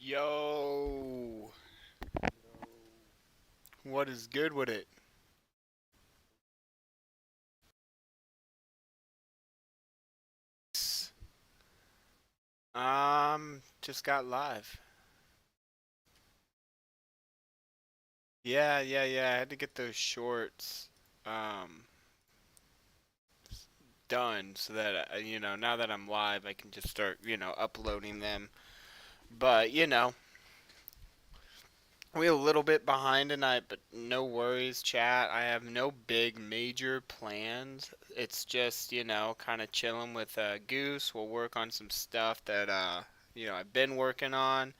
Yo, what is good with it? Just got live. Yeah. I had to get those shorts, um, done so that now that I'm live, I can just start, uploading them. But we're a little bit behind tonight, but no worries, chat. I have no big major plans. It's just, kind of chilling with Goose. We'll work on some stuff that I've been working on,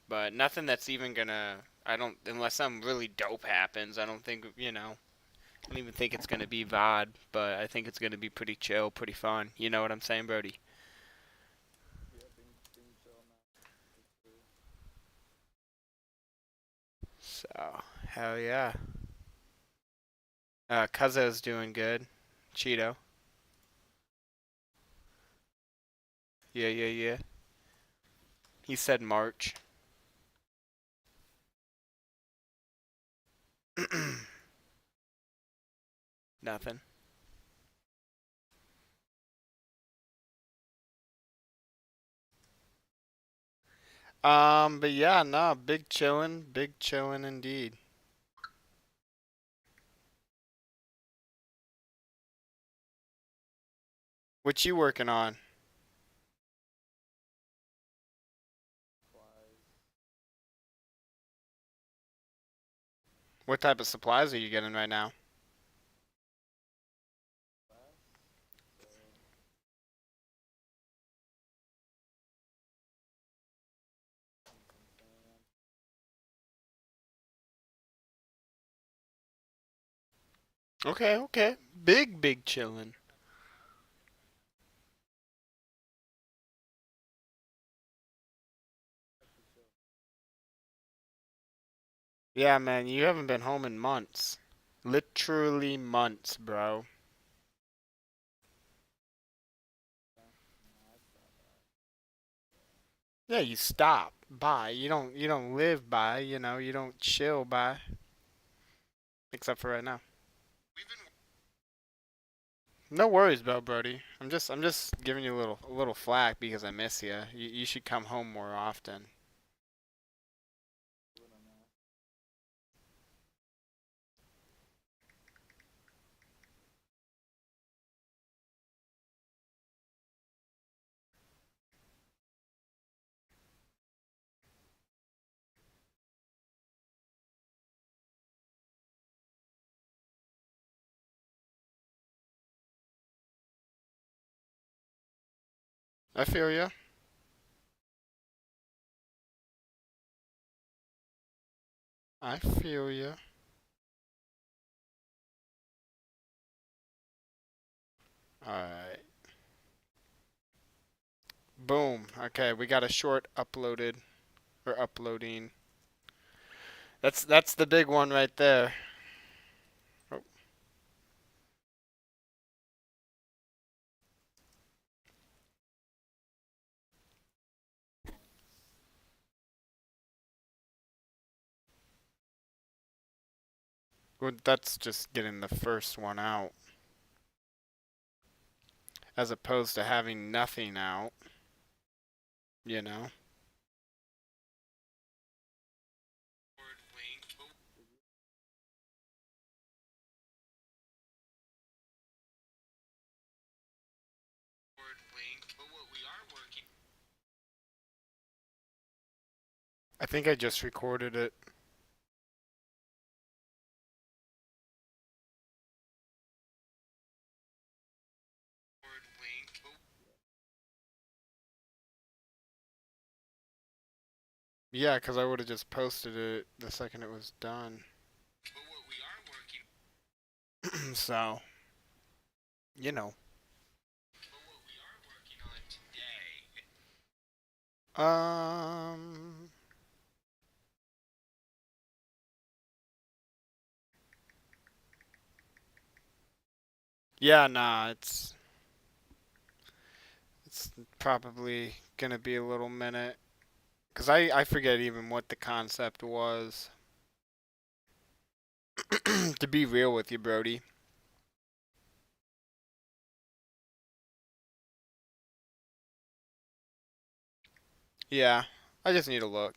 but nothing that's even gonna I don't unless something really dope happens, I don't think, I don't even think it's gonna be VOD, but I think it's gonna be pretty chill, pretty fun. You know what I'm saying, Brody? So, hell yeah. Cuzzo's doing good. Cheeto. Yeah. He said March. Nothing. But yeah, nah, big chillin' indeed. What you working on? What type of supplies are you getting right now? Okay. Big chillin'. Yeah, man, you haven't been home in months. Literally months, bro. Yeah, you stop by. You don't live by, you don't chill by. Except for right now. No worries, bro, Brody. I'm just giving you a little flack because I miss you. You should come home more often. I feel you. I feel you. Alright. Boom. Okay, we got a short uploaded or uploading. That's the big one right there. Oh, well, that's just getting the first one out, as opposed to having nothing out. You know. I think I just recorded it. Yeah, 'cause I would have just posted it the second it was done. So, you know. Um. Yeah, nah, it's probably gonna be a little minute. Because I forget even what the concept was. To be real with you, Brody. Yeah, I just need to look.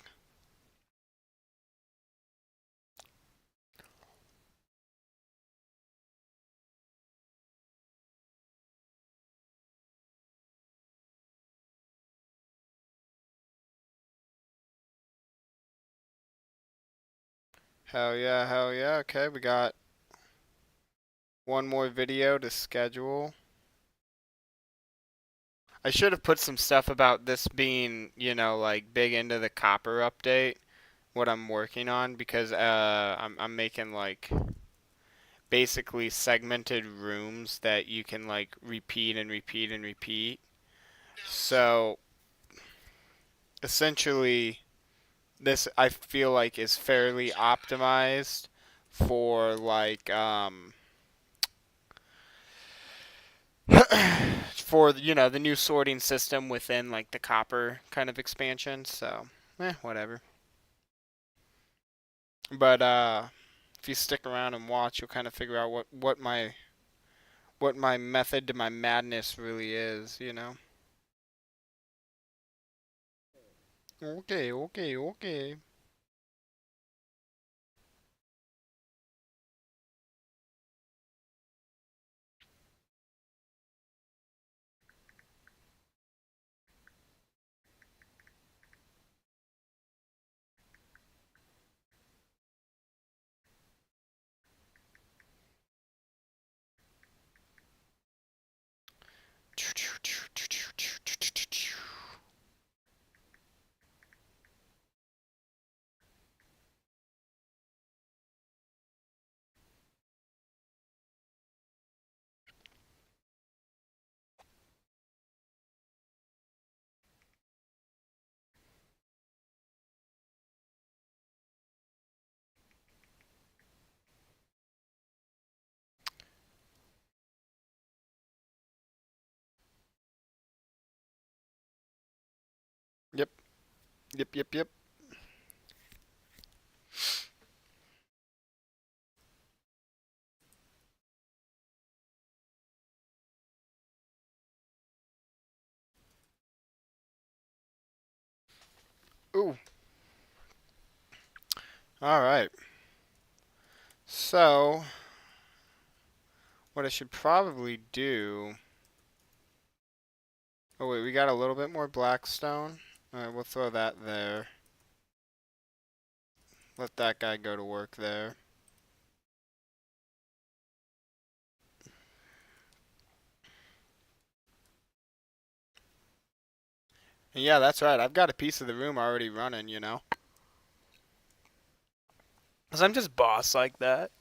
Hell yeah, hell yeah. Okay, we got one more video to schedule. I should have put some stuff about this being, like big into the copper update, what I'm working on, because I'm making like basically segmented rooms that you can like repeat and repeat and repeat. So essentially, this I feel like is fairly optimized for like for the new sorting system within like the copper kind of expansion. So, whatever. But if you stick around and watch, you'll kind of figure out what my method to my madness really is. Okay, okay, okay. Yep, yep, yep, yep. Ooh. All right. So, what I should probably do. Oh wait, we got a little bit more blackstone. All right, we'll throw that there. Let that guy go to work there. And yeah, that's right. I've got a piece of the room already running. Cause I'm just boss like that.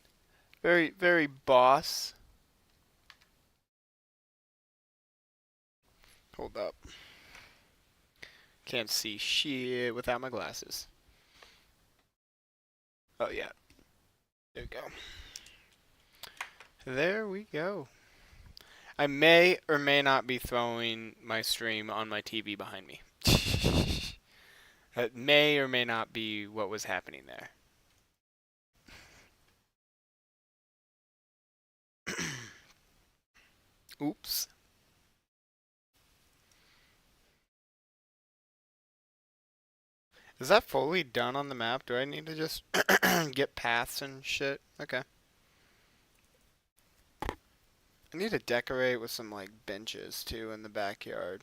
Very, very boss. Hold up. Can't see shit without my glasses. Oh yeah. There we go. There we go. I may or may not be throwing my stream on my TV behind me. That may or may not be what was happening there. Oops. Is that fully done on the map? Do I need to just get paths and shit? Okay. I need to decorate with some like benches too in the backyard.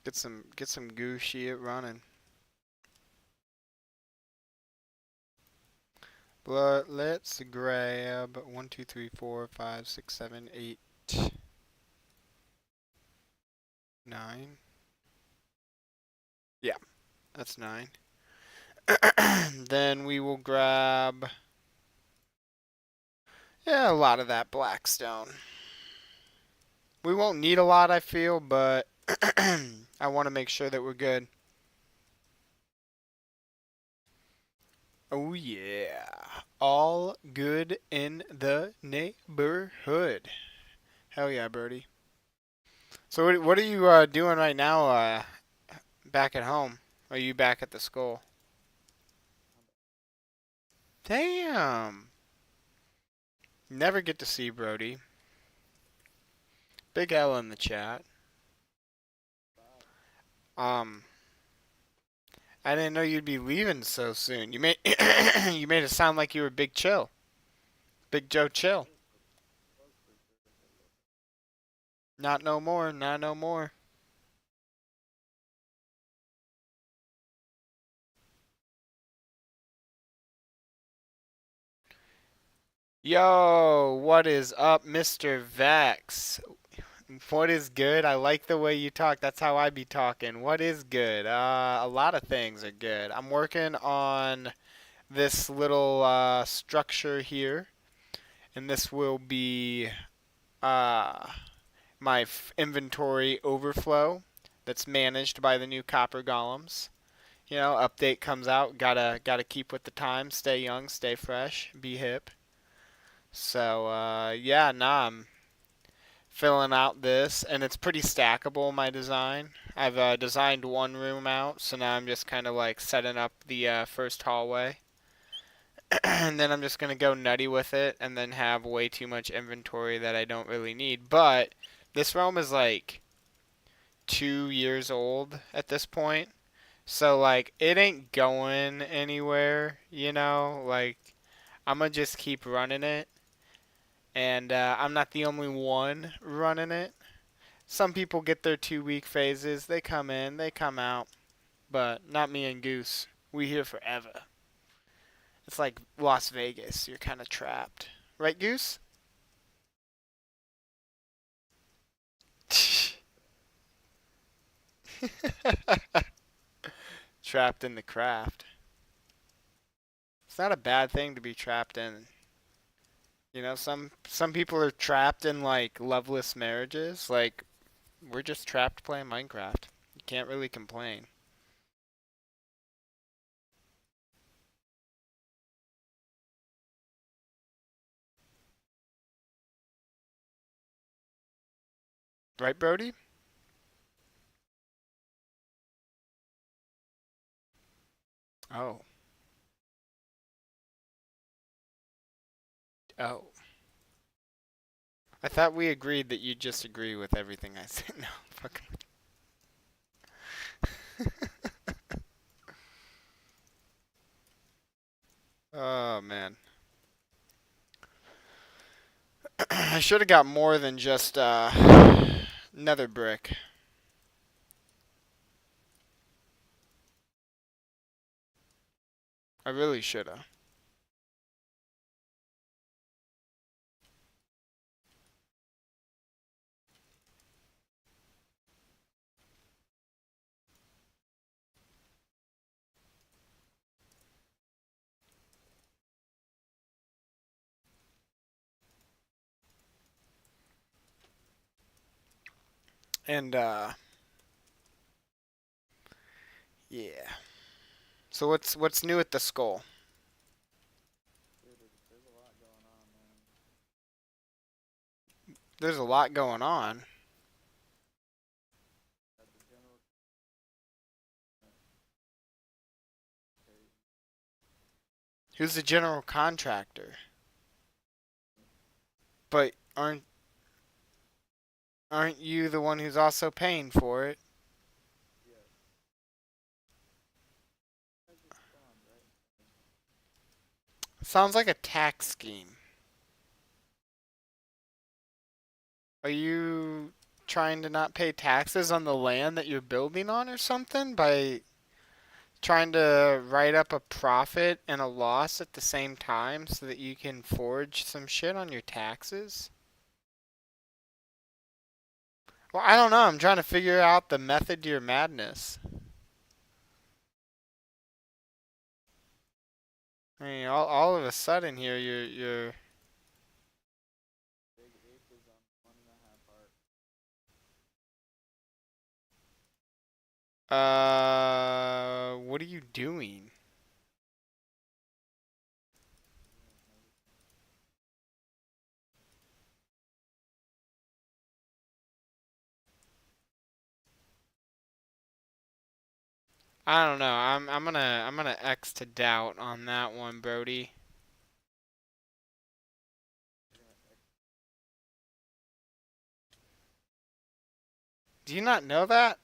Get some goo shit running. But let's grab 1, 2, 3, 4, 5, 6, 7, 8, 9. Yeah, that's 9. Then we will grab a lot of that blackstone. We won't need a lot, I feel, but I want to make sure that we're good. Oh yeah, all good in the neighborhood. Hell yeah, Birdie. So what are you doing right now, back at home. Or are you back at the school? Damn. Never get to see Brody. Big L in the chat. Um, I didn't know you'd be leaving so soon. You made you made it sound like you were Big Chill. Big Joe Chill. Not no more, not no more. Yo, what is up, Mr. Vex? What is good? I like the way you talk. That's how I be talking. What is good? A lot of things are good. I'm working on this little structure here, and this will be uh, my inventory overflow that's managed by the new Copper Golems. You know, update comes out. Gotta keep with the times. Stay young, stay fresh, be hip. So yeah, nah, I'm filling out this, and it's pretty stackable, my design. I've designed one room out, so now I'm just kind of like setting up the first hallway. And then I'm just going to go nutty with it, and then have way too much inventory that I don't really need. But this realm is like 2 years old at this point. So like it ain't going anywhere, you know? Like I'm going to just keep running it. And I'm not the only one running it. Some people get their 2 week phases. They come in, they come out. But not me and Goose. We here forever. It's like Las Vegas. You're kind of trapped. Right, Goose? Trapped in the craft. It's not a bad thing to be trapped in. You know, some people are trapped in like loveless marriages. Like we're just trapped playing Minecraft. You can't really complain. Right, Brody? Oh. Oh. I thought we agreed that you just agree with everything I said. No, fuck. Oh man. I should have got more than just nether brick. I really should have. And yeah. So what's new at the skull? There's a lot going on. Who's the general contractor? But aren't you the one who's also paying for it? Sounds like a tax scheme. Are you trying to not pay taxes on the land that you're building on or something by trying to write up a profit and a loss at the same time so that you can forge some shit on your taxes? Well, I don't know. I'm trying to figure out the method to your madness. I mean, all of a sudden here, you're. What are you doing? I don't know. I'm gonna X to doubt on that one, Brody. Do you not know that?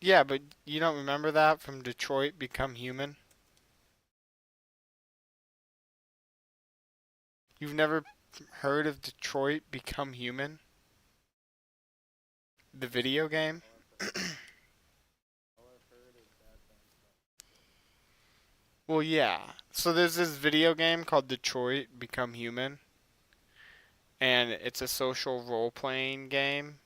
Yeah, but you don't remember that from Detroit Become Human? You've never heard of Detroit Become Human? The video game? Well, yeah. So there's this video game called Detroit Become Human, and it's a social role-playing game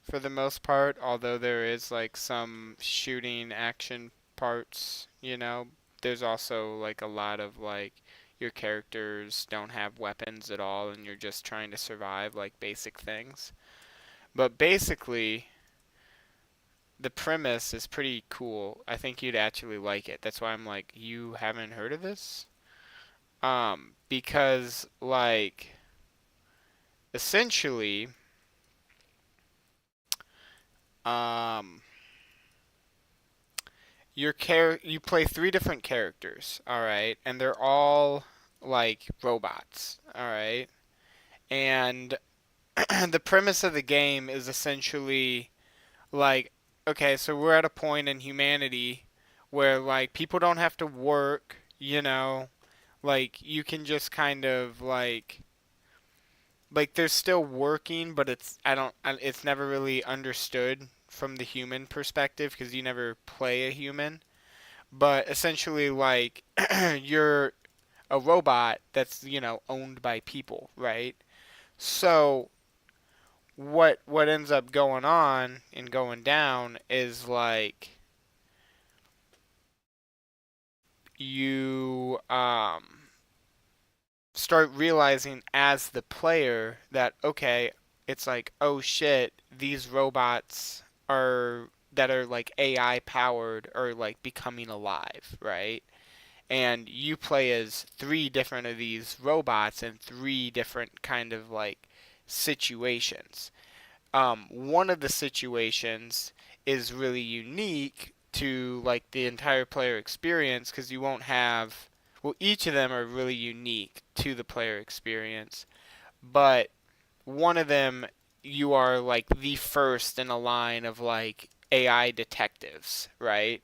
for the most part, although there is like some shooting action parts, you know. There's also like a lot of like your characters don't have weapons at all and you're just trying to survive like basic things. But basically, the premise is pretty cool. I think you'd actually like it. That's why I'm like, you haven't heard of this? Because like essentially, um, you play three different characters, all right, and they're all like robots, all right, and the premise of the game is essentially like, okay, so we're at a point in humanity where like people don't have to work, you know, like you can just kind of like they're still working, but it's never really understood from the human perspective because you never play a human. But essentially, like you're a robot that's owned by people, right? So what ends up going on and going down is like you start realizing as the player that okay, it's like oh shit, these robots are that are like AI powered are like becoming alive, right? And you play as three different of these robots in three different kind of like situations. One of the situations is really unique to like the entire player experience because you won't have well each of them are really unique to the player experience, but one of them you are like the first in a line of like AI detectives, right?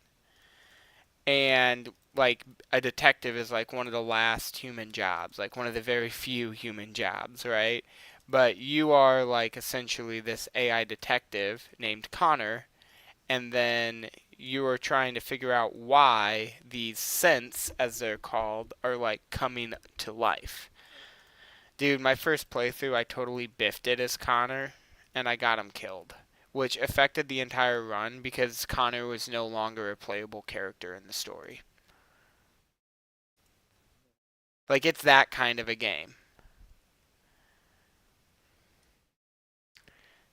And like a detective is like one of the last human jobs, like one of the very few human jobs, right? But you are like essentially this AI detective named Connor, and then you are trying to figure out why these scents, as they're called, are like coming to life. Dude, my first playthrough, I totally biffed it as Connor, and I got him killed, which affected the entire run because Connor was no longer a playable character in the story. Like it's that kind of a game.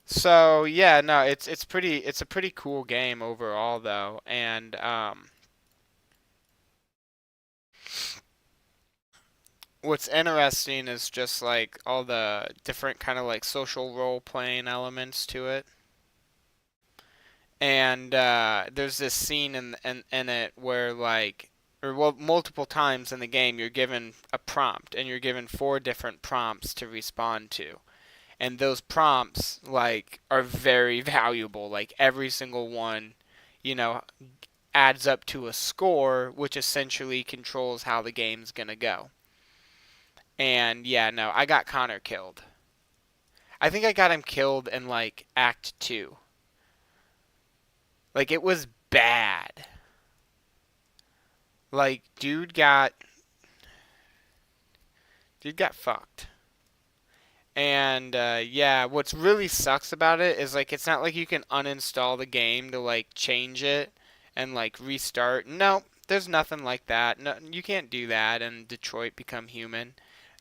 So yeah, no, it's a pretty cool game overall though, and what's interesting is just like all the different kind of like social role playing elements to it. And there's this scene in it where like or well multiple times in the game you're given a prompt and you're given four different prompts to respond to. And those prompts like are very valuable. Like every single one, you know, adds up to a score, which essentially controls how the game's gonna go. And yeah, no, I got Connor killed. I think I got him killed in like Act Two. Like it was bad. Like dude got fucked. And yeah, what's really sucks about it is like it's not like you can uninstall the game to like change it and like restart. No, there's nothing like that. No, you can't do that in Detroit Become Human.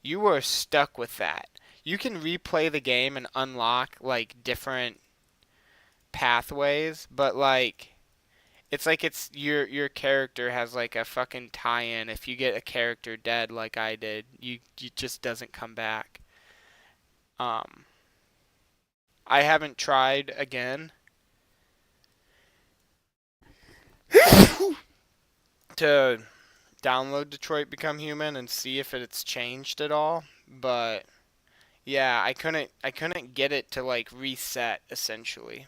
You are stuck with that. You can replay the game and unlock like different pathways, but like it's your character has like a fucking tie-in. If you get a character dead like I did, you just doesn't come back. Um I haven't tried again to download Detroit Become Human and see if it's changed at all, but yeah, I couldn't get it to like reset essentially.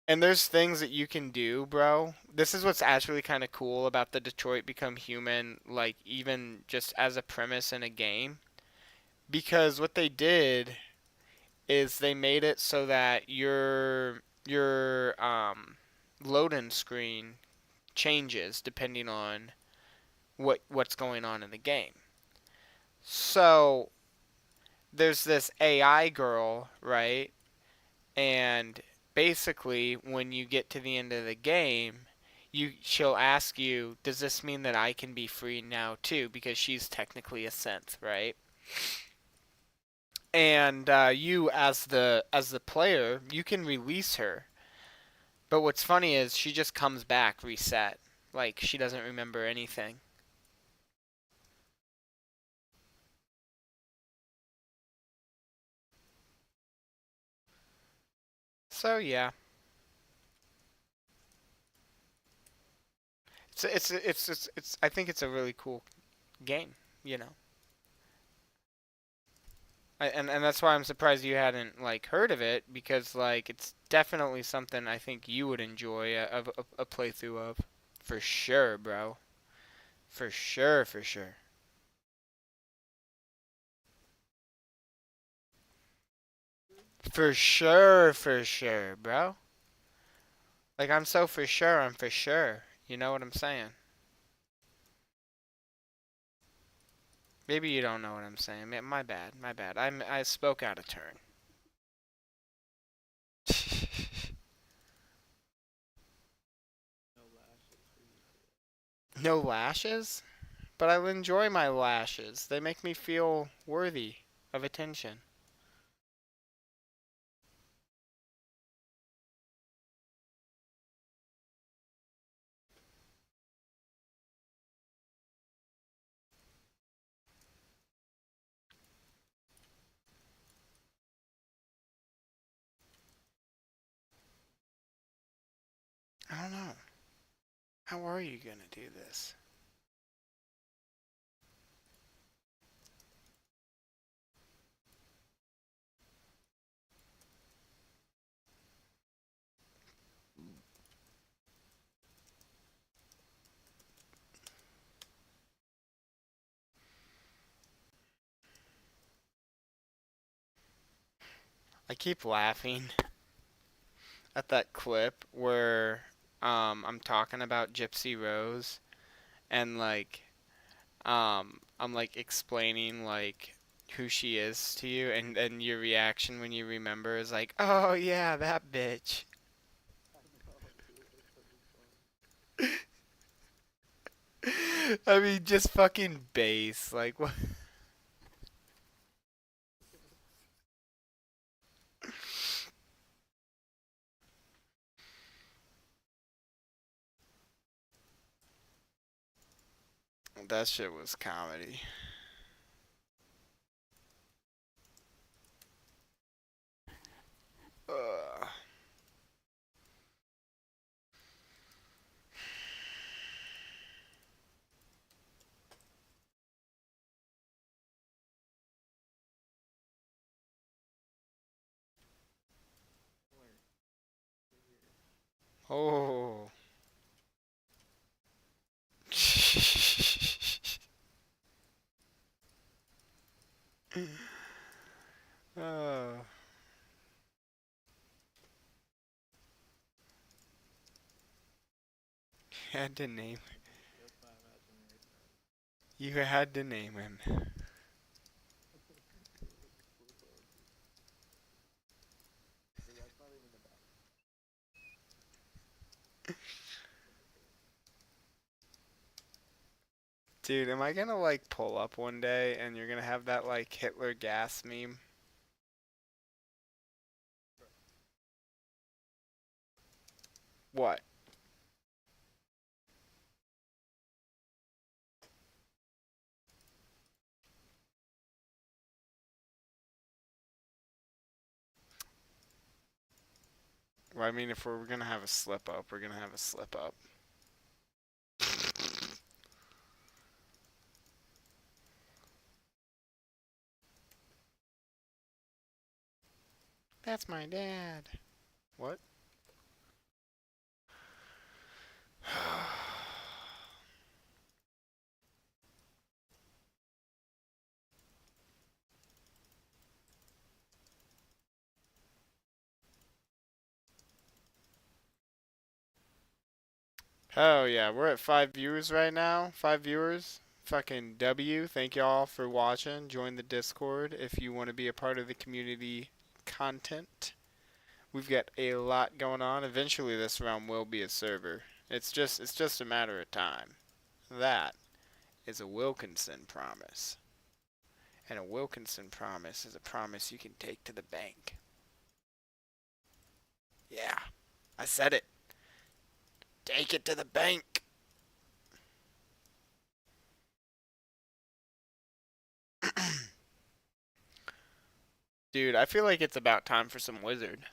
And there's things that you can do, bro. This is what's actually kind of cool about the Detroit Become Human, like even just as a premise in a game. Because what they did is they made it so that your loading screen changes depending on what's going on in the game. So there's this AI girl, right? And basically, when you get to the end of the game, she'll ask you, "Does this mean that I can be free now too?" Because she's technically a synth, right? And you, as the player, you can release her. But what's funny is she just comes back reset, like she doesn't remember anything. So yeah, it's I think it's a really cool game, you know. And that's why I'm surprised you hadn't like heard of it because like it's definitely something I think you would enjoy a playthrough of, for sure, bro. For sure, for sure. For sure, bro. Like I'm so for sure, I'm for sure. You know what I'm saying? Maybe you don't know what I'm saying. My bad, my bad. I spoke out of turn. No lashes? But I enjoy my lashes. They make me feel worthy of attention. I don't know. How are you gonna do this? I keep laughing at that clip where I'm talking about Gypsy Rose and like I'm like explaining like who she is to you and your reaction when you remember is like, "Oh yeah, that bitch." I mean, just fucking base. Like what? That shit was comedy. Ugh. Oh. Oh. Had to name. You had to name him. Dude, am I gonna like pull up one day and you're gonna have that like Hitler gas meme? What? Well, I mean, if we're gonna have a slip up, we're gonna have a slip up. That's my dad. What? Oh yeah, we're at 5 viewers right now. 5 viewers. Fucking W. Thank y'all for watching. Join the Discord if you want to be a part of the community content. We've got a lot going on. Eventually this realm will be a server. It's just a matter of time. That is a Wilkinson promise. And a Wilkinson promise is a promise you can take to the bank. Yeah, I said it. Take it to the bank. Dude, I feel like it's about time for some wizard.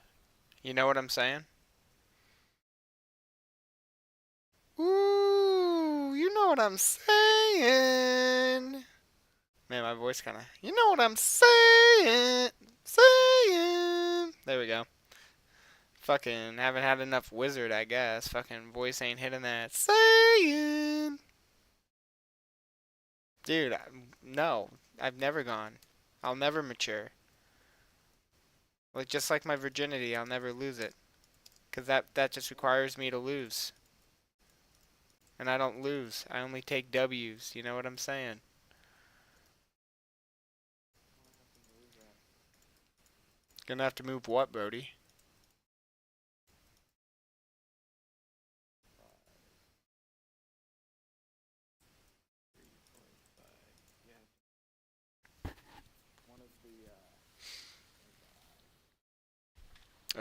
You know what I'm saying? Ooh, you know what I'm saying. Man, my voice kind of. You know what I'm saying. Saying. There we go. Fucking haven't had enough wizard, I guess. Fucking voice ain't hitting that. Saying. Dude, no. I've never gone. I'll never mature. Like, just like my virginity, I'll never lose it. Because that just requires me to lose. And I don't lose. I only take W's. You know what I'm saying? Gonna have to move what, Brody?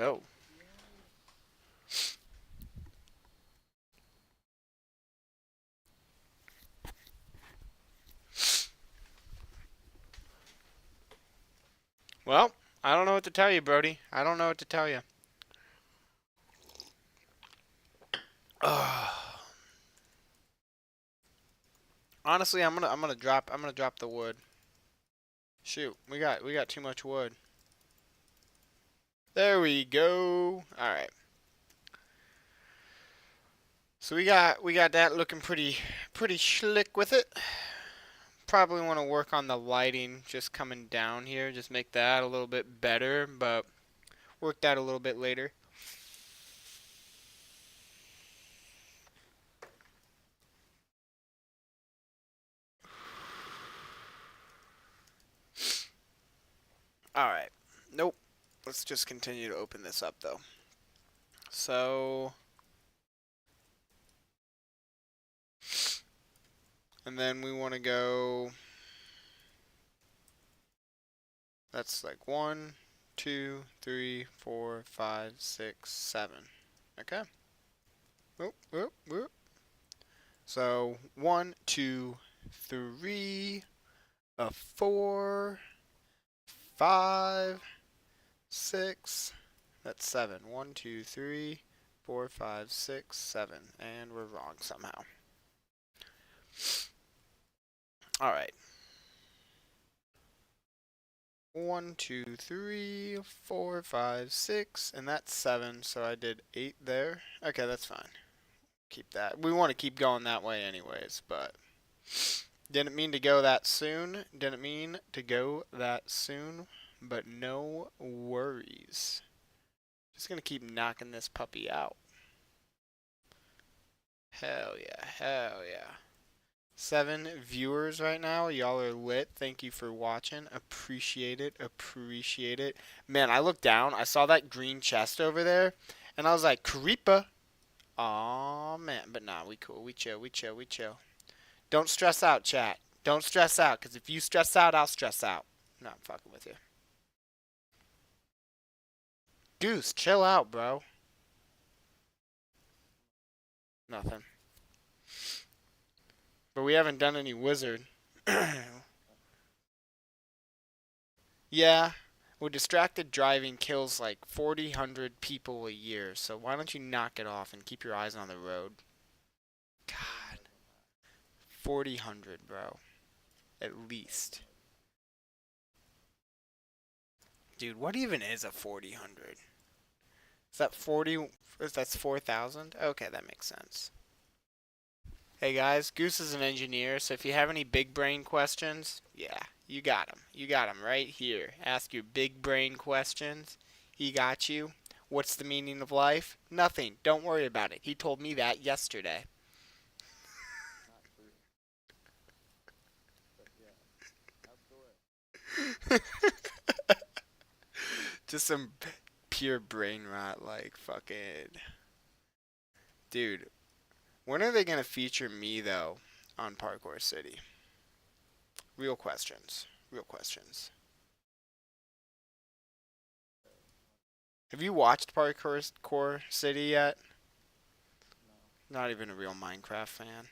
Oh. Well, I don't know what to tell you, Brody. I don't know what to tell you. Honestly, I'm gonna drop the wood. Shoot, we got too much wood. There we go. All right. So we got that looking pretty slick with it. Probably want to work on the lighting just coming down here, just make that a little bit better, but work that a little bit later. Alright. Nope. Let's just continue to open this up, though. So... And then we want to go... That's like 1, 2, 3, 4, 5, 6, 7. Okay. Whoop, whoop, whoop. So 1, 2, 3, 4, 5, 6. That's 7. 1, 2, 3, 4, 5, 6, 7. And we're wrong somehow. Alright. 1, 2, 3, 4, 5, 6, and that's 7, so I did 8 there. Okay, that's fine. Keep that. We want to keep going that way anyways, but didn't mean to go that soon. Didn't mean to go that soon, but no worries. Just gonna keep knocking this puppy out. Hell yeah, hell yeah. 7 viewers right now. Y'all are lit. Thank you for watching. Appreciate it. Appreciate it. Man, I looked down. I saw that green chest over there. And I was like, creeper. Aw, man. But nah, we cool. We chill. We chill. We chill. Don't stress out, chat. Don't stress out. Because if you stress out, I'll stress out. No, I'm fucking with you. Goose, chill out, bro. Nothing. But we haven't done any wizard. Yeah. Well, distracted driving kills like 4,000 people a year, so why don't you knock it off and keep your eyes on the road? God, 4,000, bro. At least. Dude, what even is a 4,000? Is that 40? That's 4,000? Okay, that makes sense. Hey guys, Goose is an engineer, so if you have any big brain questions, yeah, you got him. You got him right here. Ask your big brain questions. He got you. What's the meaning of life? Nothing. Don't worry about it. He told me that yesterday. Just some pure brain rot, like fucking. Dude, when are they gonna feature me though on Parkour City? Real questions. Real questions. Have you watched Parkour City yet? Not even a real Minecraft fan.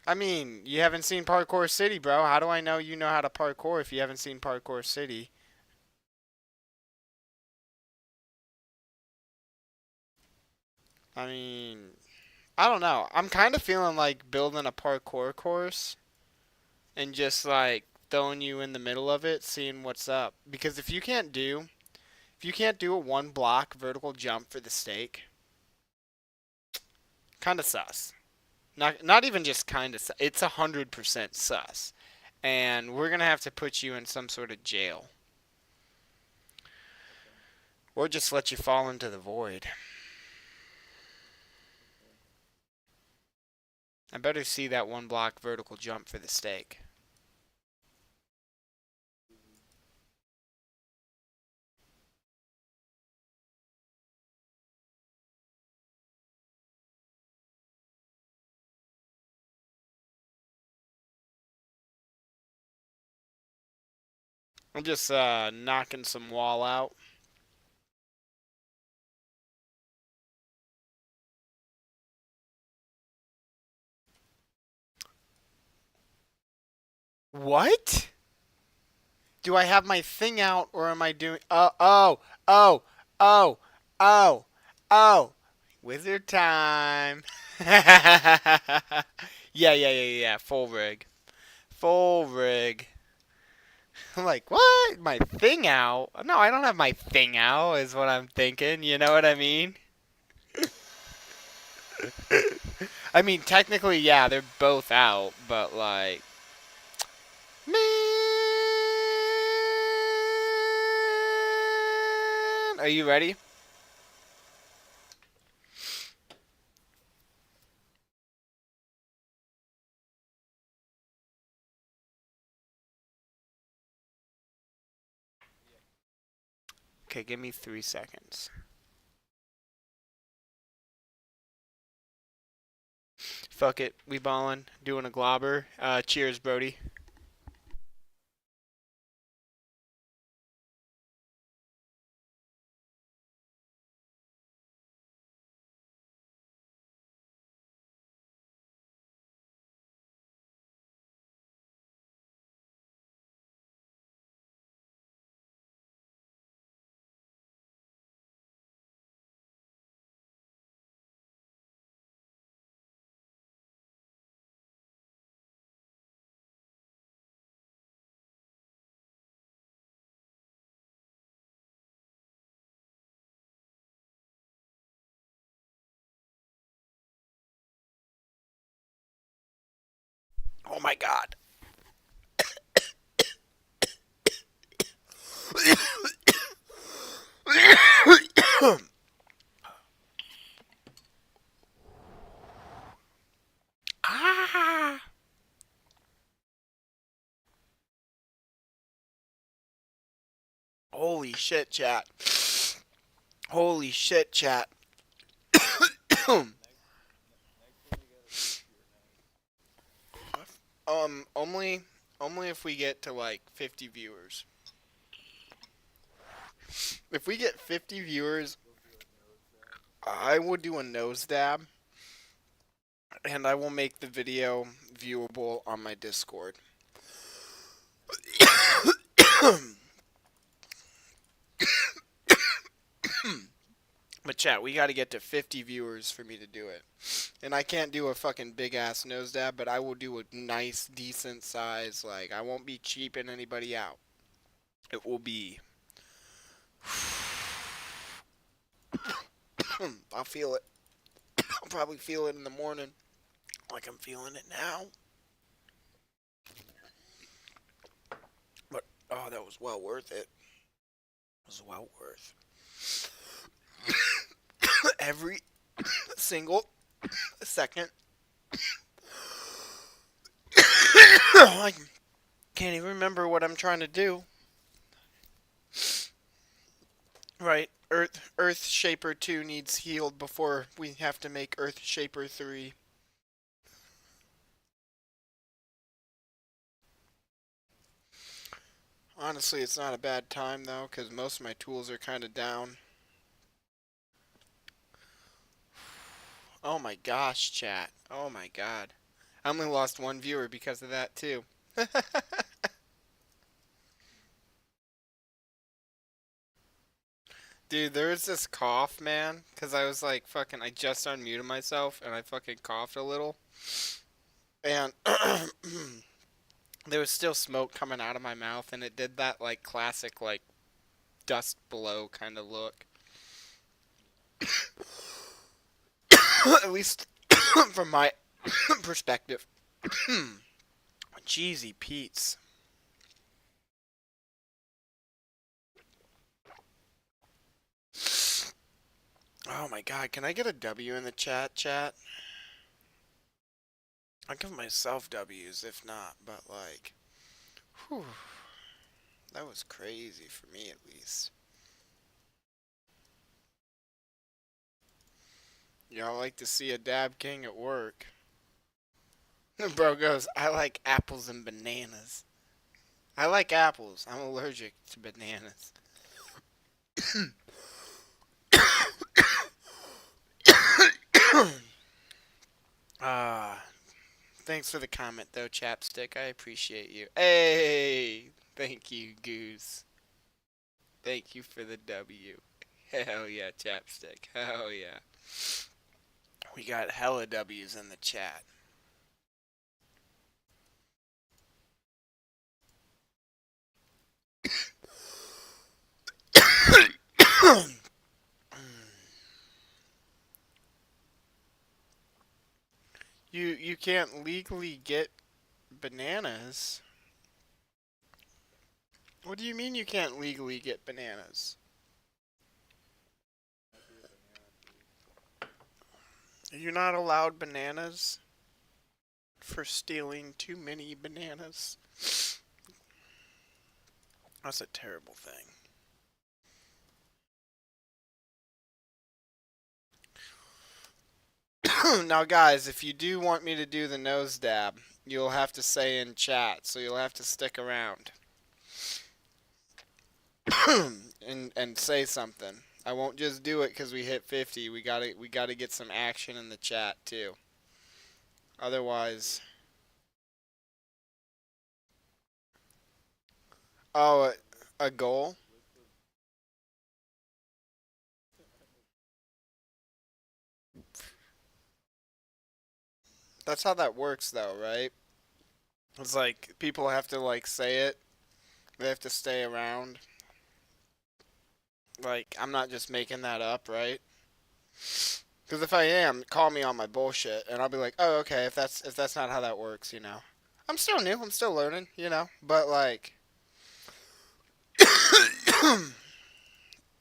I mean, you haven't seen Parkour City, bro. How do I know you know how to parkour if you haven't seen Parkour City? I mean, I don't know. I'm kind of feeling like building a parkour course and just like throwing you in the middle of it, seeing what's up. Because if you can't do a one block vertical jump for the stake, kind of sus. Not even just kind of sus. It's 100% sus. And we're gonna have to put you in some sort of jail, or just let you fall into the void. I better see that one block vertical jump for the stake. I'm just knocking some wall out. What? Do I have my thing out or am I doing? Oh, oh, oh. Wizard time. Yeah, yeah. Full rig. Full rig. I'm like, what? My thing out? No, I don't have my thing out, is what I'm thinking. You know what I mean? I mean, technically, yeah, they're both out, but like, man, are you ready? Okay, give me 3 seconds. Fuck it, we ballin', doing a globber. Cheers, Brody. Oh my god. Ah! Holy shit, chat. Holy shit, chat. Only if we get to like 50 viewers. If we get 50 viewers, I will do a nose dab and I will make the video viewable on my Discord. But chat, we got to get to 50 viewers for me to do it. And I can't do a fucking big ass nose dab, but I will do a nice, decent size. Like, I won't be cheaping anybody out. It will be. I'll feel it. I'll probably feel it in the morning. Like I'm feeling it now. But, oh, that was well worth it. It was well worth every single second. I can't even remember what I'm trying to do. Right, Earth Shaper 2 needs healed before we have to make Earth Shaper 3. Honestly, it's not a bad time though, because most of my tools are kind of down. Oh my gosh, chat. Oh my god. I only lost one viewer because of that too. Dude, there was this cough, man, because I was like, fucking, I just unmuted myself and I fucking coughed a little. And there was still smoke coming out of my mouth, and it did that, like, classic, like, dust blow kind of look. At least from my perspective. Jeezy Pete's. Oh my god, can I get a W in the chat? I'll give myself W's if not, but like, whew, that was crazy for me at least. Y'all like to see a dab king at work. Bro goes, I like apples and bananas. I like apples. I'm allergic to bananas. Ah, thanks for the comment though, Chapstick. I appreciate you. Hey, thank you, Goose. Thank you for the W. Hell yeah, Chapstick. Hell yeah. We got hella W's in the chat. You can't legally get bananas. What do you mean you can't legally get bananas? You're not allowed bananas for stealing too many bananas. That's a terrible thing. Now, guys, if you do want me to do the nose dab, you'll have to say in chat, so you'll have to stick around and say something. I won't just do it because we hit 50. We gotta get some action in the chat too. Otherwise, oh, a goal. That's how that works, though, right? It's like people have to like say it. They have to stay around. Like I'm not just making that up, right? Because if I am, call me on my bullshit, and I'll be like, oh, okay. If that's not how that works, you know. I'm still new. I'm still learning, you know. But like,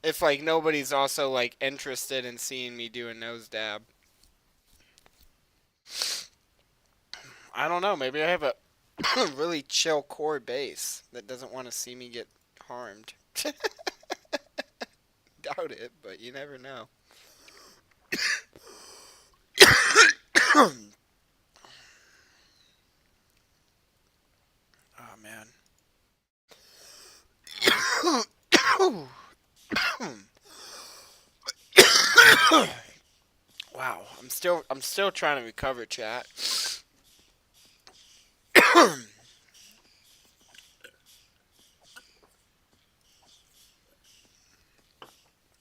if like nobody's also like interested in seeing me do a nose dab, I don't know. Maybe I have a really chill core base that doesn't want to see me get harmed. Doubt it, but you never know. Oh man. Wow, I'm still trying to recover, chat.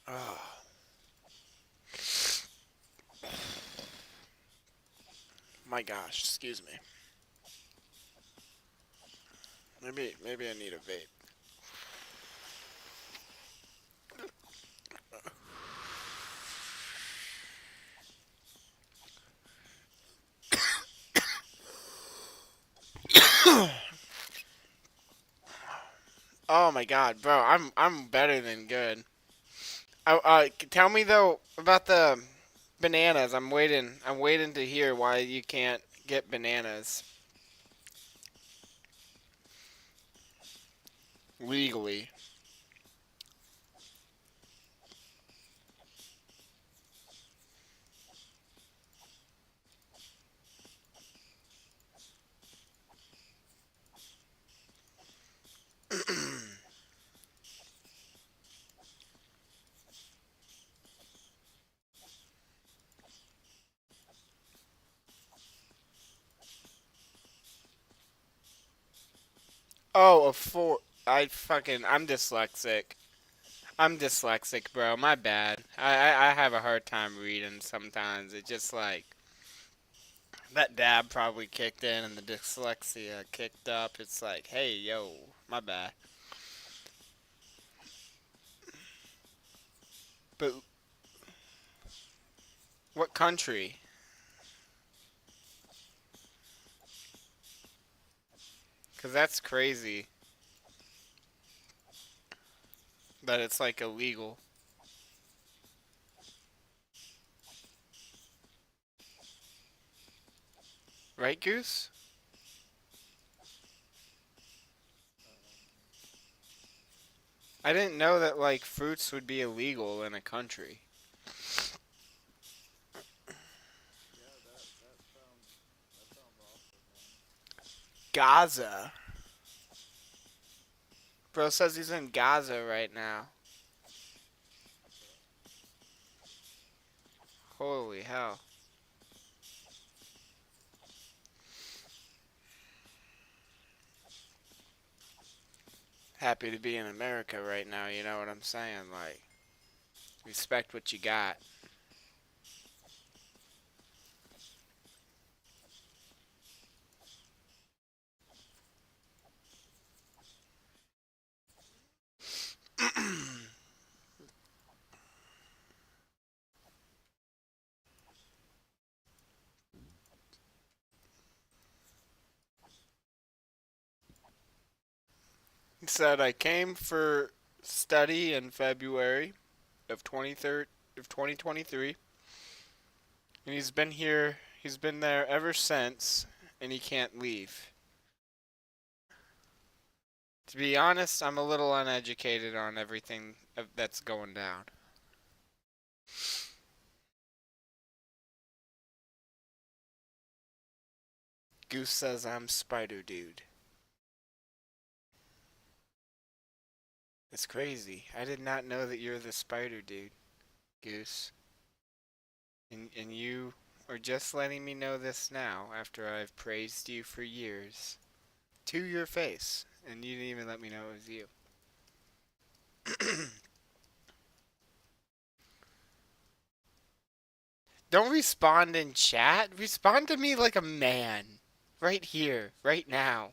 Oh my gosh, excuse me. Maybe I need a vape. Oh my god, bro, I'm better than good. Tell me though about the bananas. I'm waiting to hear why you can't get bananas legally. Oh, a four. I'm dyslexic. I'm dyslexic, bro. My bad. I have a hard time reading sometimes. It just like that dab probably kicked in and the dyslexia kicked up. It's like, hey, yo, my bad. But what country? Cause that's crazy that it's like illegal, right, Goose? I didn't know that like fruits would be illegal in a country. Gaza. Bro says he's in Gaza right now. Holy hell. Happy to be in America right now, you know what I'm saying? Like, respect what you got. He said I came for study in February of 2023, and he's been there ever since, and he can't leave. To be honest, I'm a little uneducated on everything that's going down. Goose says I'm Spider Dude. It's crazy. I did not know that you're the Spider Dude, Goose. And you are just letting me know this now after I've praised you for years. To your face. And you didn't even let me know it was you. Don't respond in chat. Respond to me like a man. Right here. Right now.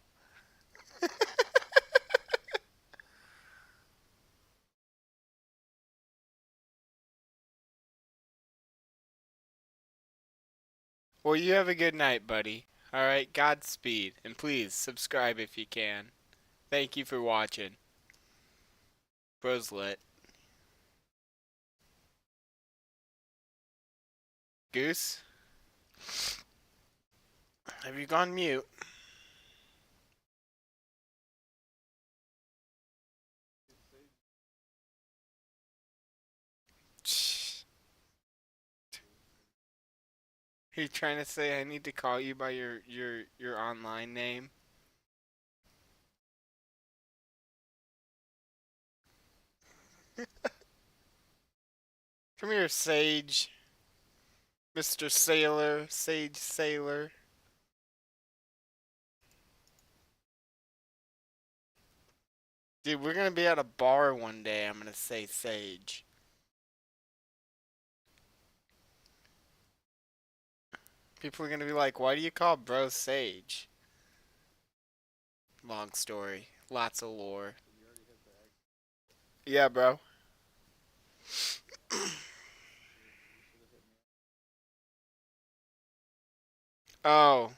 Well, you have a good night, buddy. Alright, Godspeed. And please, subscribe if you can. Thank you for watching. Bro's lit. Goose? Have you gone mute? Are you trying to say I need to call you by your online name? Come here, Sage. Mr. Sailor, Sage Sailor. Dude, we're gonna be at a bar one day. I'm gonna say Sage. People are gonna be like, why do you call bro Sage? Long story. Lots of lore. Yeah, bro. Oh,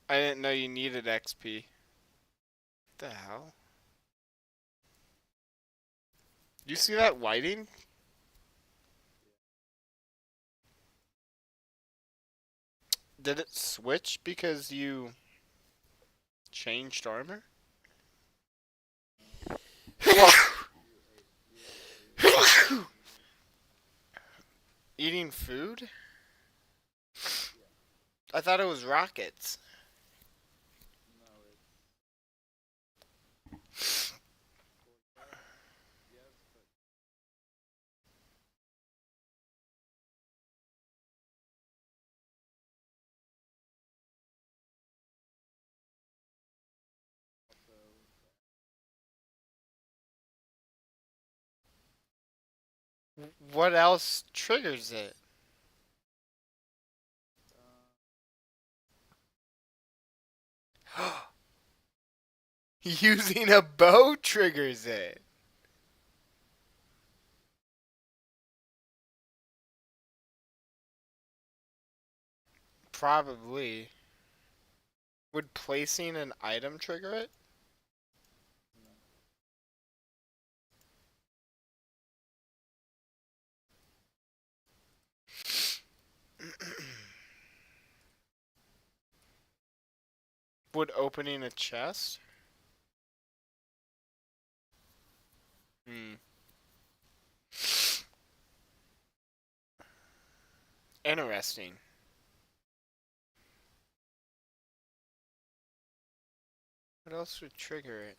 I didn't know you needed XP. What the hell? You see that lighting? Did it switch because you changed armor? Eating food? I thought it was rockets. What else triggers it? Using a bow triggers it. Probably. Would placing an item trigger it? Would opening a chest? Hmm. Interesting. What else would trigger it?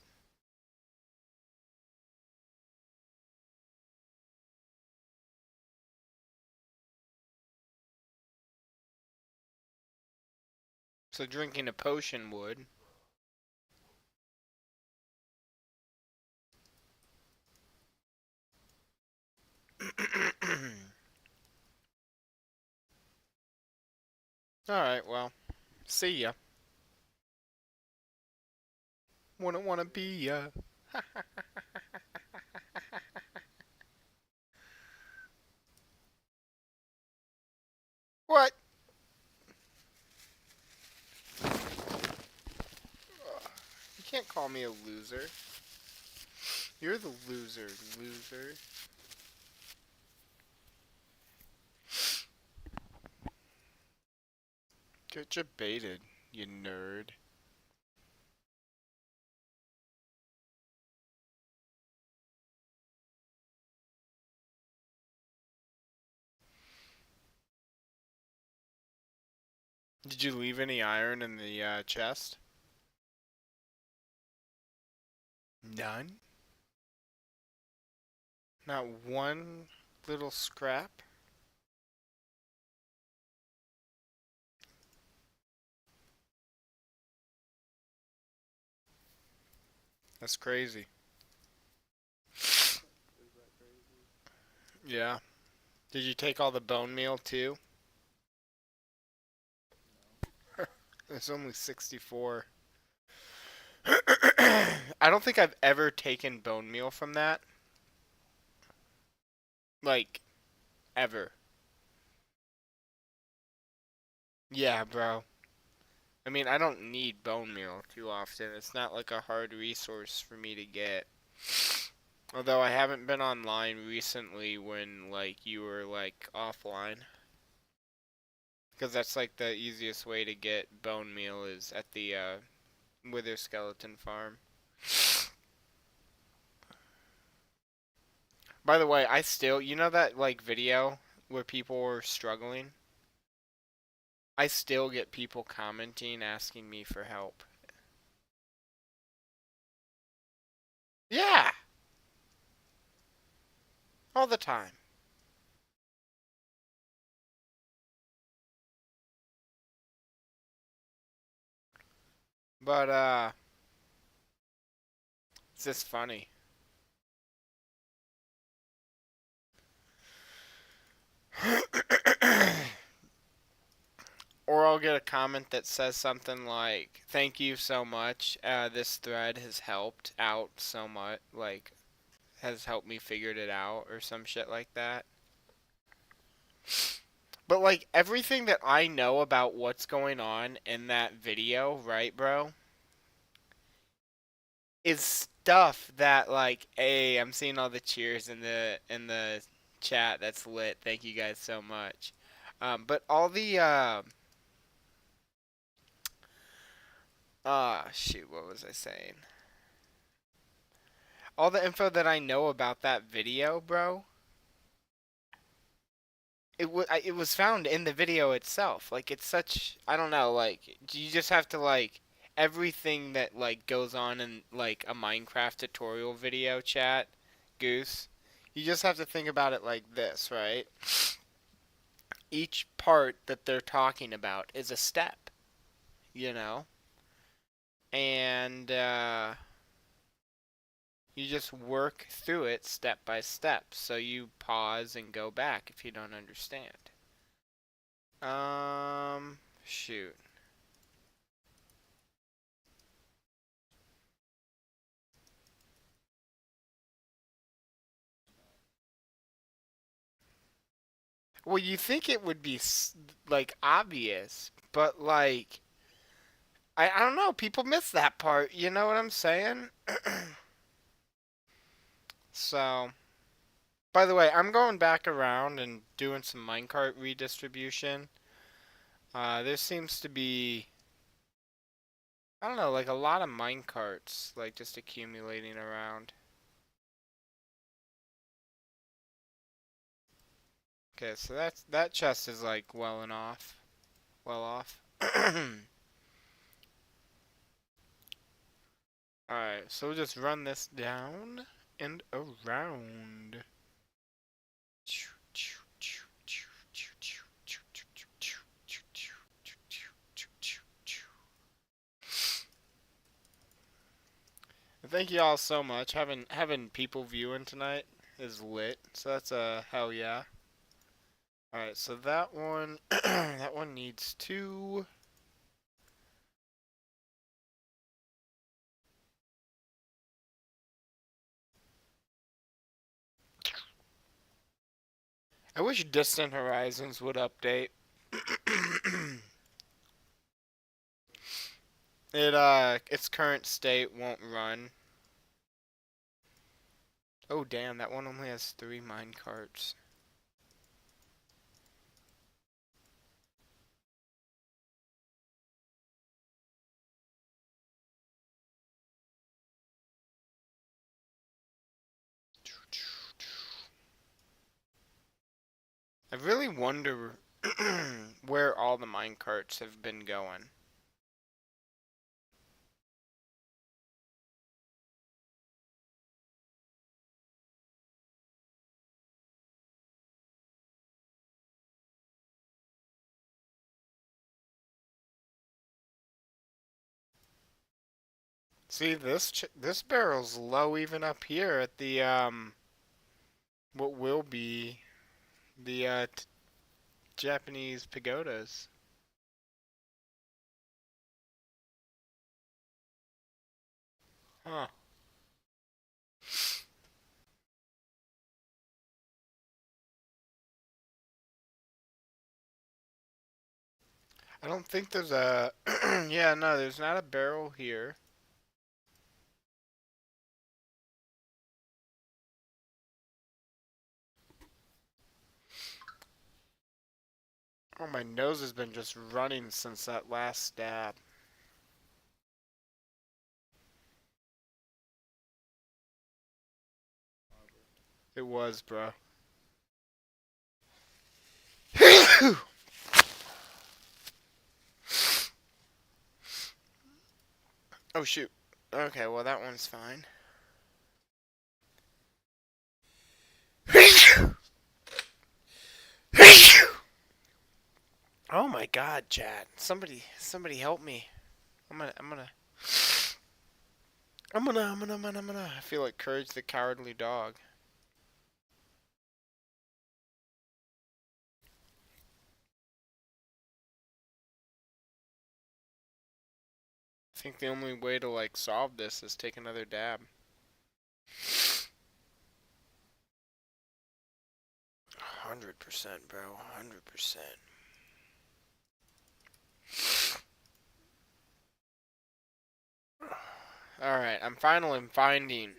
So drinking a potion would. Alright, well. See ya. Wouldn't wanna be ya. What? You can't call me a loser. You're the loser, loser. Get you baited, you nerd. Did you leave any iron in the chest? None? Not one little scrap? That's crazy. Yeah. Did you take all the bone meal too? It's only 64. I don't think I've ever taken bone meal from that. Like, ever. Yeah, bro. I mean, I don't need bone meal too often. It's not like a hard resource for me to get. Although I haven't been online recently when, like, you were, like, offline. Because that's, like, the easiest way to get bone meal is at the, Wither Skeleton Farm. By the way, I still, you know that, like, video where people were struggling? I still get people commenting asking me for help. Yeah, all the time. But it's just funny. Or I'll get a comment that says something like, "Thank you so much. This thread has helped out so much. Like, has helped me figured it out," or some shit like that. But like everything that I know about what's going on in that video, right, bro, is stuff that like, hey, I'm seeing all the cheers in the chat. That's lit. Thank you guys so much. But all the shoot, what was I saying? All the info that I know about that video, bro, it was found in the video itself. Like it's such, I don't know, like you just have to like everything that like goes on in like a Minecraft tutorial video chat, Goose. You just have to think about it like this, right? Each part that they're talking about is a step, you know? And you just work through it step by step. So you pause and go back if you don't understand. Shoot. Well, you think it would be like obvious, but like I don't know, people miss that part, you know what I'm saying? So, by the way, I'm going back around and doing some minecart redistribution. There seems to be, I don't know, like a lot of minecarts like just accumulating around. Okay, so that chest is like well off. Alright, so we'll just run this down and around. Thank you all so much. Having people viewing tonight is lit. So that's a hell yeah. Alright, so that one that one needs two. I wish Distant Horizons would update. Its current state won't run. Oh damn, that one only has 3 minecarts. I really wonder where all the minecarts have been going. See, this barrel's low even up here at the what will be the Japanese pagodas. Huh. I don't think there's a yeah, no, there's not a barrel here. Oh, my nose has been just running since that last stab. It was, bro. Oh shoot. Okay, well that one's fine. Oh my god, Chad. Somebody help me. I feel like Courage the Cowardly Dog. think the only way to like solve this is take another dab. 100%, bro. 100%. Alright, I'm finally finding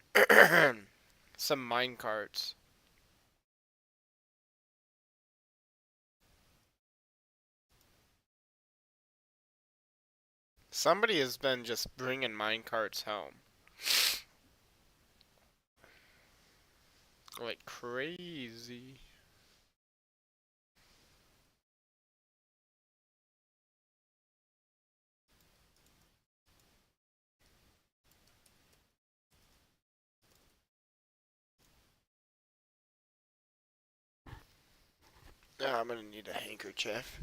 some minecarts. Somebody has been just bringing minecarts home. Like crazy. Yeah, I'm gonna need a handkerchief.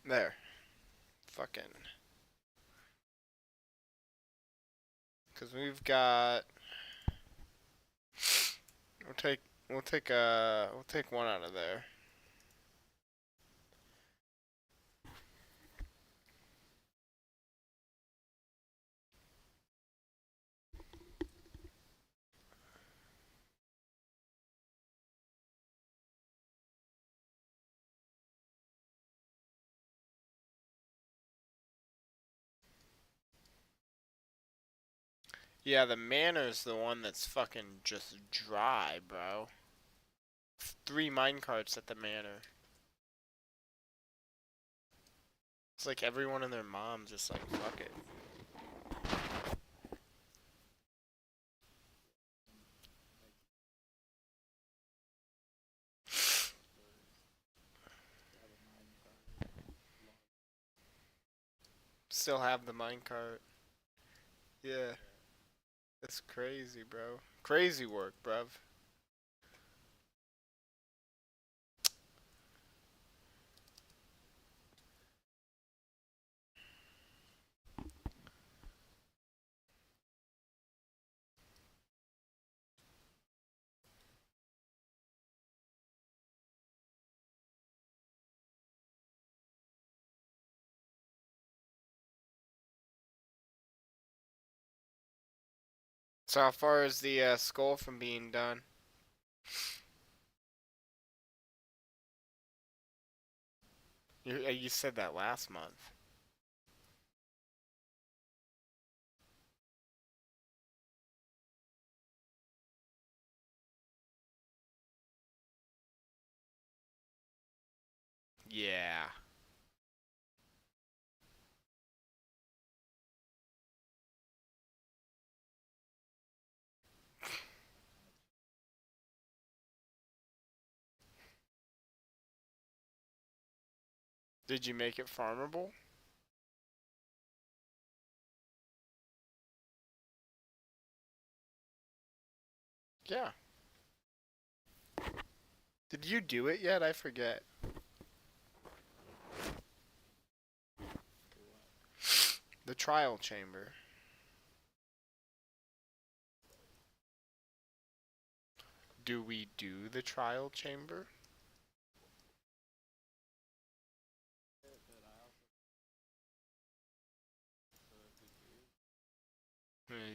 There. Fucking. Cause we've got. We'll take one out of there. Yeah, the manor's the one that's fucking just dry, bro. 3 minecarts at the manor. It's like everyone and their mom just like, fuck it. Still have the minecart. Yeah. That's crazy, bro. Crazy work, bruv. So how far is the skull from being done? You said that last month. Yeah. Did you make it farmable? Yeah. Did you do it yet? I forget. The trial chamber. Do we do the trial chamber?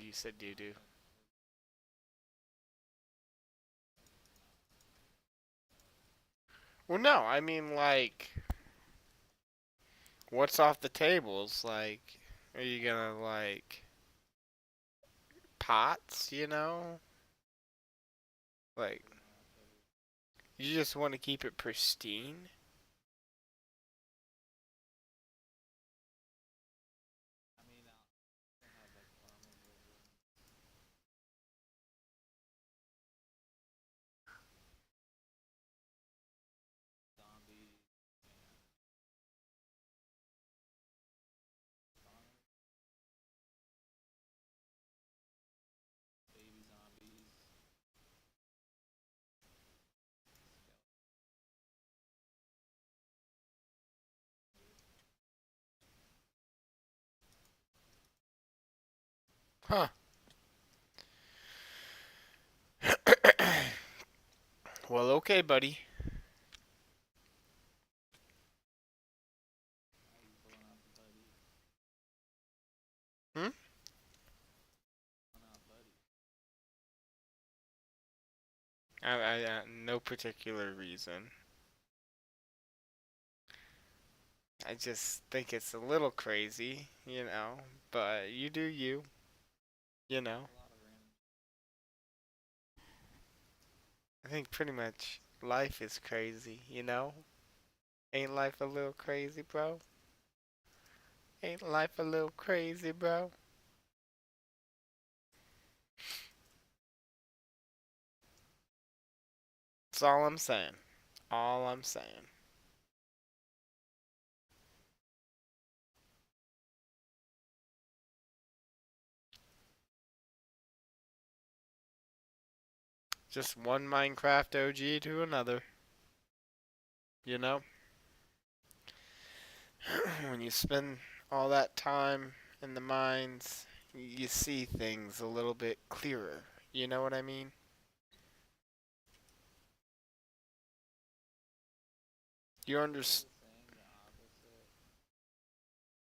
You said you do. Well, no, I mean, like, what's off the tables? Like, are you gonna, like, pots, you know? Like, you just want to keep it pristine? Huh. Well, okay, buddy. Hmm? No particular reason. I just think it's a little crazy, but you do you, you know. I think pretty much life is crazy. Ain't life a little crazy, bro? Ain't life a little crazy, bro? That's all I'm saying. All I'm saying. Just one Minecraft OG to another, you know? When you spend all that time in the mines, you see things a little bit clearer. You know what I mean? You understand?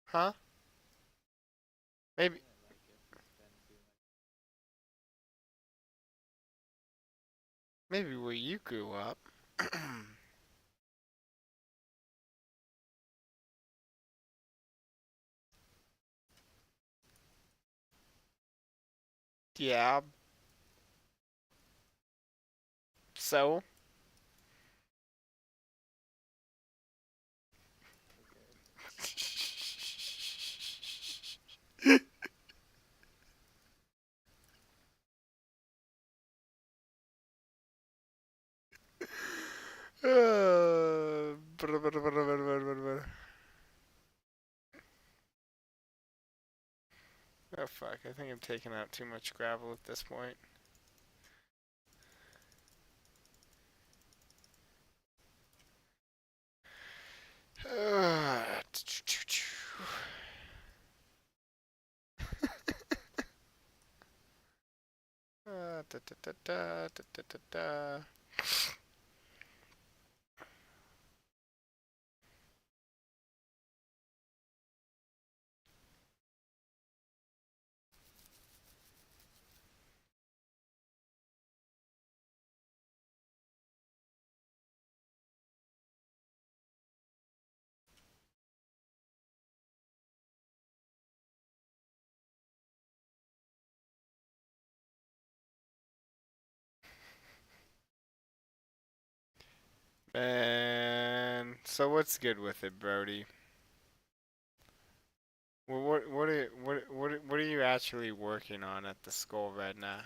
Huh? Maybe. Maybe where you grew up. Yeah. So. Oh fuck! I think I'm taking out too much gravel at this point. Da, da, da, da, da, da, da, da. Man, so what's good with it, Brody? What are you actually working on at the school right now?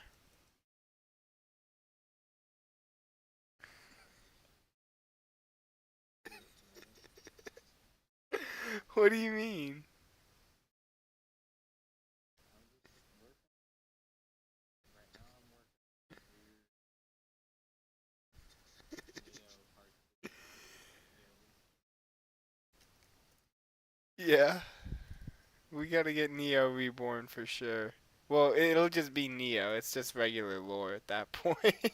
What do you mean? Yeah, we gotta get Neo reborn for sure. Well, it'll just be Neo. It's just regular lore at that point.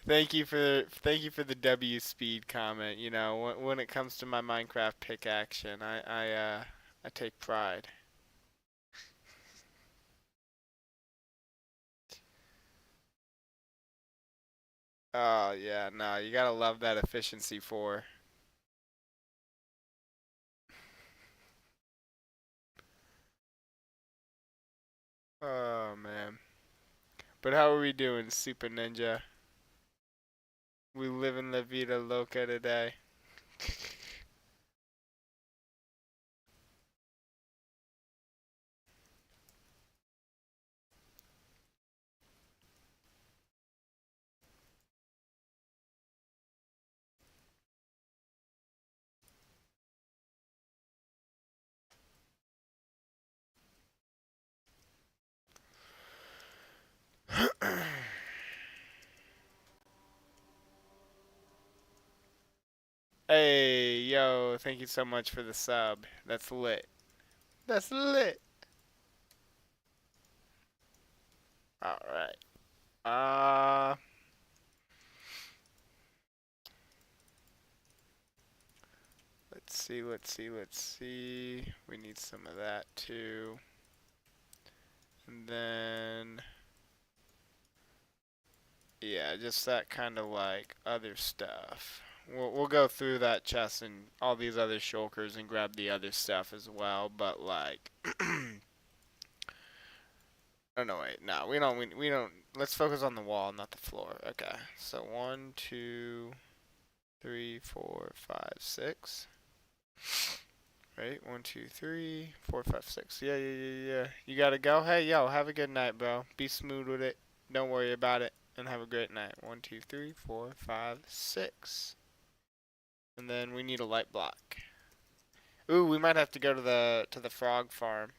Thank you for the W speed comment. When it comes to my Minecraft pick action, I take pride. Oh yeah, no, you gotta love that efficiency for. Oh man. But how are we doing, Super Ninja? We living la vida loca today. Hey, yo, thank you so much for the sub. That's lit. That's lit. see. We need some of that too. And then, yeah, just that kind of like other stuff. We'll go through that chest and all these other shulkers and grab the other stuff as well. But like, oh no, wait, no, we don't. Let's focus on the wall, not the floor. Okay, so 1, 2, 3, 4, 5, 6. Right, 1, 2, 3, 4, 5, 6. Yeah. You gotta go. Hey, yo, have a good night, bro. Be smooth with it. Don't worry about it, and have a great night. 1, 2, 3, 4, 5, 6. And then we need a light block. Ooh, we might have to go to the frog farm.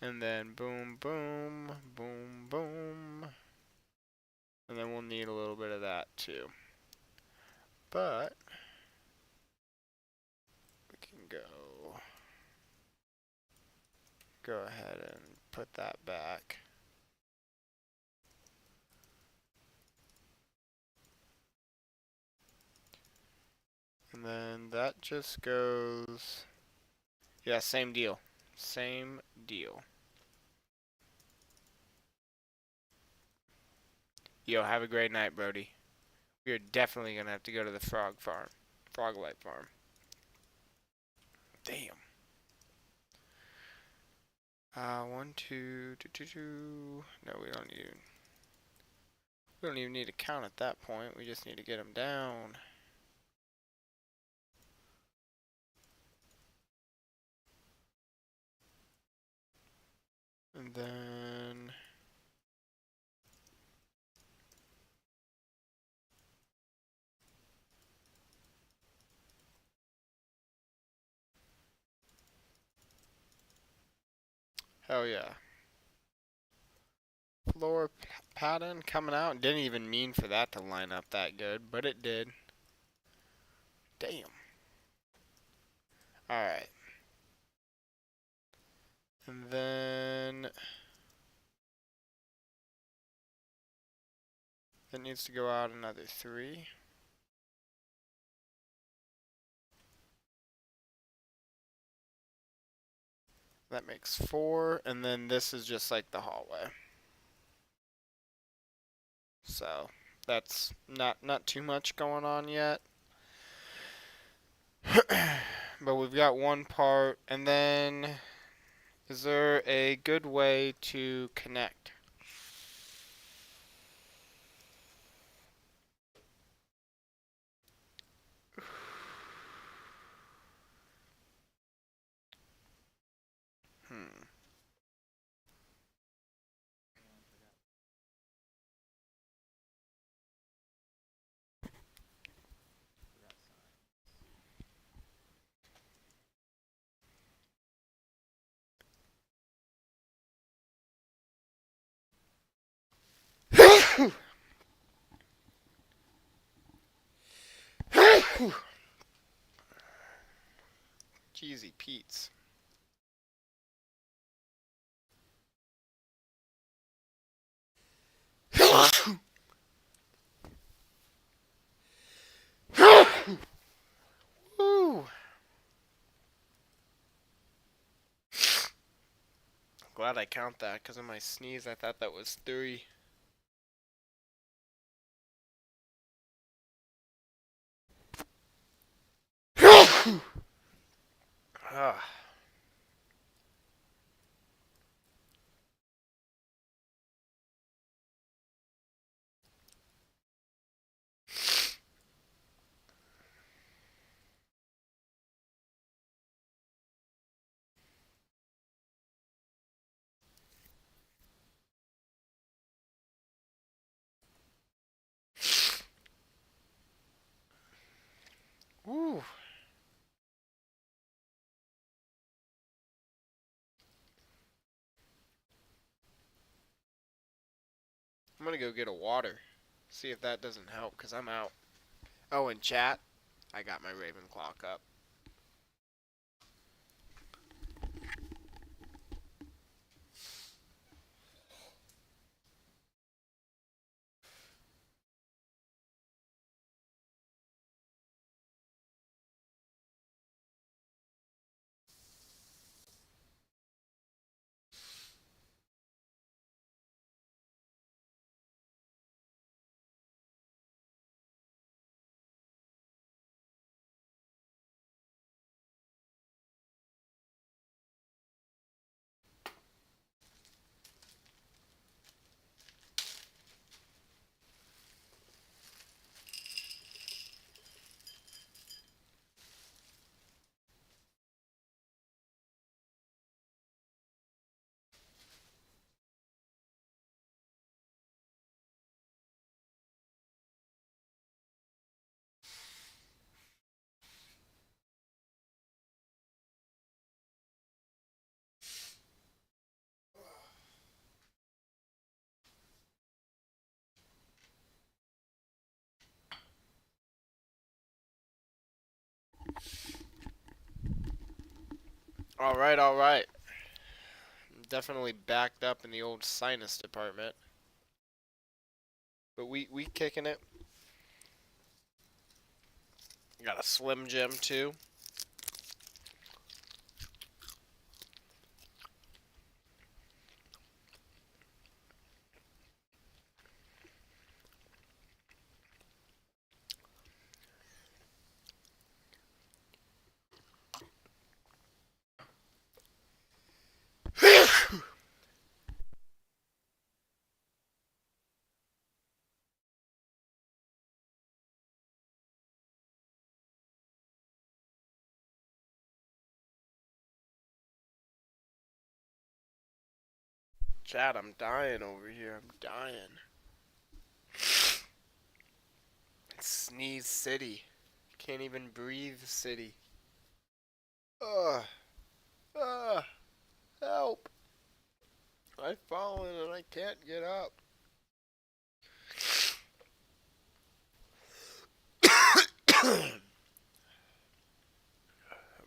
And then boom, boom, boom, boom. And then we'll need a little bit of that too. But we can go ahead and put that back. And then that just goes, yeah, same deal. Same deal. Yo, have a great night, Brody. We are definitely gonna have to go to the frog farm. Frog-light farm. Damn. 1, 2, 2, 2, 2. No, we don't even need to count at that point. We just need to get them down. And then hell yeah. Floor pattern coming out. Didn't even mean for that to line up that good, but it did. Damn. Alright. And then it needs to go out another 3. That makes 4, and then this is just like the hallway. So that's not too much going on yet. But we've got one part, and then is there a good way to connect? Hmm. Jeezy Pete's. Woo. Glad I count that because of my sneeze. I thought that was 3. Ah. Woo. I'm gonna go get a water. See if that doesn't help because I'm out. Oh, and chat, I got my Raven clock up. Alright, alright. Definitely backed up in the old sinus department. But we kicking it. Got a Slim Jim too. Chad, I'm dying over here. I'm dying. Sneeze City. Can't even breathe city. Ugh. Ugh. Help. I've fallen and I can't get up.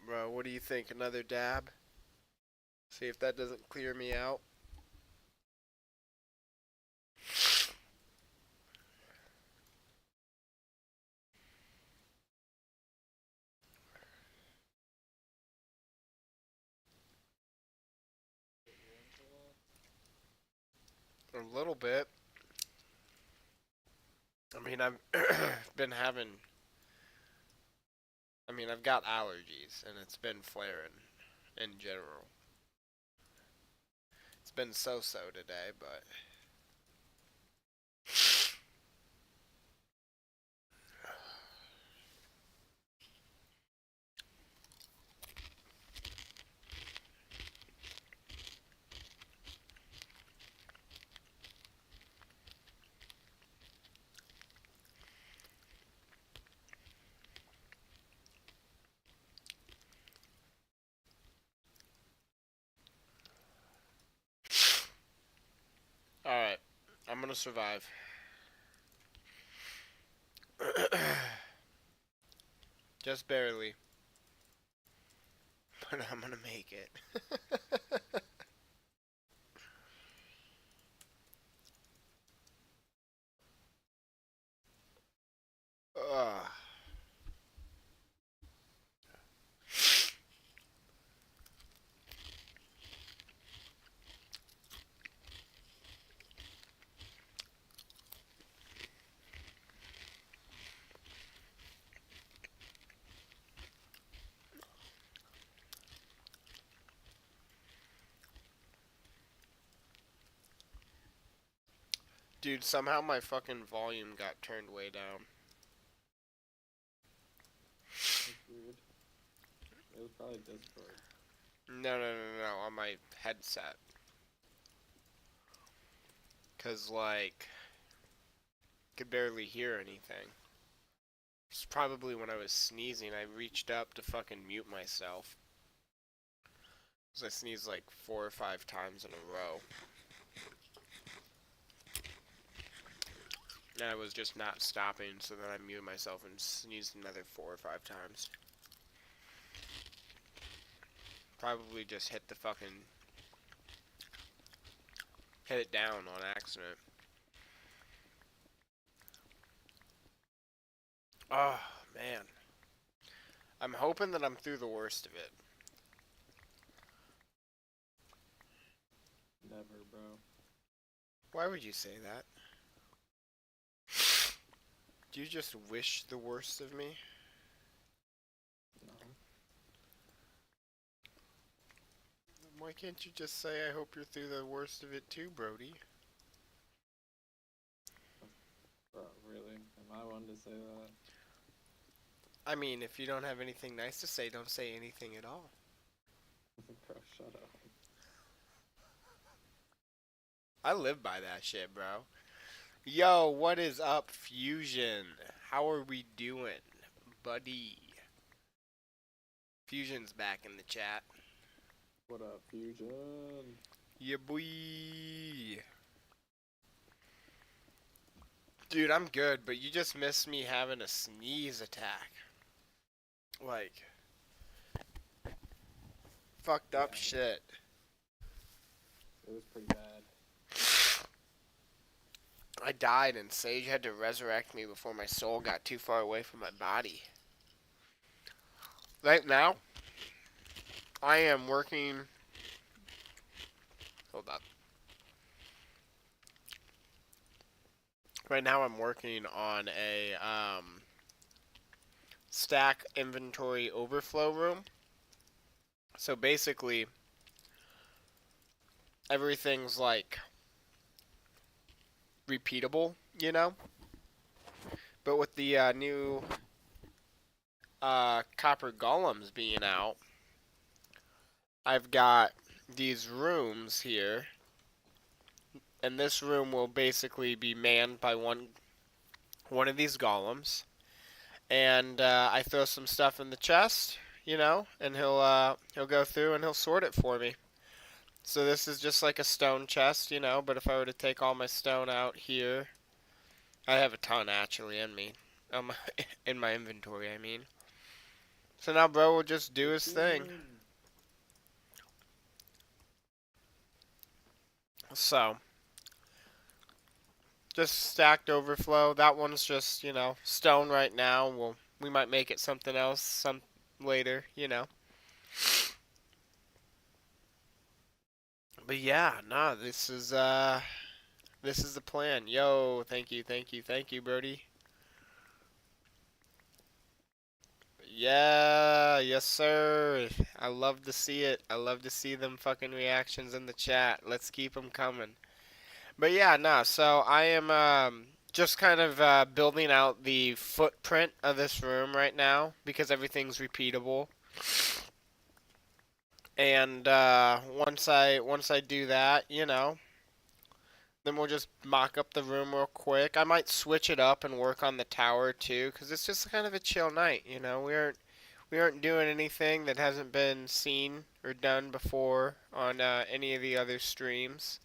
Bro, what do you think? Another dab? See if that doesn't clear me out. A little bit. I mean, I've been having... I mean, I've got allergies, and it's been flaring in general. It's been so-so today, but... Alright, I'm gonna survive. Just barely. But I'm gonna make it. Ugh. Dude, somehow my fucking volume got turned way down. That's weird. It was probably Discord. No, on my headset. Cause, like, could barely hear anything. It's probably when I was sneezing, I reached up to fucking mute myself. Cause I sneezed like 4 or 5 times in a row. And I was just not stopping, so then I muted myself and sneezed another 4 or 5 times. Probably just hit it down on accident. Oh, man. I'm hoping that I'm through the worst of it. Never, bro. Why would you say that? Do you just wish the worst of me? No. Why can't you just say, I hope you're through the worst of it too, Brody? Bro, really? Am I one to say that? I mean, if you don't have anything nice to say, don't say anything at all. Bro, shut up. I live by that shit, bro. Yo, what is up, Fusion? How are we doing, buddy? Fusion's back in the chat. What up, Fusion? Yeah, boy. Dude, I'm good, but you just missed me having a sneeze attack. Like, Fucked Yeah, up shit. it was pretty bad. I died and Sage had to resurrect me before my soul got too far away from my body. Right now, I am working. Hold up. Right now, I'm working on a stack inventory overflow room. So basically, everything's like repeatable, you know? But with the new Copper Golems being out, I've got these rooms here. And this room will basically be manned by one of these golems. And I throw some stuff in the chest, you know, and he'll go through and he'll sort it for me. So this is just like a stone chest, you know, but if I were to take all my stone out here, I have a ton actually in me. Um, in my inventory, I mean. So now bro will just do his thing. Achievement. So, just stacked overflow. That one's just, you know, stone right now. We might make it something else some later, you know. But yeah, nah, this is the plan. Yo, thank you, Birdie. Yeah, yes sir. I love to see it. I love to see them fucking reactions in the chat. Let's keep them coming. But yeah, nah, so I am just kind of building out the footprint of this room right now because everything's repeatable. And once I do that, you know, then we'll just mock up the room real quick. I might switch it up and work on the tower too, because it's just kind of a chill night. You know, we aren't doing anything that hasn't been seen or done before on any of the other streams.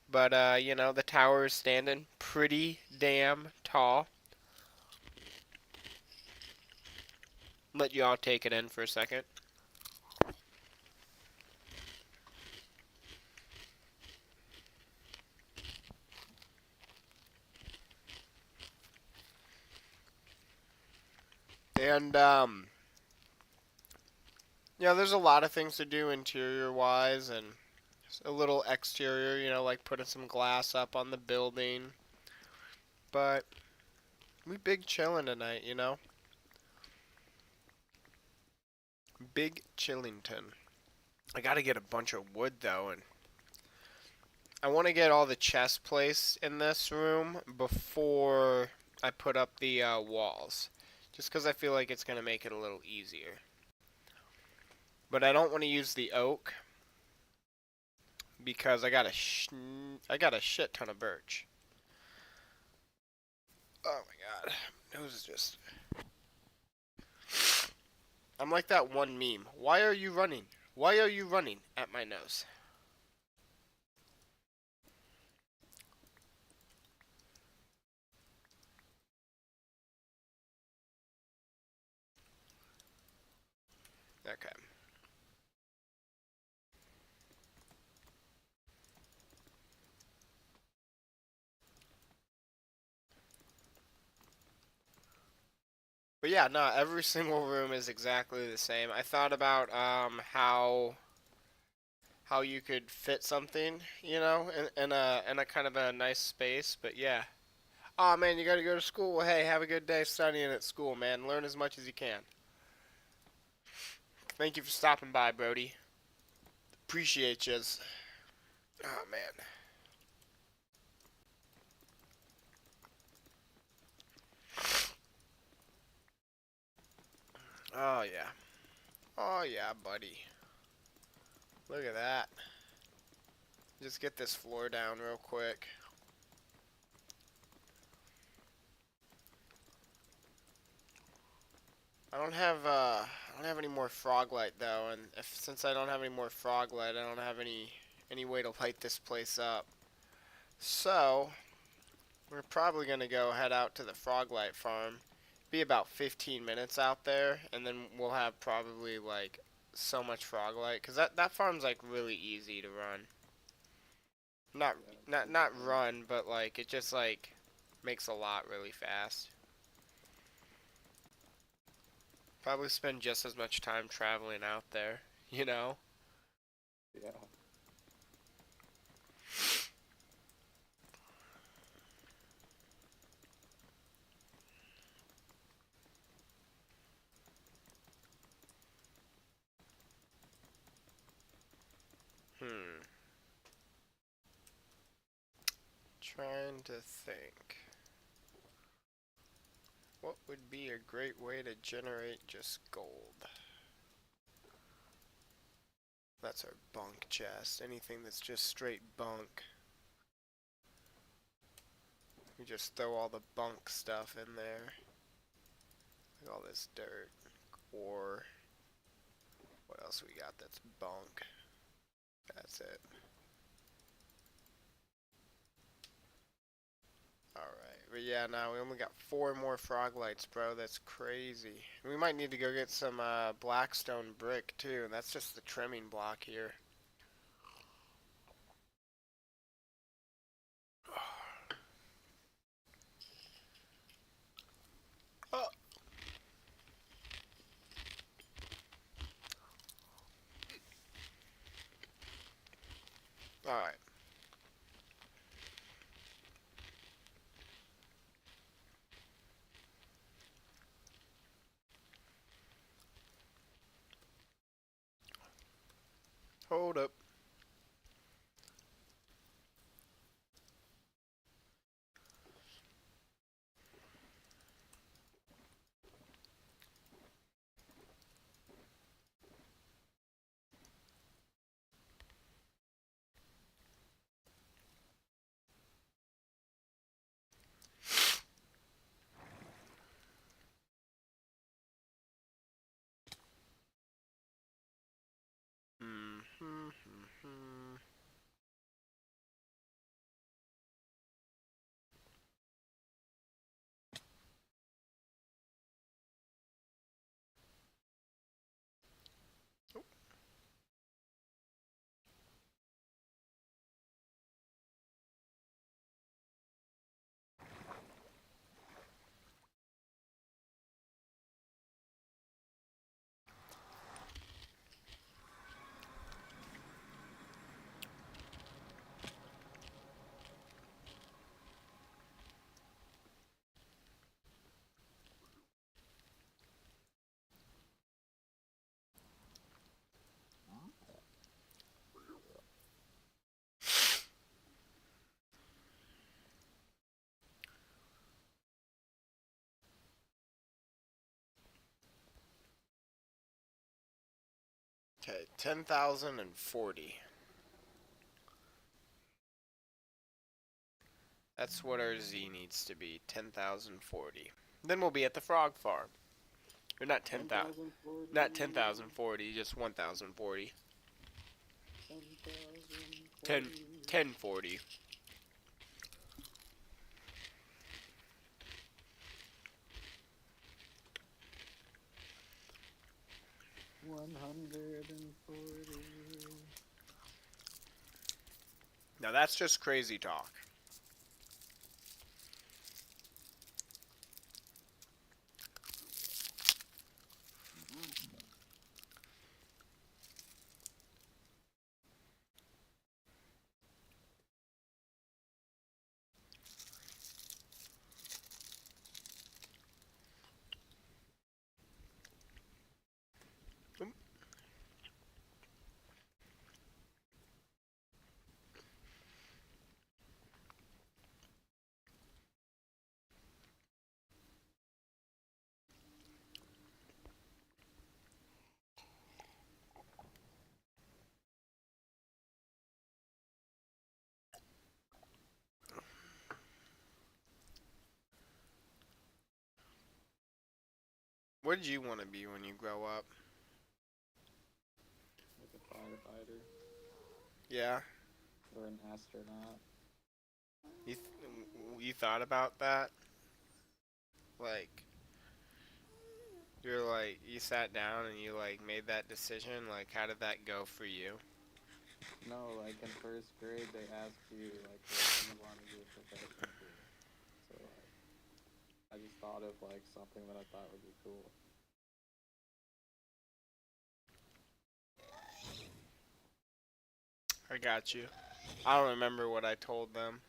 But you know, the tower is standing pretty damn tall. Let you all take it in for a second. And yeah, there's a lot of things to do interior wise and a little exterior, you know, like putting some glass up on the building. But we big chillin' tonight, you know? Big Chillington. I gotta get a bunch of wood though, and I want to get all the chest placed in this room before I put up the walls. Just because I feel like it's gonna make it a little easier. But I don't want to use the oak because I got a shit ton of birch. Oh my god, nose is just. I'm like that one meme. Why are you running? Why are you running at my nose? Okay. But yeah, no, every single room is exactly the same. I thought about how you could fit something, you know, in a kind of a nice space. But yeah. Oh man, you got to go to school. Well, hey, have a good day studying at school, man. Learn as much as you can. Thank you for stopping by, Brody. Appreciate yous. Oh man. Oh yeah. Oh yeah, buddy. Look at that. Just get this floor down real quick. I don't have any more frog light though, and since I don't have any more frog light, I don't have any way to light this place up. So, we're probably gonna go head out to the frog light farm. Be about 15 minutes out there, and then we'll have probably like so much froglight because that farm's like really easy to run. Not Yeah, it's not super not fun. run, but like it just like makes a lot really fast. Probably spend just as much time traveling out there, you know? Yeah. Hmm. Trying to think. What would be a great way to generate just gold? That's our bunk chest. Anything that's just straight bunk. We just throw all the bunk stuff in there. Like all this dirt. Or what else we got that's bunk? That's it. Alright, but yeah, now we only got 4 more frog lights, bro. That's crazy. We might need to go get some blackstone brick, too. That's just the trimming block here. Oh. Alright. Hold up. Okay, 10,040. That's what our Z needs to be, 10,040. Then we'll be at the frog farm. Or not 10,000, 10,040. not 10,040, just 1,040. 10, 10,040. 1040. 140. Now that's just crazy talk. What did you want to be when you grow up? Like a firefighter Yeah? or an astronaut. You, you thought about that? Like, You're like, you sat down and you like made that decision. Like, how did that go for you? No, like in first grade, they ask you like what you want to your profession be. So like, I just thought of like something that I thought would be cool. I got you. I don't remember what I told them.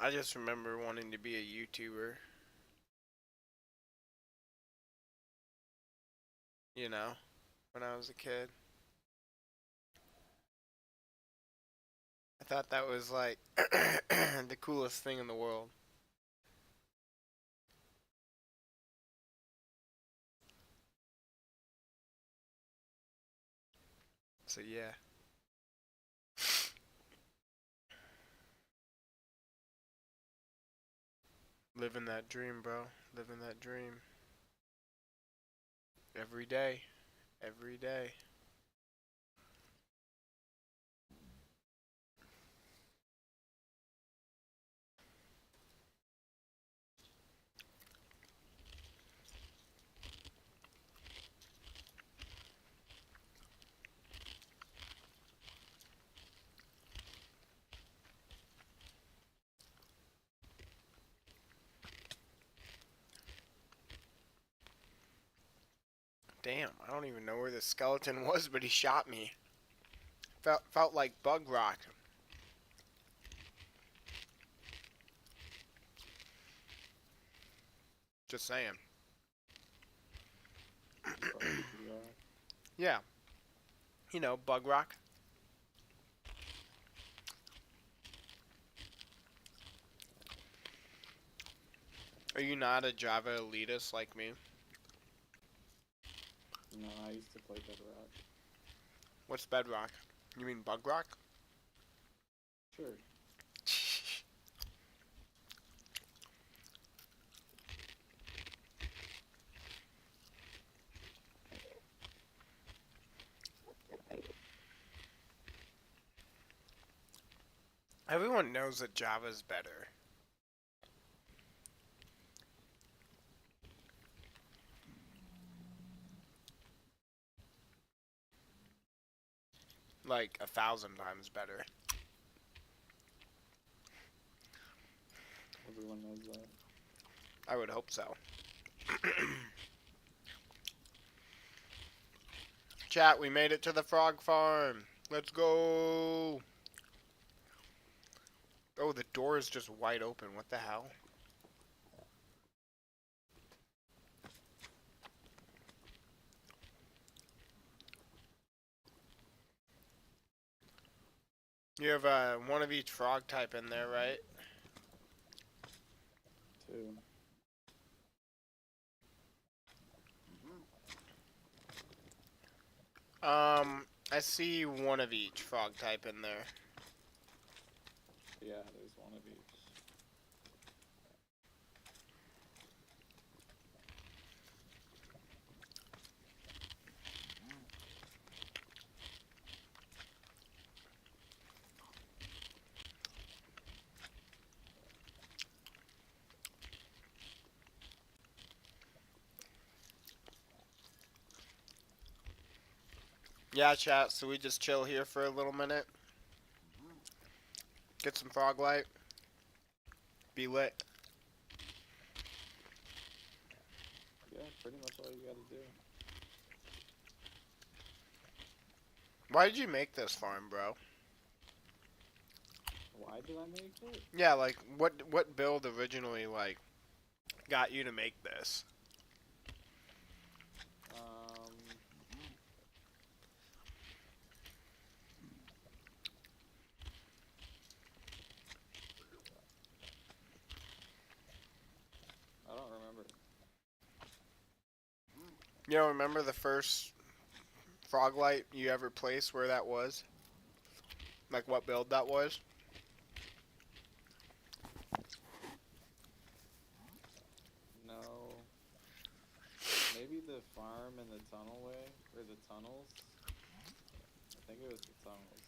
I just remember wanting to be a YouTuber. You know, when I was a kid. I thought that was like the coolest thing in the world. So yeah. Living that dream, bro. Living that dream. Every day. Every day. Damn, I don't even know where the skeleton was, but he shot me. Felt like bug rock. Just saying. Buggy rock. Yeah, you know, bug rock. Are you not a Java elitist like me? No, I used to play Bedrock. What's bedrock? You mean bug rock? Sure. Everyone knows that Java's better. Like 1,000 times better. Everyone knows that. I would hope so. Chat, we made it to the frog farm. Let's go. Oh, the door is just wide open. What the hell? You have one of each frog type in there, right? Two. I see one of each frog type in there. Yeah, there's one of each. Yeah, chat, so we just chill here for a little minute. Get some frog light. Be lit. Yeah, pretty much all you gotta do. Why did you make this farm, bro? Why did I make it? Yeah, like, what build originally, like, got you to make this? I don't remember. You don't remember the first frog light you ever placed, where that was? Like, what build that was? No. Maybe the farm and the tunnel way, or the tunnels. I think it was the tunnels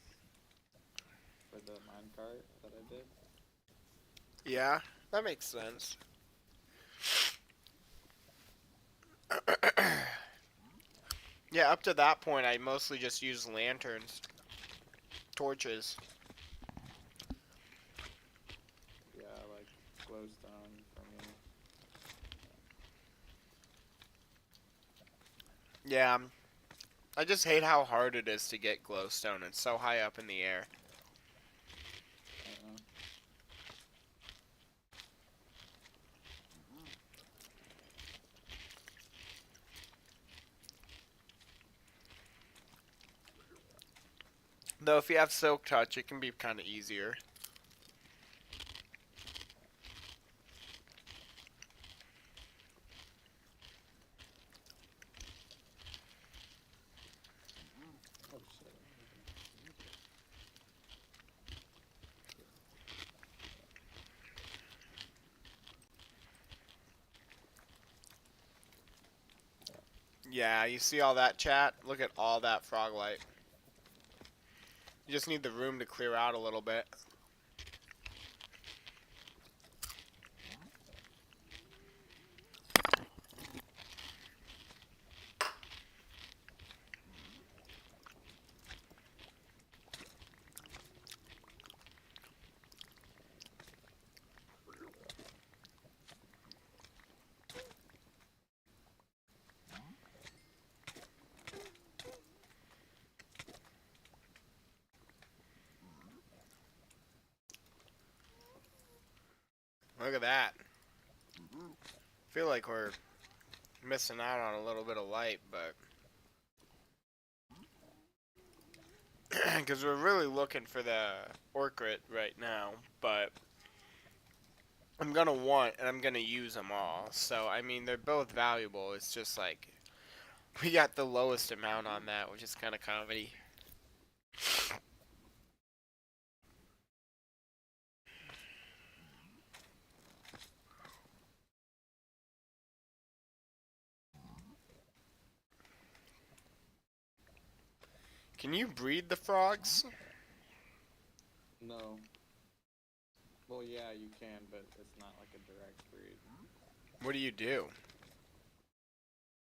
for the minecart that I did. Yeah, that makes sense. Yeah, up to that point, I mostly just use lanterns, torches. Yeah, like glowstone for me. Yeah, I just hate how hard it is to get glowstone. It's so high up in the air. Uh-uh. Though if you have silk touch, it can be kind of easier. Oh shit. Yeah, you see all that, chat? Look at all that frog light. You just need the room to clear out a little bit. Look at that. Feel like we're missing out on a little bit of light, but because we're really looking for the orchid right now, but I'm gonna want and I'm gonna use them all. So I mean, they're both valuable. It's just like we got the lowest amount on that, which is kind of comedy. Can you breed the frogs? No. Well, yeah, you can, but it's not like a direct breed. What do you do?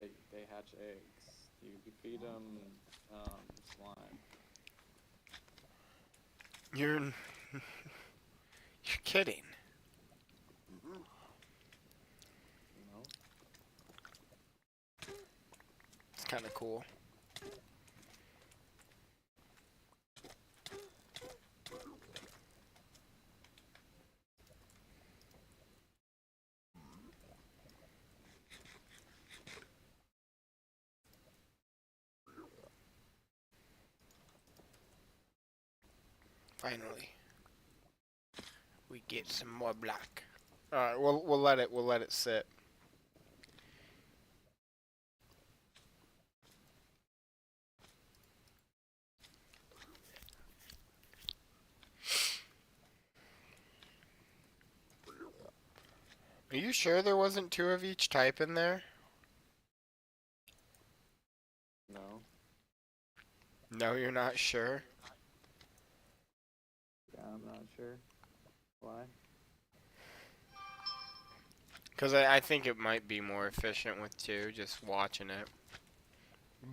They hatch eggs. You feed them slime. You're you're kidding. No. It's kind of cool. Finally, we get some more black. All right, we'll let it sit. Are you sure there wasn't two of each type in there? No. No, you're not sure. Yeah, I'm not sure. Why? Because I think it might be more efficient with two, just watching it.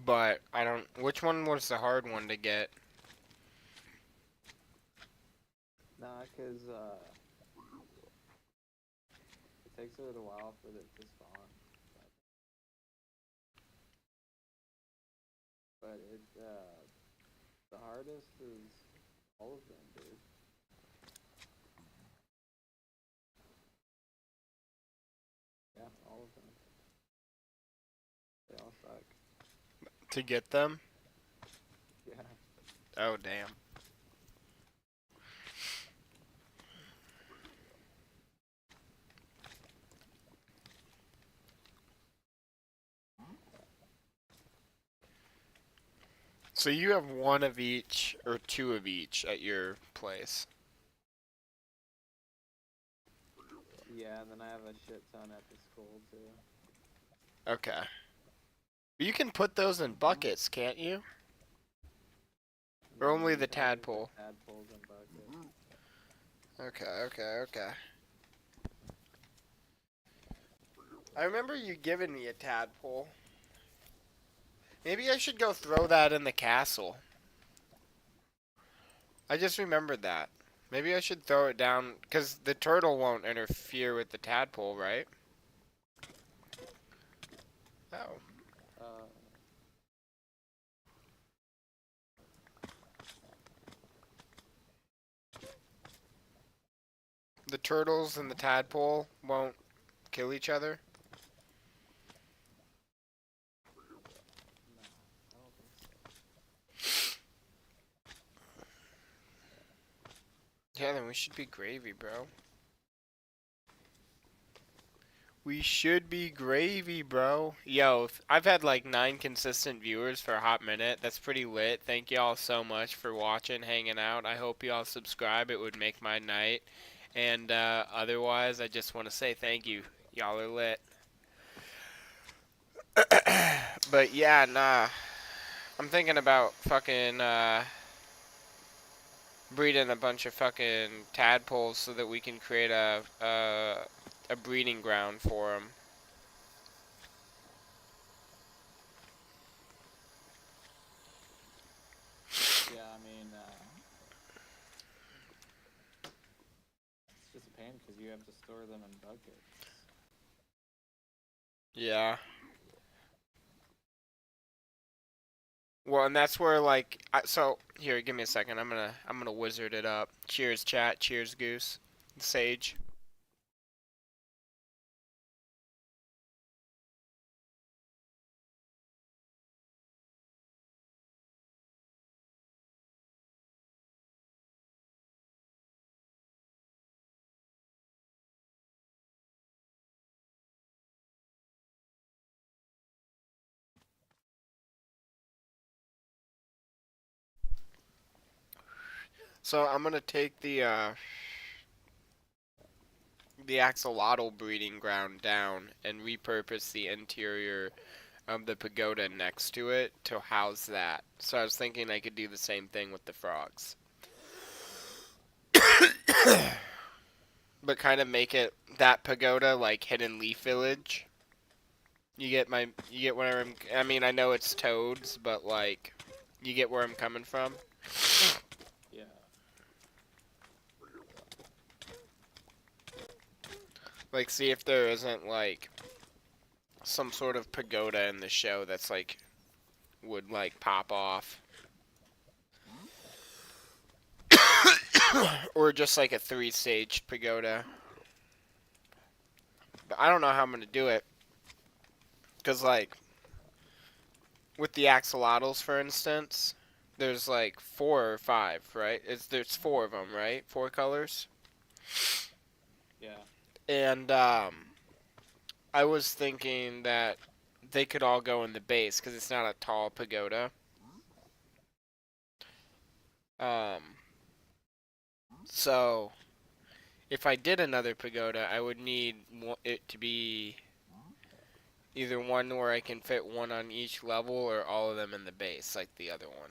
But I don't. Which one was the hard one to get? Nah, cause it takes a little while for it to spawn. But it the hardest is all of them, dude. Yeah, all of them. They all suck. To get them? Yeah. Oh, damn. So you have one of each, or two of each at your place. Yeah, and then I have a shit ton at the school too. Okay. You can put those in buckets, can't you? Or No, only you the can only put tadpole? tadpoles in buckets. Okay, okay, okay. I remember you giving me a tadpole. Maybe I should go throw that in the castle. I just remembered that. Maybe I should throw it down, because the turtle won't interfere with the tadpole, right? Oh. Uh, The turtles and the tadpole won't kill each other? nah, I don't think so. Yeah, then we should be gravy, bro. We should be gravy, bro. Yo, I've had like 9 consistent viewers for a hot minute. That's pretty lit. Thank y'all so much for watching, hanging out. I hope y'all subscribe. It would make my night. And otherwise, I just want to say thank you. Y'all are lit. But yeah, nah. I'm thinking about fucking breeding a bunch of fucking tadpoles so that we can create a breeding ground for them. Yeah, I mean, it's just a pain because you have to store them in buckets. Yeah. Well, and that's where like so here, give me a second. I'm gonna wizard it up. Cheers, chat. Cheers, Goose. Sage. So I'm gonna take the axolotl breeding ground down and repurpose the interior of the pagoda next to it to house that. So I was thinking I could do the same thing with the frogs. But kind of make it that pagoda like Hidden Leaf Village. You get where I mean, I know it's toads, but like you get where I'm coming from. Yeah. Like see if there isn't like some sort of pagoda in the show that's like would like pop off. Or just like a 3-stage pagoda. But I don't know how I'm gonna do it. Cause like with the axolotls, for instance, there's like 4 or 5, right? There's 4 of them, right? 4 colors. Yeah. And I was thinking that they could all go in the base because it's not a tall pagoda. Um, so if I did another pagoda, I would need it to be either one where I can fit one on each level or all of them in the base, like the other one.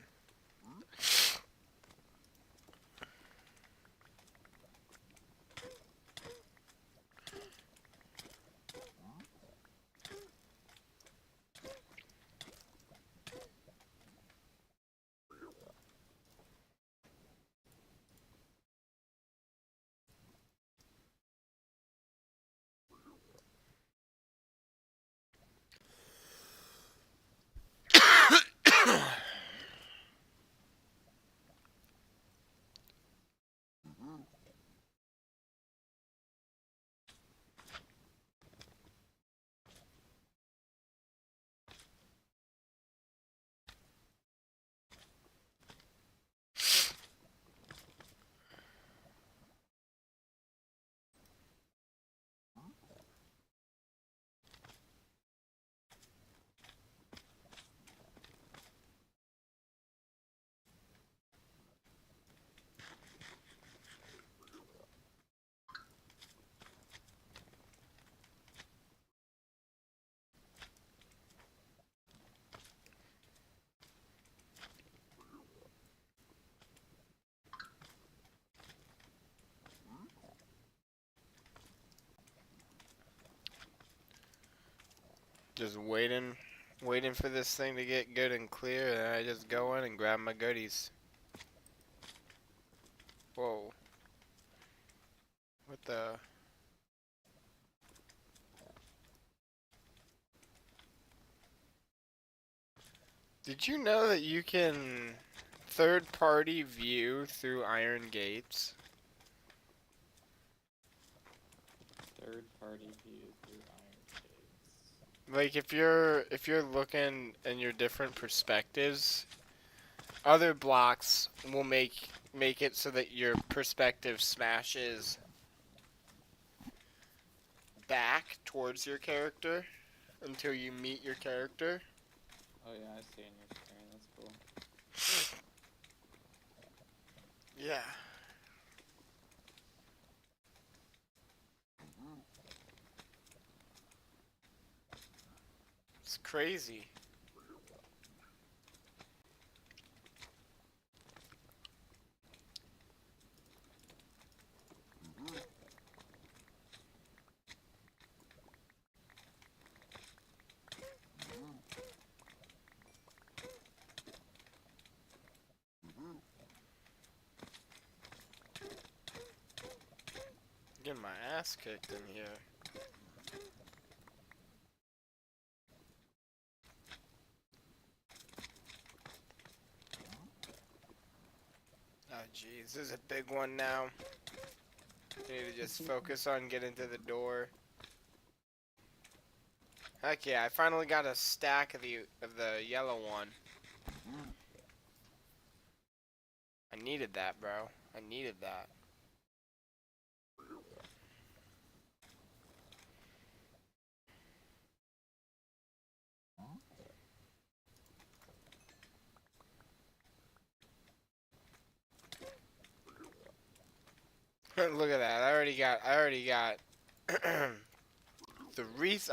Just waiting for this thing to get good and clear, and I just go in and grab my goodies. Whoa. What the? Did you know that you can third-party view through iron gates? Third party view through iron gates. Like if you're looking in your different perspectives, other blocks will make it so that your perspective smashes back towards your character until you meet your character. Oh yeah, I see in your screen. That's cool. Yeah. It's crazy. Getting my ass kicked in here. Oh jeez, this is a big one now. I need to just focus on getting to the door. Heck yeah, I finally got a stack of the yellow one. I needed that, bro. I needed that. Look at that. I already got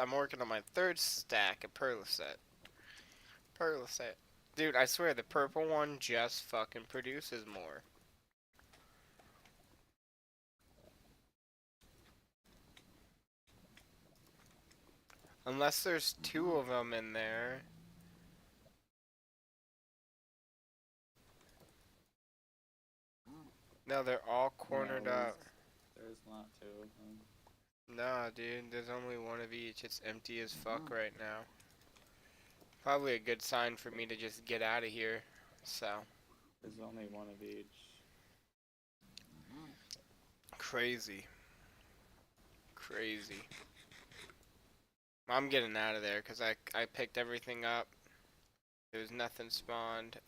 I'm working on my third stack of perlacet. Perlacet. Dude, I swear the purple one just fucking produces more. Unless there's two of them in there. No, they're all cornered No, up. there's not two of them. Nah, dude, there's only one of each. It's empty as fuck right now. Probably a good sign for me to just get out of here. So, There's only one of each. crazy. Crazy. I'm getting out of there because I picked everything up. There's nothing spawned.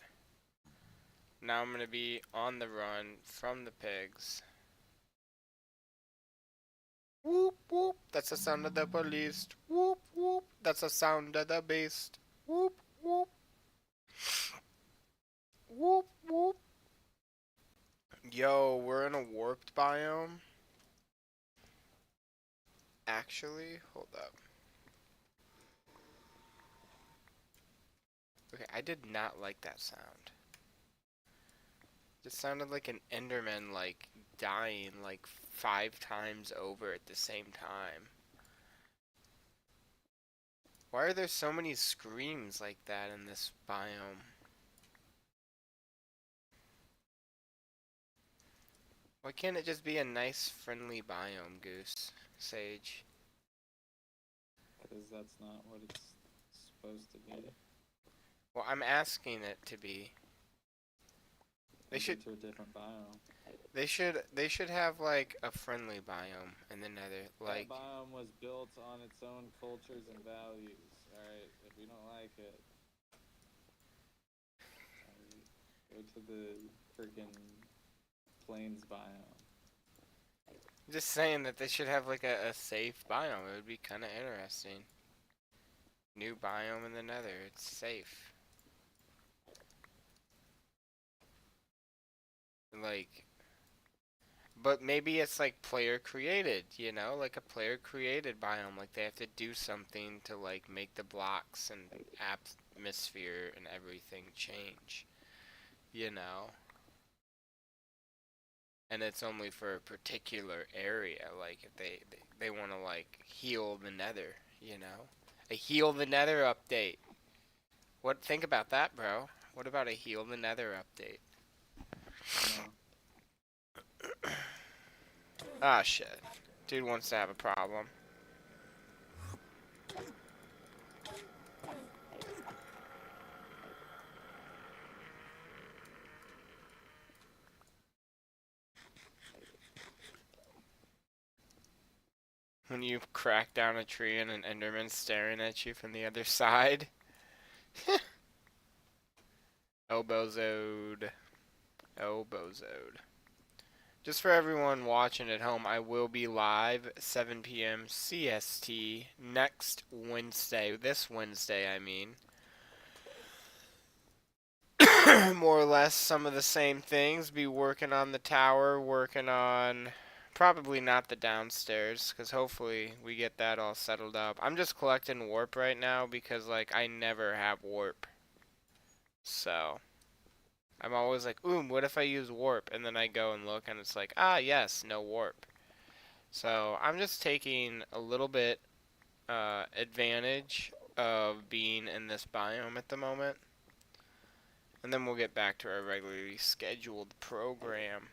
Now I'm gonna be on the run from the pigs. Whoop whoop, that's the sound of the police. Whoop whoop, that's the sound of the beast. Whoop whoop. Whoop whoop. Yo, we're in a warped biome. Actually, hold up. Okay, I did not like that sound. It sounded like an Enderman, like, dying, like, 5 times over at the same time. Why are there so many screams like that in this biome? Why can't it just be a nice, friendly biome, Goose? Sage. Because that's not what it's supposed to be. Well, I'm asking it to be. They should to a different biome. they should have like a friendly biome in the Nether. Like That biome was built on its own cultures and values. Alright, if you don't like it, go to the freaking plains biome. just saying that they should have like a safe biome. It would be kind of interesting. New biome in the Nether. It's safe. Like, but maybe it's like player created, you know, like a player created biome. Like they have to do something to like make the blocks and atmosphere and everything change, you know. And it's only for a particular area. Like if they want to like heal the Nether, you know. A Heal the Nether update. What? Think about that, bro. What about a Heal the Nether update? No. Ah, shit. Dude wants to have a problem. When you crack down a tree and an Enderman's staring at you from the other side. Oh, bozode. Oh, bozode. Just for everyone watching at home, I will be live 7 p.m. CST next Wednesday. This Wednesday, I mean. More or less some of the same things. Be working on the tower, working on probably not the downstairs, because hopefully we get that all settled up. I'm just collecting warp right now because, like, I never have warp. So, I'm always like, ooh, what if I use warp? And then I go and look and it's like, ah, yes, no warp. So, I'm just taking a little bit advantage of being in this biome at the moment. And then we'll get back to our regularly scheduled program.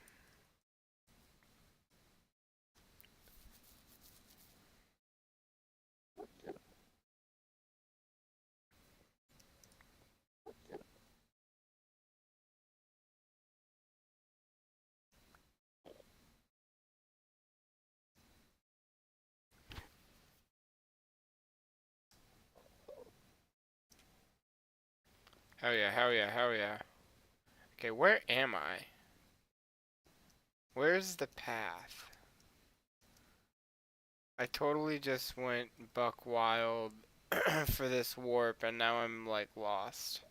Hell yeah, hell yeah, hell yeah. Okay, where am I? Where's the path? I totally just went buck wild for this warp and now I'm like lost.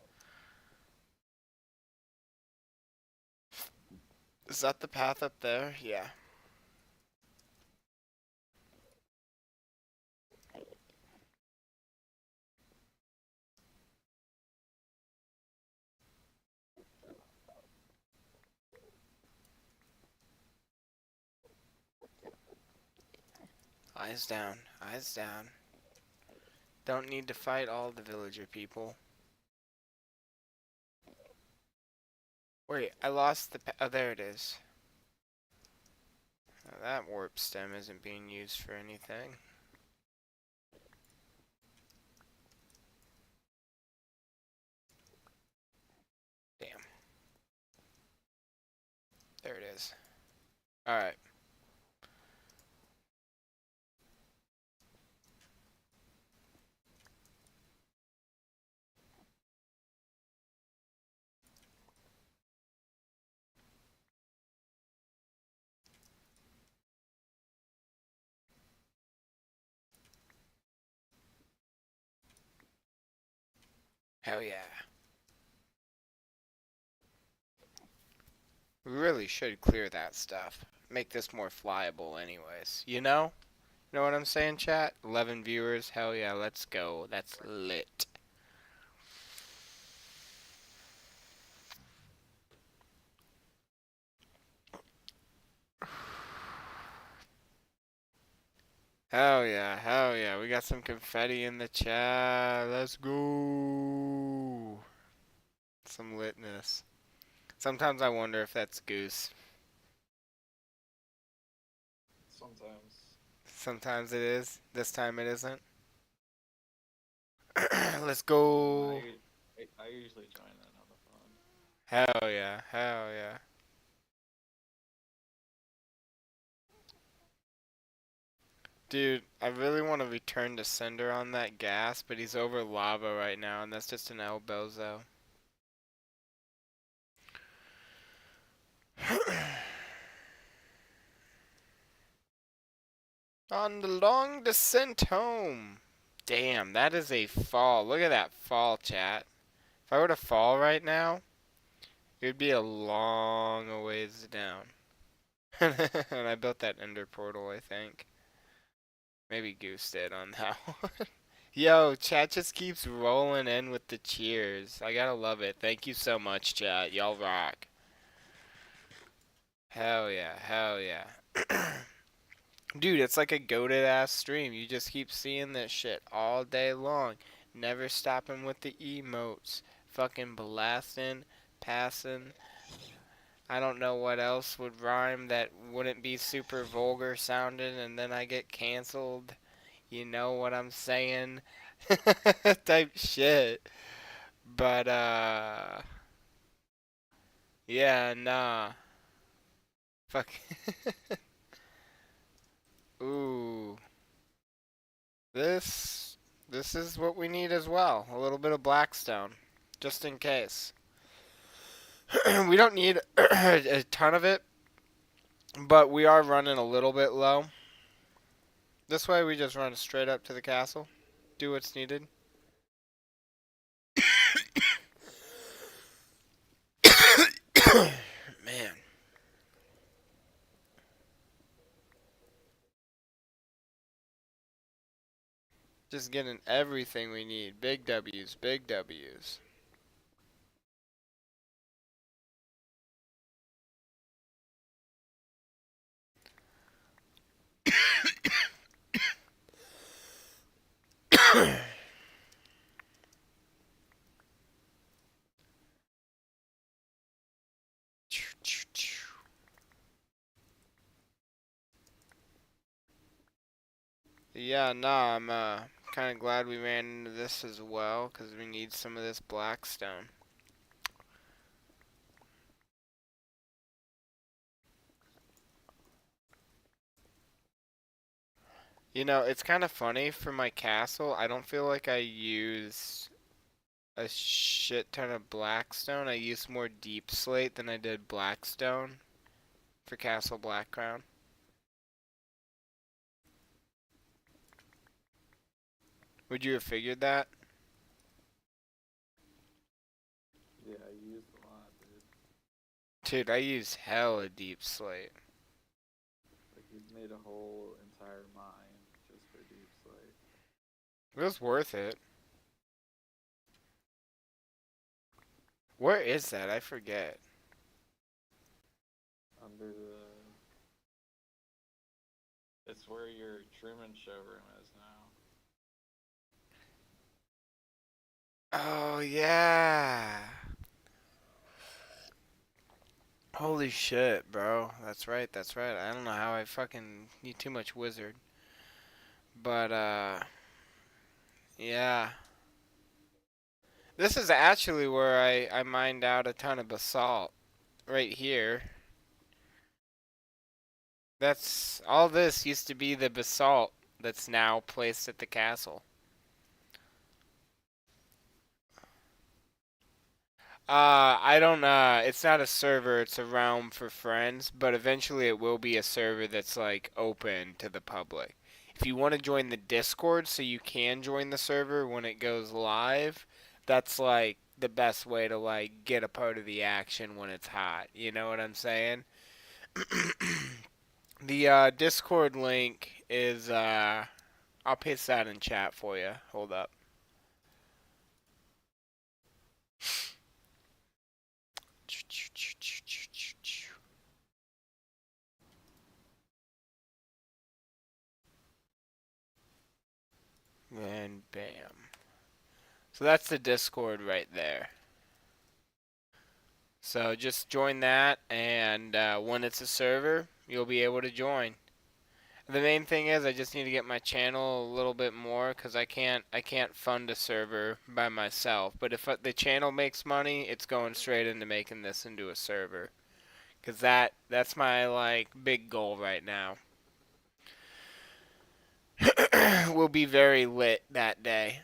Is that the path up there? Yeah. Eyes down, eyes down. Don't need to fight all the villager people. Wait, I lost the oh, there it is. Now that warp stem isn't being used for anything. Damn. There it is. Alright. Hell yeah. We really should clear that stuff. Make this more flyable anyways. You know? You know what I'm saying, chat? 11 viewers. Hell yeah, let's go. That's lit. Hell yeah, hell yeah. We got some confetti in the chat. Let's go. Some litness. Sometimes I wonder if that's Goose. Sometimes. Sometimes it is. This time it isn't. Let's No, go. I usually join in on the fun. Hell yeah, hell yeah. Dude, I really want to return to Cinder on that gas, but he's over lava right now, and that's just an elbozo. On the long descent home. Damn, that is a fall. Look at that fall, chat. If I were to fall right now, it would be a long ways down. And I built that ender portal, I think. Maybe Goose did on that one. Yo, chat just keeps rolling in with the cheers. I gotta love it. Thank you so much, chat. Y'all rock. Hell yeah, hell yeah. Dude, it's like a goated ass stream. You just keep seeing this shit all day long. Never stopping with the emotes. Fucking blasting, passing. I don't know what else would rhyme that wouldn't be super vulgar sounding and then I get canceled. You know what I'm saying? Type shit. But, yeah, nah. Fuck. Ooh. This this is what we need as well. A little bit of blackstone, just in case. We don't need a ton of it, but we are running a little bit low. This way we just run straight up to the castle, do what's needed. Man, just getting everything we need. Big W's, big W's. Yeah, nah, I'm kind of glad we ran into this as well, because we need some of this blackstone. You know, it's kind of funny for my castle. I don't feel like I use a shit ton of blackstone. I used more deep slate than I did blackstone for Castle Black Crown. Would you have figured that? Yeah, I used a lot, dude. Dude, I use hella deep slate. Like he's made a whole entire mine just for deep slate. It was worth it. Where is that? I forget. Under the, it's where your Truman showroom is now. Oh, yeah. Holy shit, bro. That's right, that's right. I don't know how I fucking need too much wizard. But, yeah. This is actually where I mined out a ton of basalt. Right here. That's all this used to be the basalt that's now placed at the castle. I don't it's not a server, it's a realm for friends, but eventually it will be a server that's like open to the public. If you want to join the Discord so you can join the server when it goes live, that's like the best way to like get a part of the action when it's hot. You know what I'm saying? The Discord link is I'll paste that in chat for you. Hold up. And bam. So that's the Discord right there. So just join that, and when it's a server, you'll be able to join. The main thing is I just need to get my channel a little bit more because I can't fund a server by myself. But if the channel makes money, it's going straight into making this into a server. Cause that's my like big goal right now. Will be very lit that day.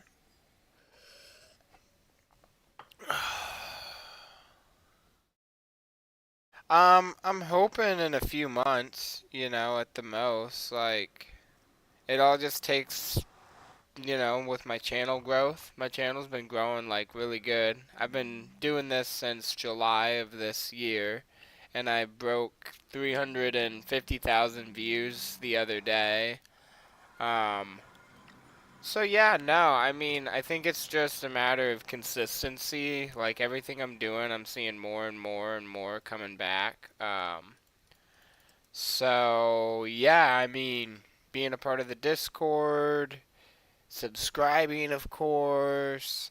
I'm hoping in a few months, at the most. Like it all just takes, with my channel growth. My channel's been growing like really good. I've been doing this since July of this year, and I broke 350,000 views the other day. Um, So yeah, no, I mean, I think it's just a matter of consistency. Like everything I'm doing, I'm seeing more and more and more coming back. So, yeah, I mean, being a part of the Discord, subscribing, of course,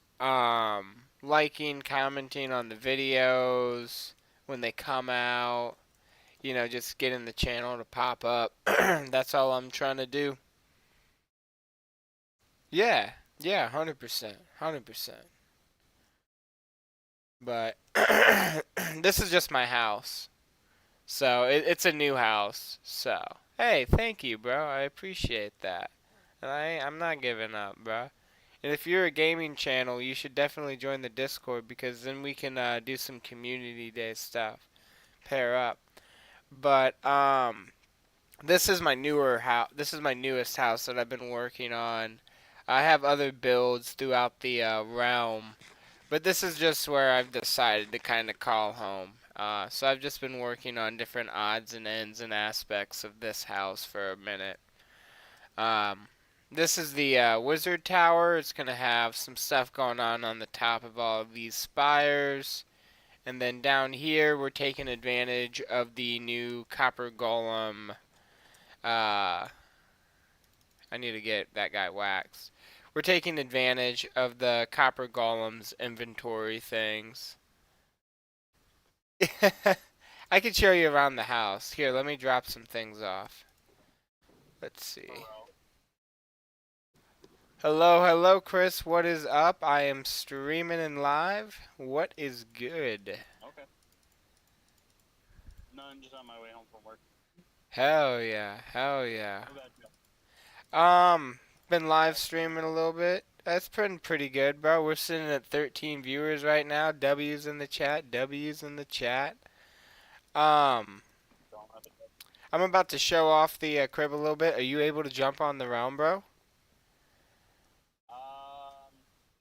liking, commenting on the videos when they come out, just getting the channel to pop up. That's all I'm trying to do. Yeah, yeah, 100%, 100%. But this is just my house. So it's a new house. So hey, thank you, bro. I appreciate that. And I'm not giving up, bro. And if you're a gaming channel, you should definitely join the Discord because then we can do some community day stuff. Pair up. But this is my newer house. This is my newest house that I've been working on. I have other builds throughout the realm, but this is just where I've decided to kind of call home. So I've just been working on different odds and ends and aspects of this house for a minute. Um, this is the wizard tower. It's gonna have some stuff going on the top of all of these spires. And then down here, we're taking advantage of the new Copper Golem. Uh, I need to get that guy waxed. We're taking advantage of the Copper Golems inventory things. I can show you around the house. Here, let me drop some things off. Let's see. Hello, hello, Chris. What is up? I am streaming and live. What is good? Okay. None, just on my way home from work. Hell yeah, hell yeah. What about you? Been live streaming a little bit. That's been pretty good, bro. We're sitting at 13 viewers right now. W's in the chat. W's in the chat. Um, Don't have it. I'm about to show off the crib a little bit. Are you able to jump on the realm, bro?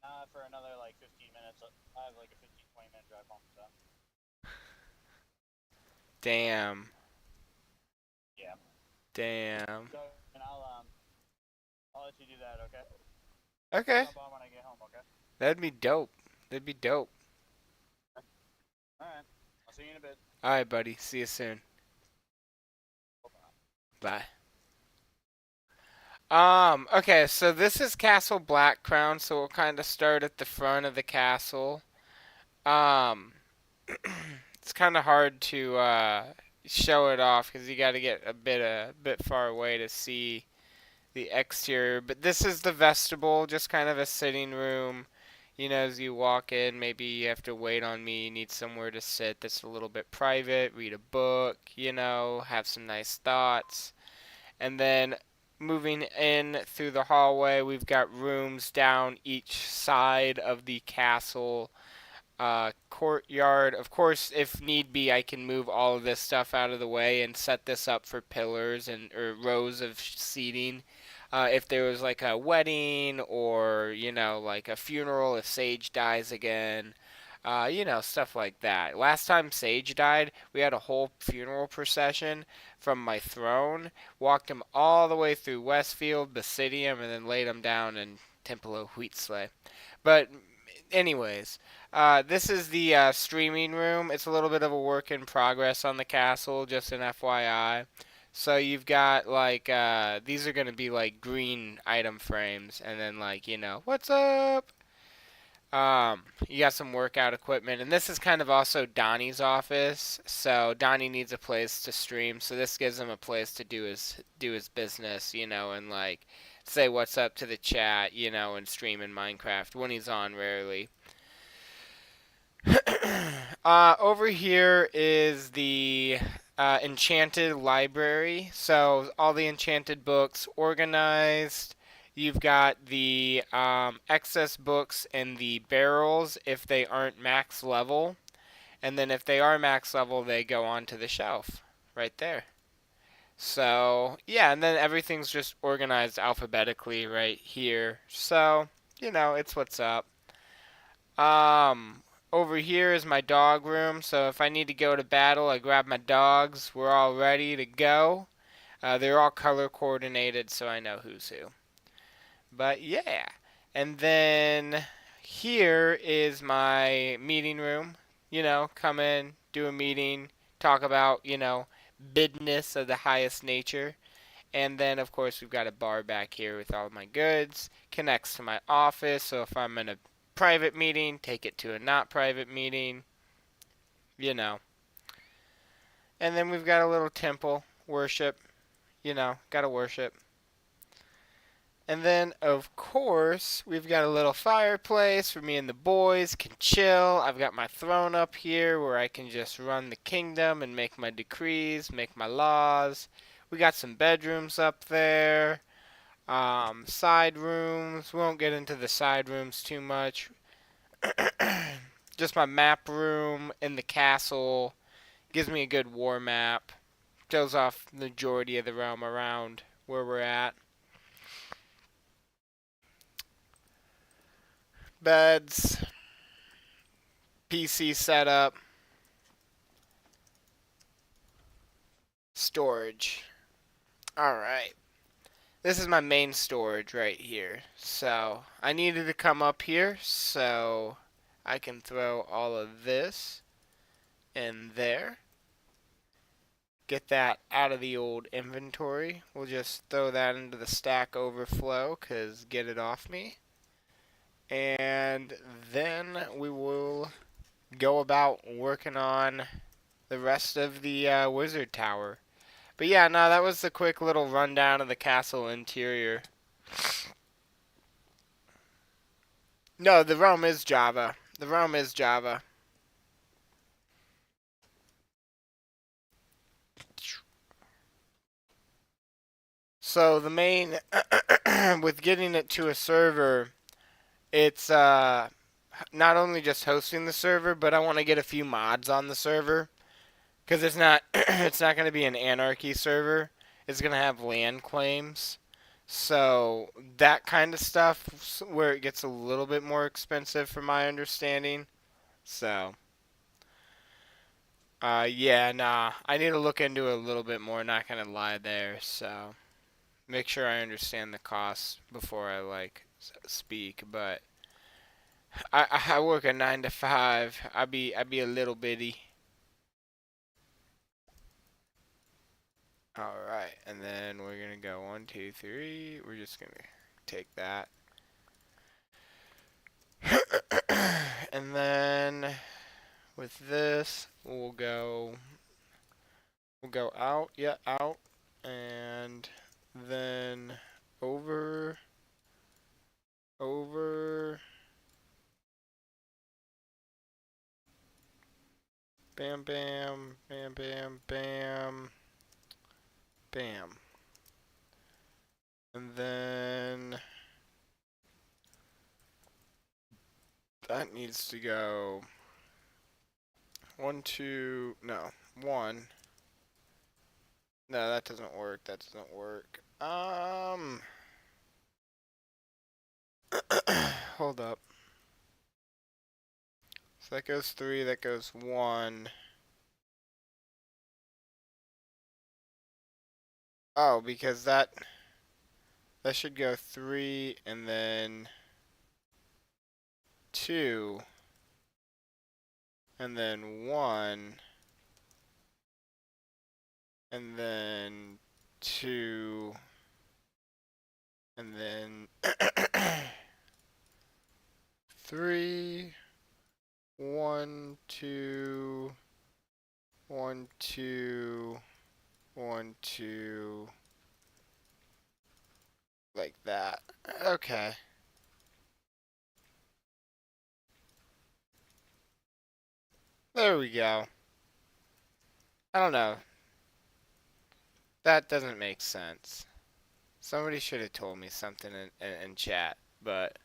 Not for another like 15 minutes. I have like a 15-20 minute drive home, so. Damn. Yeah. Damn. So, and I'll let you do that, okay? Okay. Jump on when I get home, okay? That'd be dope. That'd be dope. Alright. I'll see you in a bit. Alright, buddy. See you soon. Bye. Okay, so this is Castle Black Crown, so we'll kind of start at the front of the castle. Um, it's kind of hard to show it off because you got to get a bit far away to see the exterior. But this is the vestibule, just kind of a sitting room. As you walk in, maybe you have to wait on me. You need somewhere to sit that's a little bit private, read a book, have some nice thoughts. And then moving in through the hallway, we've got rooms down each side of the castle courtyard. Of course, if need be, I can move all of this stuff out of the way and set this up for pillars and or rows of seating. If there was like a wedding or like a funeral, if Sage dies again, stuff like that. Last time Sage died, we had a whole funeral procession from my throne, walked him all the way through Westfield, Basidium, and then laid him down in Templo Huitzle. But anyways, this is the streaming room. It's a little bit of a work in progress on the castle, just an FYI. So you've got like these are gonna be like green item frames, and then like what's up? You got some workout equipment, and this is kind of also Donnie's office. So Donnie needs a place to stream, so this gives him a place to do his business, and like say what's up to the chat, and stream in Minecraft when he's on rarely. Over here is the enchanted library. So all the enchanted books organized. You've got the excess books in the barrels if they aren't max level. And then if they are max level, they go onto the shelf right there. So, yeah, and then everything's just organized alphabetically right here. So, it's what's up. Over here is my dog room, so if I need to go to battle, I grab my dogs. We're all ready to go. They're all color coordinated, so I know who's who. But yeah, and then here is my meeting room. Come in, do a meeting, talk about, business of the highest nature. And then, of course, we've got a bar back here with all my goods. Connects to my office, so if I'm in a private meeting, take it to a not private meeting, you know. And then we've got a little temple, worship, gotta worship. And then, of course, we've got a little fireplace where me and the boys can chill. I've got my throne up here where I can just run the kingdom and make my decrees, make my laws. We got some bedrooms up there. Side rooms. We won't get into the side rooms too much. Just my map room in the castle. Gives me a good war map. Shows off the majority of the realm around where we're at. Beds. PC setup. Storage. Alright. This is my main storage right here. So, I needed to come up here so I can throw all of this in there. Get that out of the old inventory. We'll just throw that into the Stack Overflow because get it off me. And then we will go about working on the rest of the wizard tower. But yeah, no, that was the quick little rundown of the castle interior. No, the realm is Java. The realm is Java. So the main, with getting it to a server, it's not only just hosting the server, but I want to get a few mods on the server. Because it's not, it's not going to be an anarchy server. It's going to have land claims. So that kind of stuff where it gets a little bit more expensive from my understanding. So, yeah, nah. I need to look into it a little bit more, not going to lie there. So, make sure I understand the costs before I, speak. But I work a 9 to 5. I be a little bitty. Alright, and then we're gonna go 1, 2, 3. We're just gonna take that. And then with this, we'll go out, yeah, out, and then over, over, bam, bam, bam, bam, bam, bam. And then that needs to go 1, 2, no, 1. No, that doesn't work. That doesn't work. Hold up. So that goes 3, that goes 1. Oh, because that should go 3 and then 2 and then 1 and then 2 and then 3, 1, 2, 1, 2, 1, 2, like that. Okay. There we go. I don't know. That doesn't make sense. Somebody should have told me something in chat, but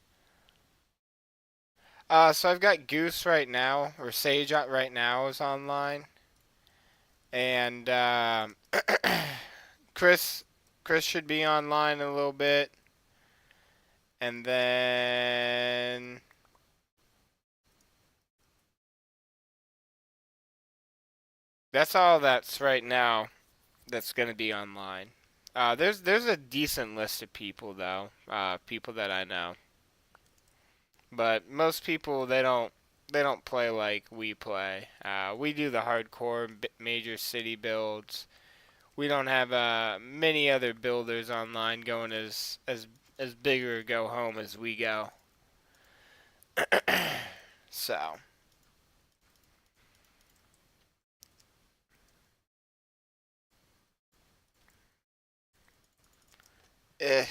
so I've got Goose right now, or Sage right now is online, and Chris should be online in a little bit, and then that's all that's right now that's gonna be online. There's a decent list of people though, people that I know. But most people they don't play like we play. We do the hardcore major city builds. we don't have many other builders online going as big or go home as we go. So, eh,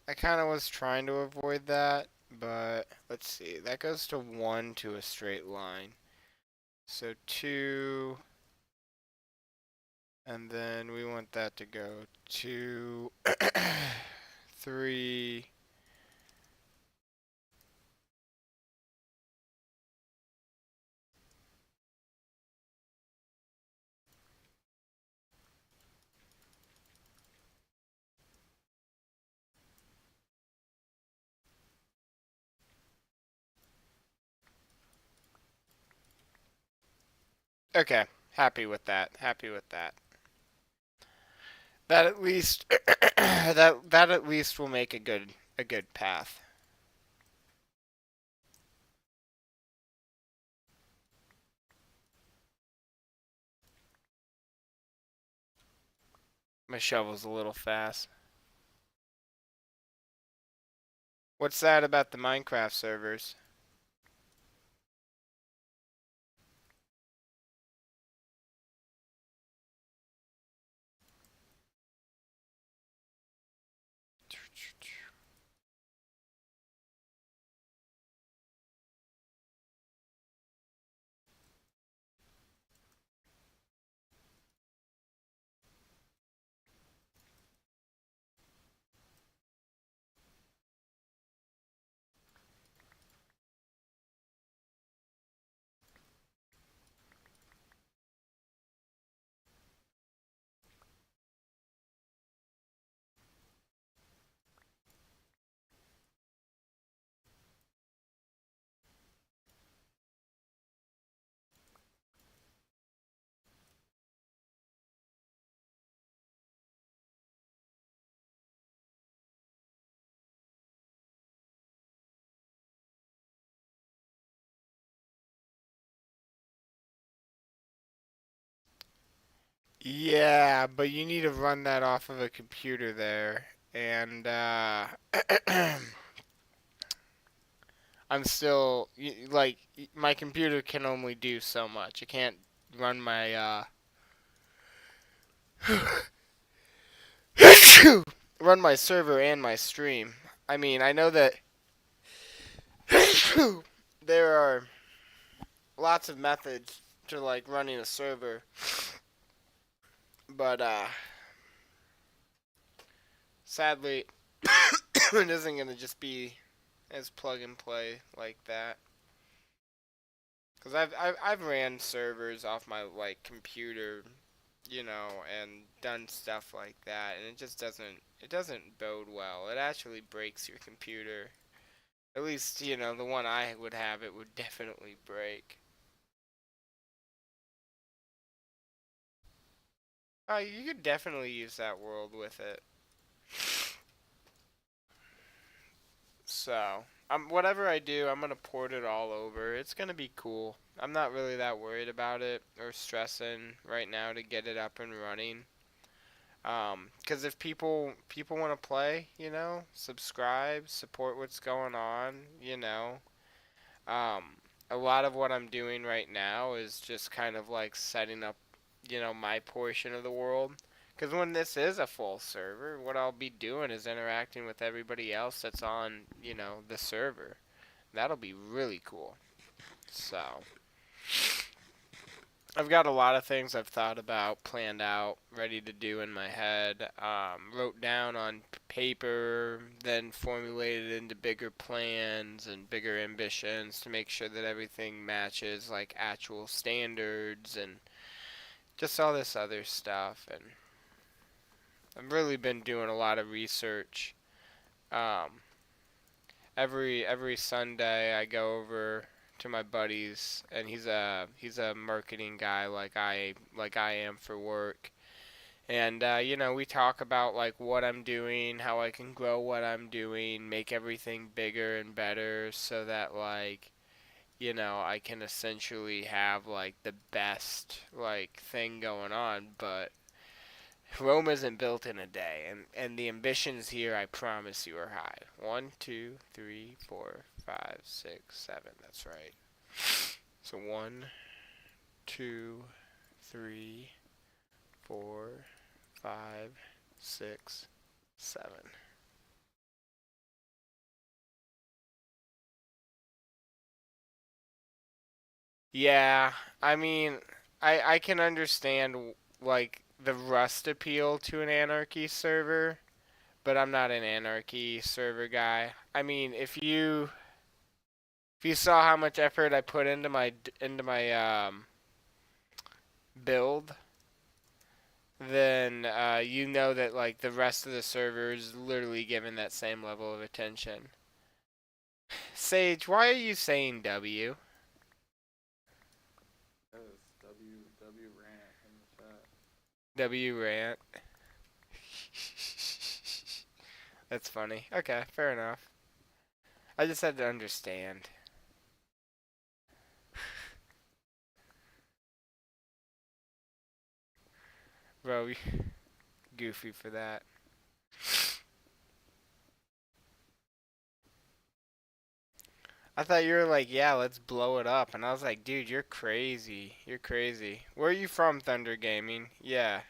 I kind of was trying to avoid that, but let's see. That goes to 1 to a straight line. So 2, and then we want that to go to 3. Okay, happy with that. Happy with that. That at least that at least will make a good path. My shovel's a little fast. What's that about the Minecraft servers? Yeah, but you need to run that off of a computer there. And I'm still like my computer can only do so much. I can't run my run my server and my stream. I mean, I know that there are lots of methods to like running a server, but sadly it isn't going to just be as plug and play like that. Cuz I've ran servers off my like computer, and done stuff like that, and it doesn't bode well. It actually breaks your computer. At least, the one I would have, it would definitely break. Oh, you could definitely use that world with it. So, whatever I do, I'm gonna port it all over. It's gonna be cool. I'm not really that worried about it or stressing right now to get it up and running. 'Cause if people want to play, subscribe, support what's going on, a lot of what I'm doing right now is just kind of like setting up, my portion of the world. Because when this is a full server, what I'll be doing is interacting with everybody else that's on, the server. That'll be really cool. So, I've got a lot of things I've thought about, planned out, ready to do in my head. Wrote down on paper, then formulated into bigger plans and bigger ambitions to make sure that everything matches like actual standards and just all this other stuff. And I've really been doing a lot of research. Um, every Sunday I go over to my buddies, and he's a marketing guy like I am for work. And we talk about like what I'm doing, how I can grow what I'm doing, make everything bigger and better so that like I can essentially have like the best like thing going on, but Rome isn't built in a day, and the ambitions here, I promise you, are high. 1, 2, 3, 4, 5, 6, 7. That's right. So 1, 2, 3, 4, 5, 6, 7. Yeah, I mean, I can understand like the Rust appeal to an Anarchy server, but I'm not an Anarchy server guy. I mean, if you saw how much effort I put into my build, then you know that like the rest of the server is literally given that same level of attention. Sage, why are you saying W? Yes, W rant in the chat. W rant. That's funny. Okay, fair enough. I just had to understand. Bro, you goofy for that. I thought you were like, yeah, let's blow it up. And I was like, dude, you're crazy. You're crazy. Where are you from, Thunder Gaming? Yeah.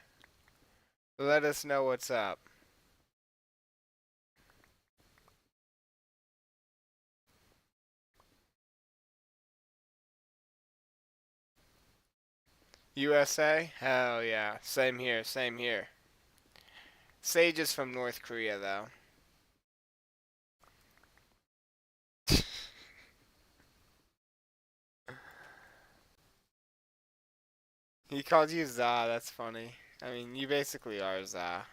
Let us know what's up. USA? Hell yeah. Same here, same here. Sage is from North Korea, though. He called you Za, that's funny. I mean, you basically are Za.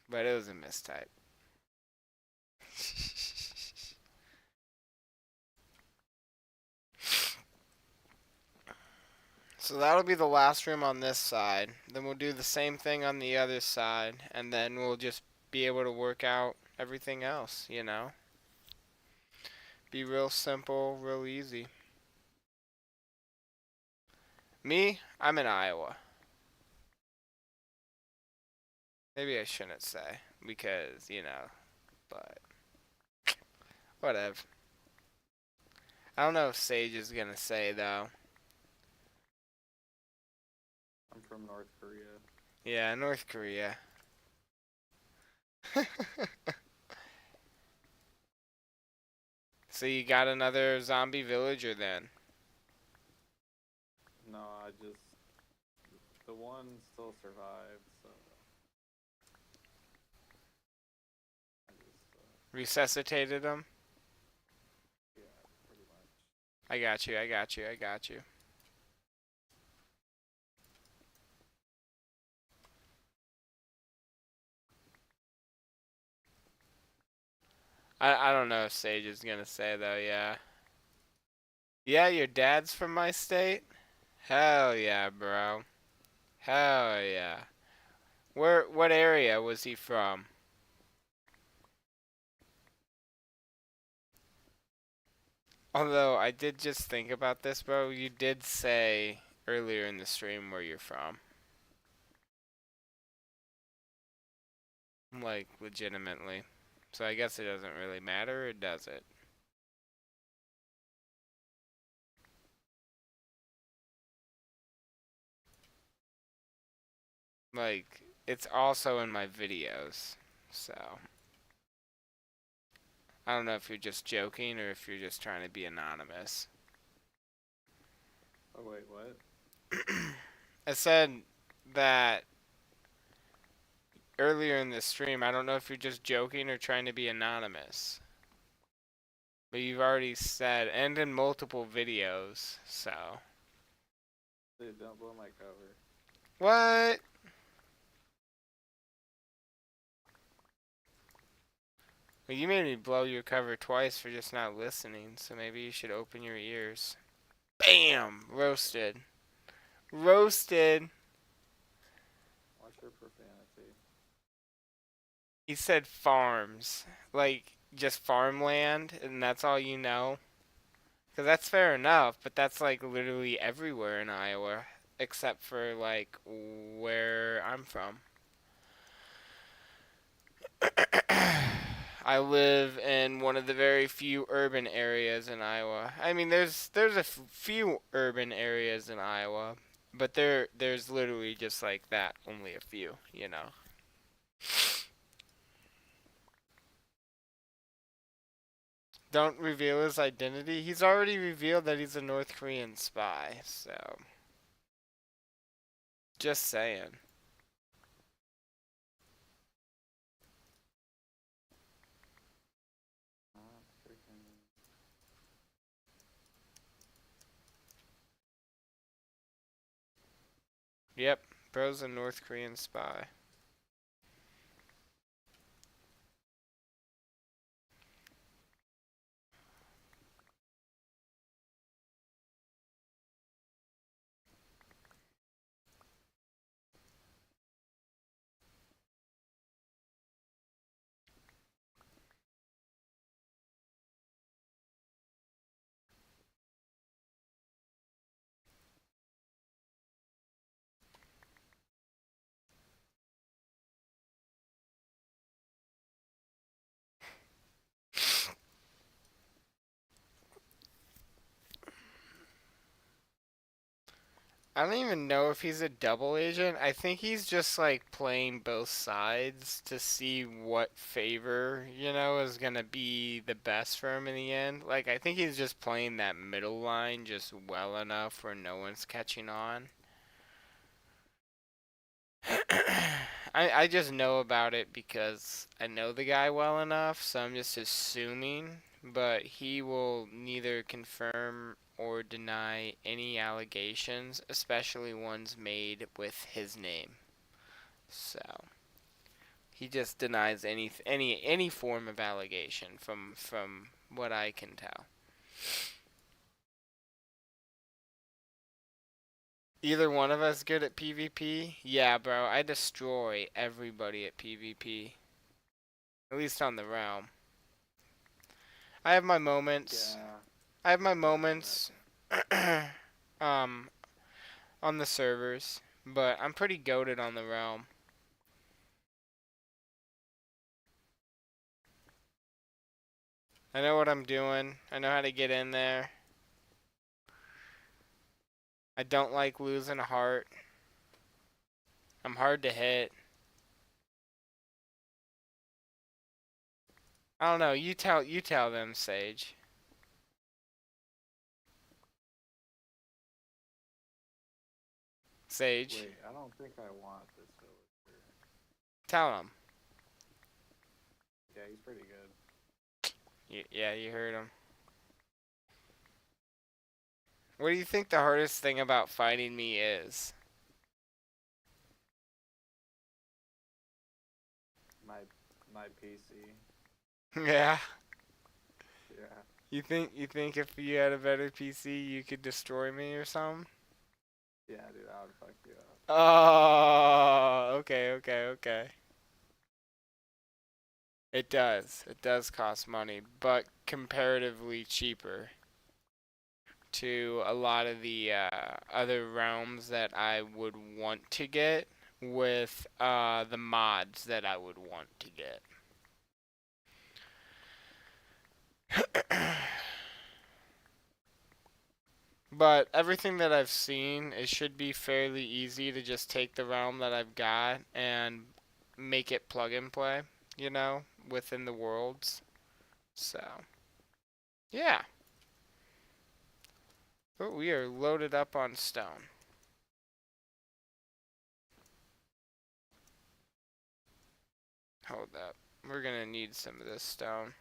But it was a mistype. So that'll be the last room on this side. Then we'll do the same thing on the other side. And then we'll just be able to work out everything else, you know? Be real simple, real easy. Me, I'm in Iowa. Maybe I shouldn't say. Because, you know, but whatever. I don't know if Sage is gonna say, though. I'm from North Korea. Yeah, North Korea. So you got another zombie villager then? No, the one still survived, so I just Resuscitated him? yeah, pretty much. I got you, I got you, I got you. I don't know if Sage is gonna say though, yeah. Yeah, your dad's from my state? Hell yeah, bro. Hell yeah. What area was he from? Although I did just think about this, bro, you did say earlier in the stream where you're from. Like legitimately. So I guess it doesn't really matter, or does it? Like, it's also in my videos. So, I don't know if you're just joking or if you're just trying to be anonymous. Oh wait, what? I said that earlier in the stream. I don't know if you're just joking or trying to be anonymous. But you've already said, and in multiple videos, so. Dude, don't blow my cover. What? Well, you made me blow your cover twice for just not listening, so maybe you should open your ears. Bam! Roasted. Roasted! Watch your profanity. He said farms. Like, just farmland, and that's all you know? Because that's fair enough, but that's like literally everywhere in Iowa, except for like where I'm from. I live in one of the very few urban areas in Iowa. I mean, there's a few urban areas in Iowa, but there's literally just like that, only a few, you know. Don't reveal his identity. He's already revealed that he's a North Korean spy, so just saying. Ah, freaking. Yep, bro's a North Korean spy. I don't even know if he's a double agent. I think he's just like playing both sides to see what favor, is gonna be the best for him in the end. Like, I think he's just playing that middle line just well enough where no one's catching on. I just know about it because I know the guy well enough, so I'm just assuming. But he will neither confirm or deny any allegations, especially ones made with his name. So he just denies any form of allegation from what I can tell. Either one of us good at PvP? Yeah, bro, I destroy everybody at PvP. At least on the realm. I have my moments. Yeah, I have my yeah, I bet. moments um on the servers, but I'm pretty goated on the realm. I know what I'm doing. I know how to get in there. I don't like losing a heart. I'm hard to hit. I don't know. You tell them, Sage. Sage, Wait, I don't think I want this villager. tell them. Yeah, he's pretty good. Yeah, you heard him. What do you think the hardest thing about fighting me is? My my PC. Yeah. Yeah. You think if you had a better PC you could destroy me or something? Yeah, dude, I would fuck you up. Oh, okay, okay, okay. It does. It does cost money, but comparatively cheaper to a lot of the other realms that I would want to get with the mods that I would want to get. But everything that I've seen, it should be fairly easy to just take the realm that I've got and make it plug and play, within the worlds. So, yeah. But we are loaded up on stone. Hold up. We're gonna need some of this stone.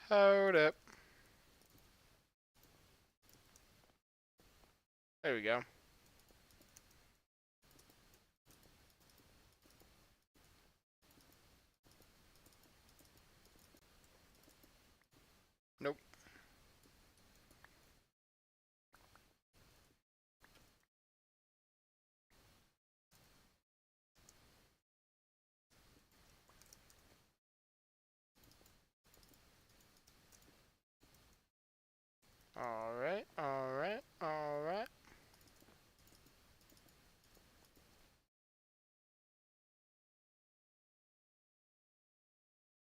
Hold up. There we go. Nope.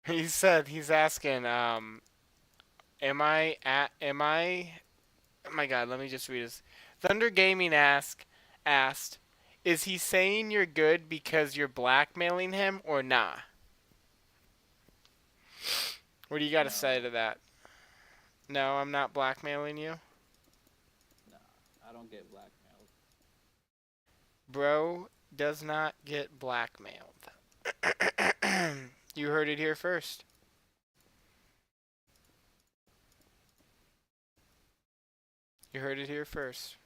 He said he's asking, oh my god, let me just read this. Thunder Gaming asked, is he saying you're good because you're blackmailing him or nah? What do you got to say No, to that? No, I'm not blackmailing you. nah, I don't get blackmailed. Bro does not get blackmailed. You heard it here first. You heard it here first.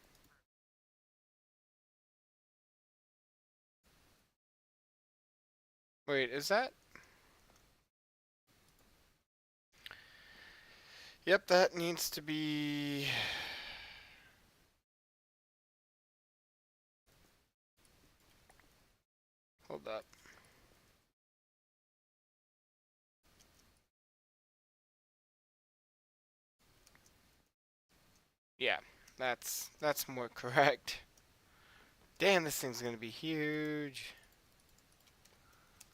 Wait, is that? Yep, that needs to be. Hold up. Yeah, that's more correct. Damn, this thing's gonna be huge.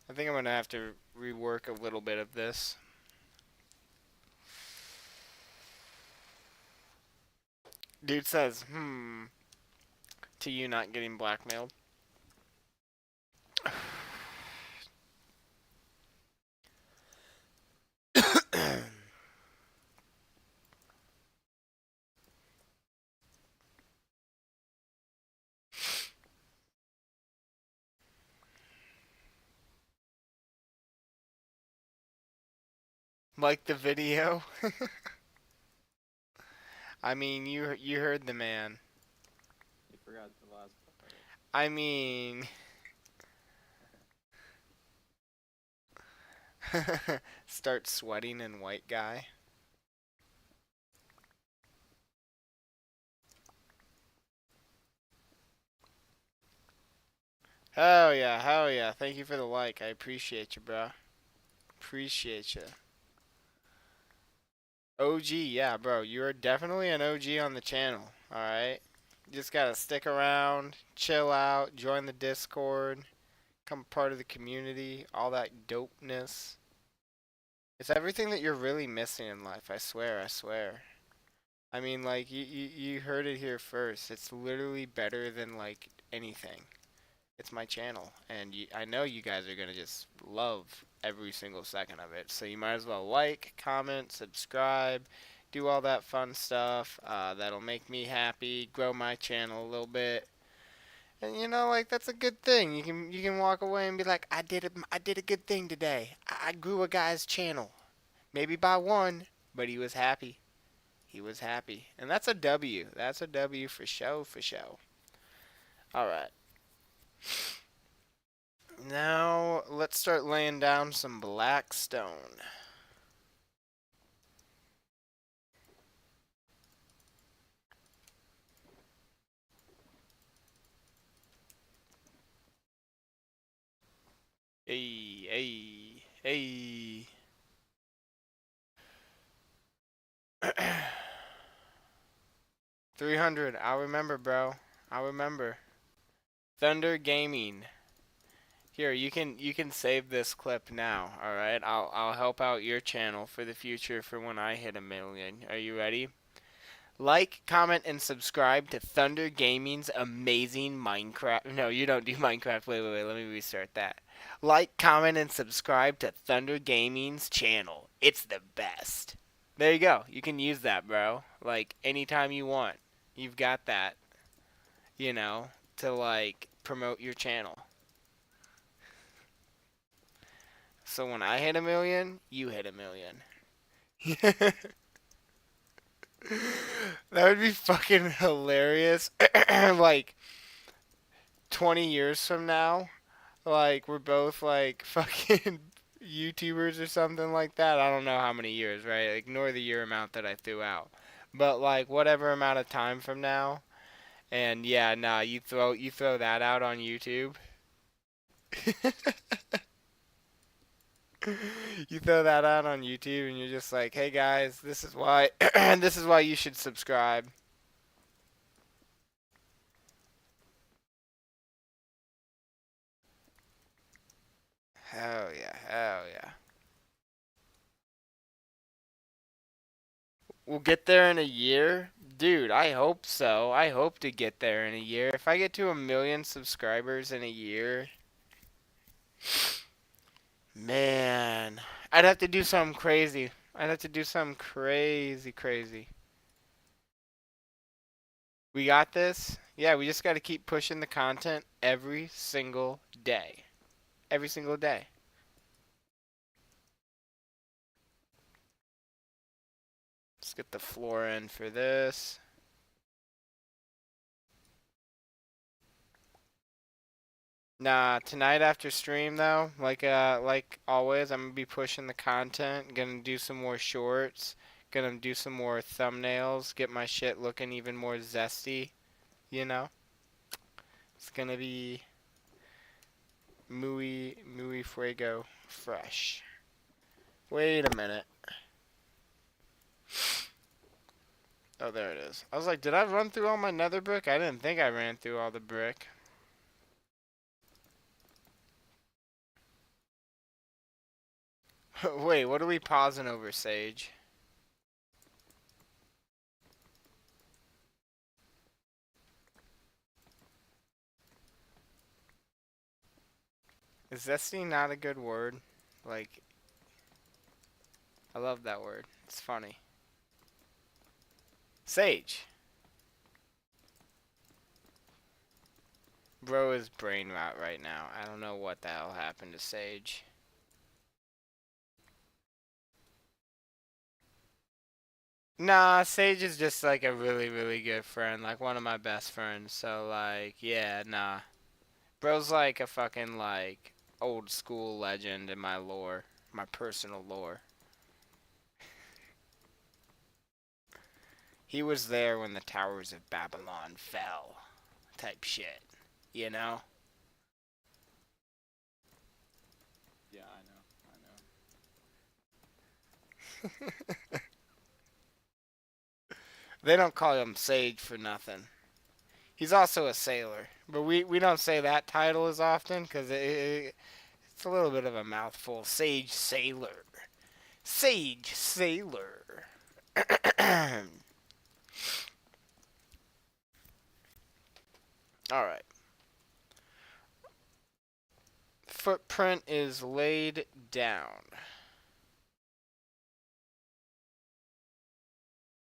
I think I'm gonna have to rework a little bit of this. Dude says, to you not getting blackmailed. Like the video? I mean, you heard the man. You forgot the last part. I mean, start sweating in white guy. Hell yeah, hell yeah. Thank you for the like. I appreciate you, bro. Appreciate you. OG, yeah, bro. You are definitely an OG on the channel. All right. You just gotta stick around, chill out, join the Discord, become part of the community, all that dopeness. It's everything that you're really missing in life. I swear, I swear. I mean, like you heard it here first. It's literally better than like anything. It's my channel, and I know you guys are gonna just love every single second of it. So you might as well like, comment, subscribe, do all that fun stuff. That'll make me happy, grow my channel a little bit, and you know, like that's a good thing. You can walk away and be like, I did a good thing today. I grew a guy's channel, maybe by one, but he was happy. He was happy, and that's a W. That's a W for show, for show. All right. Now, let's start laying down some black stone. Hey, hey, hey. 300. I'll remember, bro. I'll remember. Thunder Gaming. Here, you can save this clip now, all right? I'll help out your channel for the future for when I hit 1 million. Are you ready? Like, comment, and subscribe to Thunder Gaming's amazing Minecraft. No, you don't do Minecraft. Wait. Let me restart that. Like, comment, and subscribe to Thunder Gaming's channel. It's the best. There you go. You can use that, bro. Like, anytime you want. You've got that, to, like, promote your channel. So when I hit 1 million, you hit 1 million. That would be fucking hilarious. Like, 20 years from now, like we're both like fucking YouTubers or something like that. I don't know how many years, right? Ignore the year amount that I threw out. But like whatever amount of time from now, and yeah, nah, you throw that out on YouTube. You throw that out on YouTube and you're just like, "Hey guys, this is why this is why you should subscribe." Hell yeah, hell yeah. We'll get there in a year? Dude, I hope so. I hope to get there in a year. If I get to 1 million subscribers in a year, man, I'd have to do something crazy. I'd have to do something crazy, crazy. We got this? Yeah, we just got to keep pushing the content every single day. Every single day. Let's get the floor in for this. Nah, tonight after stream though, like always, I'm gonna be pushing the content. Gonna do some more shorts. Gonna do some more thumbnails. Get my shit looking even more zesty. You know, it's gonna be muy fuego fresh. Wait a minute. Oh, there it is. I was like, did I run through all my nether brick? I didn't think I ran through all the brick. Wait, what are we pausing over, Sage? Is zesty not a good word? Like, I love that word. It's funny. Sage. Bro is brain rot right now. I don't know what the hell happened to Sage. Nah, Sage is just like a really, really good friend. Like one of my best friends. So like, yeah, nah. Bro's like a fucking like old school legend in my lore. My personal lore. He was there when the towers of Babylon fell. Type shit. You know? Yeah, I know. They don't call him Sage for nothing. He's also a sailor. But we don't say that title as often because it's a little bit of a mouthful. Sage Sailor. Sage Sailor. Alright. Footprint is laid down.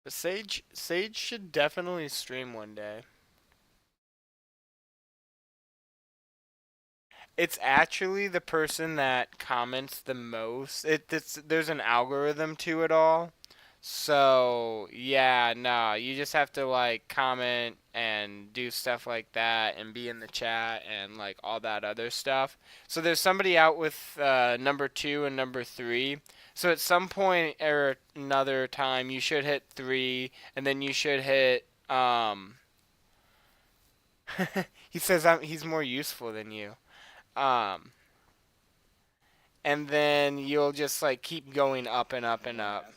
But Sage should definitely stream one day. It's actually the person that comments the most. There's an algorithm to it all. So, yeah, no, you just have to like comment and do stuff like that and be in the chat and like all that other stuff. So there's somebody out with number 2 and number 3. So at some point or another time you should hit 3 and then you should hit he says he's more useful than you. Um and then you'll just like keep going up and up In and what up. aspect?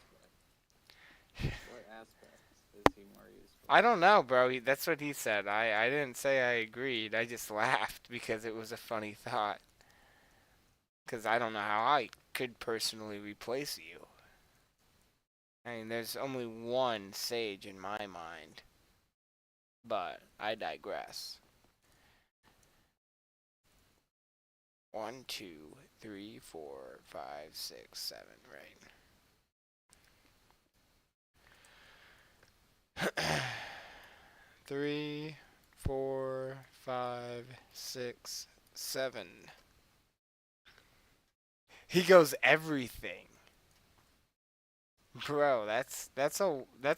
What aspect is he more useful? I don't know, bro. That's what he said. I didn't say I agreed. I just laughed because it was a funny thought. Because I don't know how I could personally replace you. I mean, there's only one sage in my mind. But I digress. 1, 2, 3, 4, 5, 6, 7, right? 3, 4, 5, 6, 7. He goes everything. Bro, that's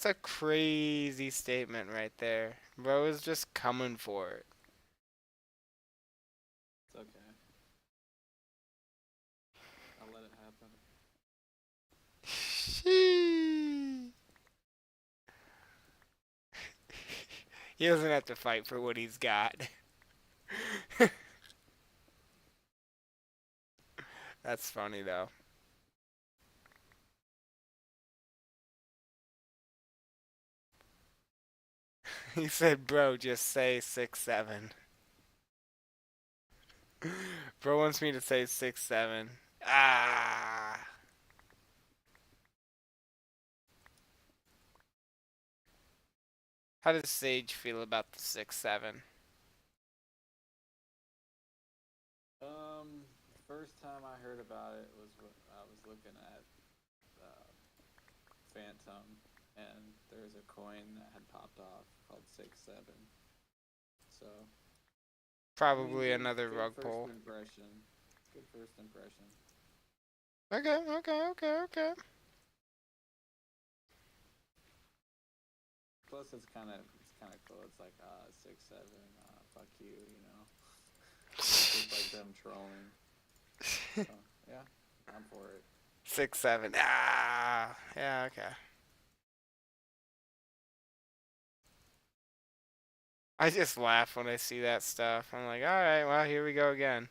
a crazy statement right there. Bro is just coming for it. It's okay. I'll let it happen. He doesn't have to fight for what he's got. That's funny though. He said, "Bro, just say 6, 7." Bro wants me to say 6, 7. Ah. How does Sage feel about the 6-7? First time I heard about it was when I was looking at uh, Phantom, and there's a coin that had popped off called 6-7. So, I mean, Probably good, another good rug first pull. impression. Good first impression. Okay, okay, okay, okay. Plus, it's kind of cool. It's like 6-7. Fuck you, you know. Just like them trolling. So yeah, I'm for it. 6-7. Ah, yeah, okay. I just laugh when I see that stuff. I'm like, all right, well, here we go again.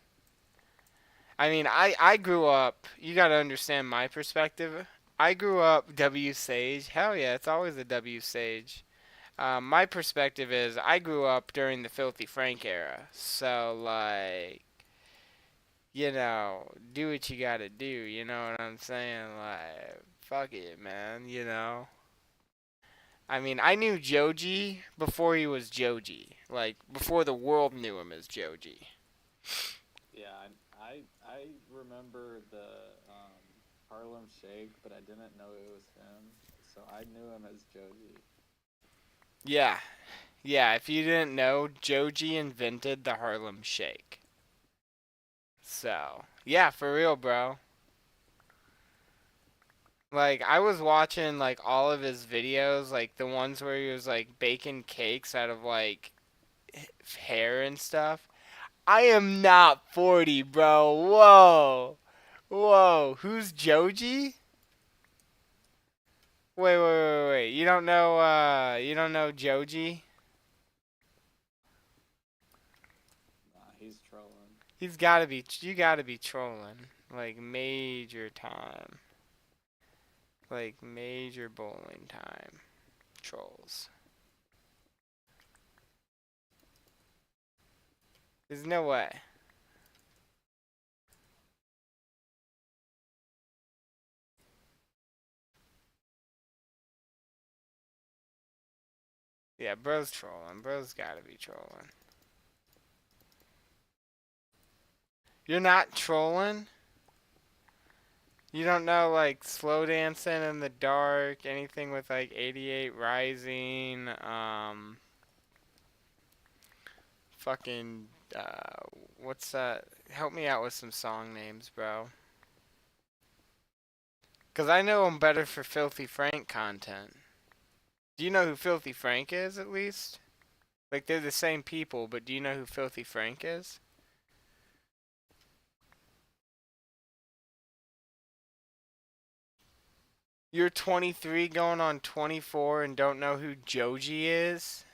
I mean, I grew up. You got to understand my perspective. I grew up W Sage. Hell yeah, it's always a W Sage. My perspective is I grew up during the Filthy Frank era. So, like, do what you gotta do. You know what I'm saying? Like, fuck it, man. I mean, I knew Joji before he was Joji. Like, before the world knew him as Joji. Yeah, I remember the Harlem Shake, but I didn't know it was him. So I knew him as Joji. Yeah. Yeah, if you didn't know, Joji invented the Harlem Shake. So, yeah, for real, bro. Like, I was watching, like, all of his videos, like, the ones where he was, like, baking cakes out of, like, hair and stuff. I am not 40, bro. Whoa. Whoa. Who's Joji? Wait. You don't know Joji? Nah, he's trolling. You gotta be trolling. Like, major time. Like, major bowling time. Trolls. There's no way. Yeah, bro's trolling. Bro's gotta be trolling. You're not trolling? You don't know, like, slow dancing in the dark, anything with, like, 88 Rising, fucking, what's that? Help me out with some song names, bro. Because I know I'm better for Filthy Frank content. Do you know who Filthy Frank is, at least? Like, they're the same people, but do you know who Filthy Frank is? You're 23 going on 24 and don't know who Joji is?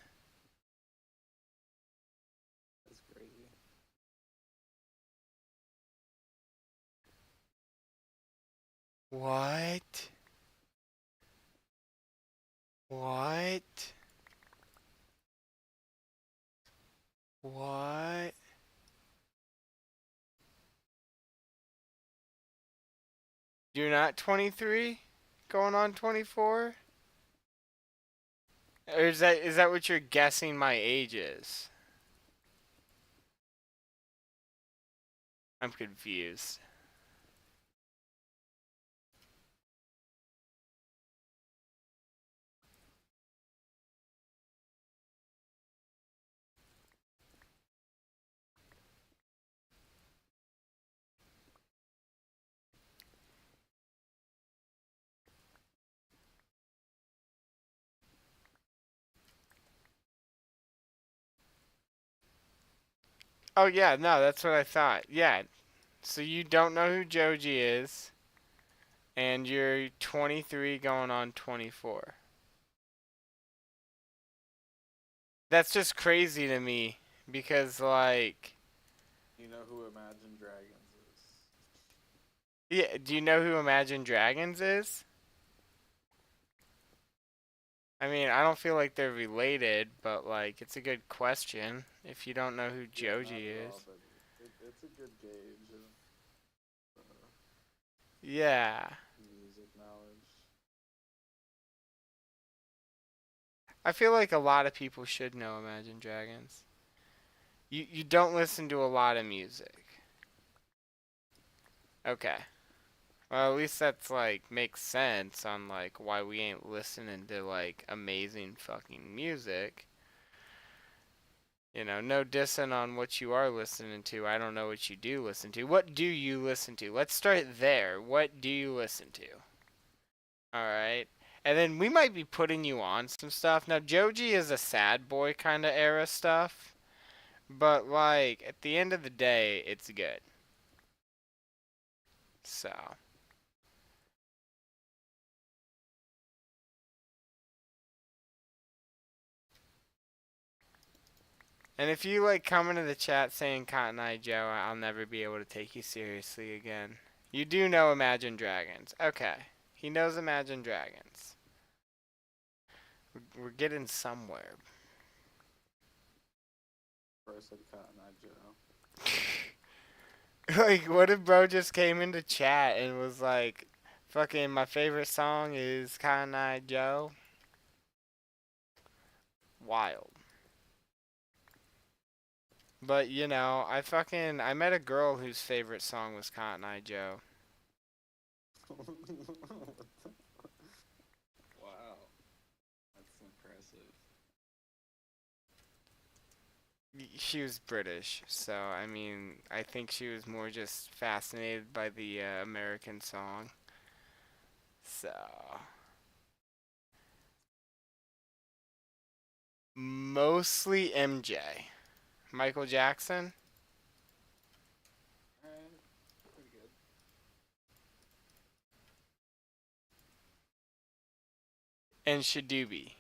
That's crazy. What? What? What? You're not 23? Going on 24? Or is that what you're guessing my age is? I'm confused. Oh yeah, no, that's what I thought. Yeah. So you don't know who Joji is and you're 23 going on 24. That's just crazy to me because like You know who Imagine Dragons is? yeah, do you know who Imagine Dragons is? I mean, I don't feel like they're related, but like it's a good question if you don't know who Yeah, not Joji at all, is. but it's a good gauge of Yeah. music knowledge. I feel like a lot of people should know Imagine Dragons. You don't listen to a lot of music. Okay. Well, at least that's like makes sense on like why we ain't listening to like amazing fucking music. You know, no dissing on what you are listening to. I don't know what you do listen to. What do you listen to? Let's start there. What do you listen to? Alright. And then we might be putting you on some stuff. Now, Joji is a sad boy kind of era stuff. But, like, at the end of the day, it's good. So. And if you, like, come into the chat saying Cotton Eye Joe, I'll never be able to take you seriously again. You do know Imagine Dragons. Okay. He knows Imagine Dragons. We're getting somewhere. First said Cotton Eye Joe. Like, what if bro just came into chat and was like, fucking, my favorite song is Cotton Eye Joe? Wild. But, you know, I met a girl whose favorite song was Cotton Eye Joe. Wow. That's impressive. She was British, so, I mean, I think she was more just fascinated by the American song. So. Mostly MJ. Michael Jackson? Alright. Pretty good. And Shadoobie.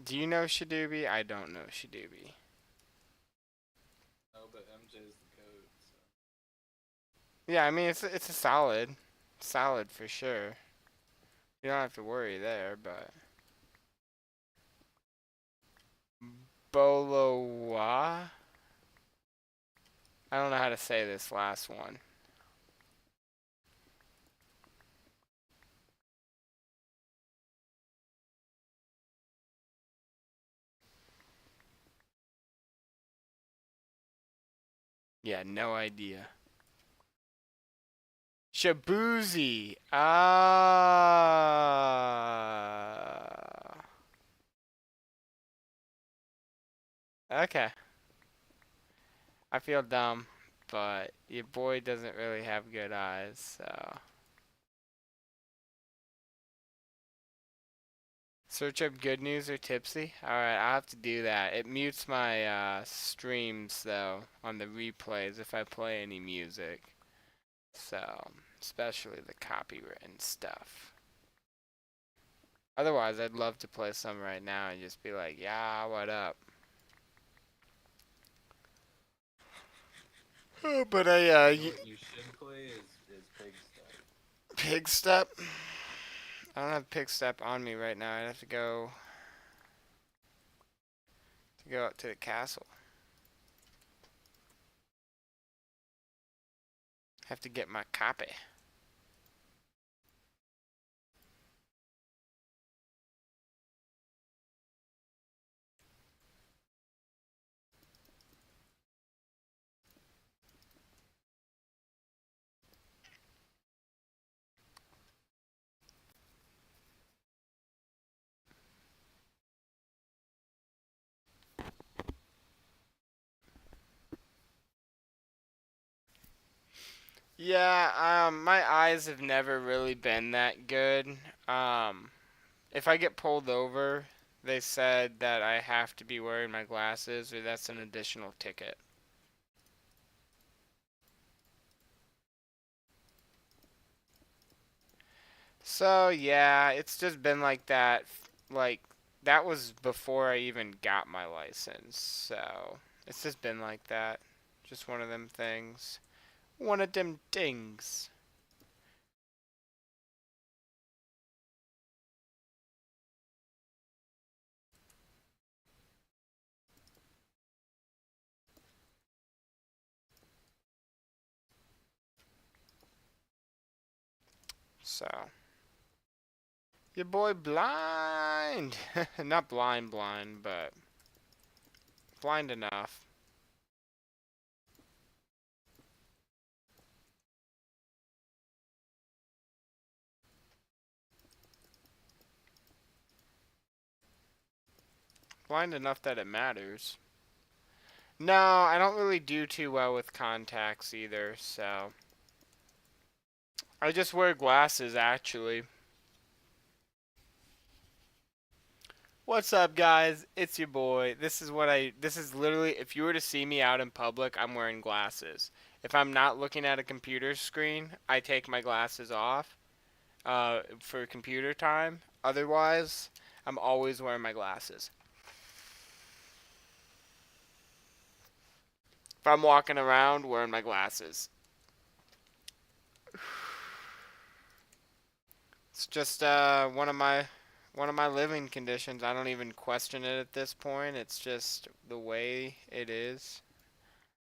Do you know Shadoobie? I don't know Shadoobie. No, but MJ's the GOAT, so. Yeah, I mean it's a solid for sure. You don't have to worry there, but Bolowa. I don't know how to say this last one. Yeah, no idea. Shabuzi. Ah. Okay. I feel dumb, but your boy doesn't really have good eyes, so. Search up good news or tipsy? Alright, I'll have to do that. It mutes my streams, though, on the replays if I play any music. So, especially the copywritten stuff. Otherwise, I'd love to play some right now and just be like, yeah, what up? Oh, but You know what you should play is Pig Step. Pig Step? I don't have Pig Step on me right now. I'd have to go up to the castle. Have to get my copy. Yeah, my eyes have never really been that good. Um, if I get pulled over, they said that I have to be wearing my glasses or that's an additional ticket. So, yeah, it's just been like that. Like, that was before I even got my license. So, it's just been like that. Just one of them things. One of them things. So, your boy blind. Not blind, but blind enough. Blind enough that it matters. No, I don't really do too well with contacts either, so. I just wear glasses, actually. What's up, guys? It's your boy. This is literally, if you were to see me out in public, I'm wearing glasses. If I'm not looking at a computer screen, I take my glasses off for computer time. Otherwise, I'm always wearing my glasses. If I'm walking around, wearing my glasses. It's just one of my living conditions. I don't even question it at this point. It's just the way it is.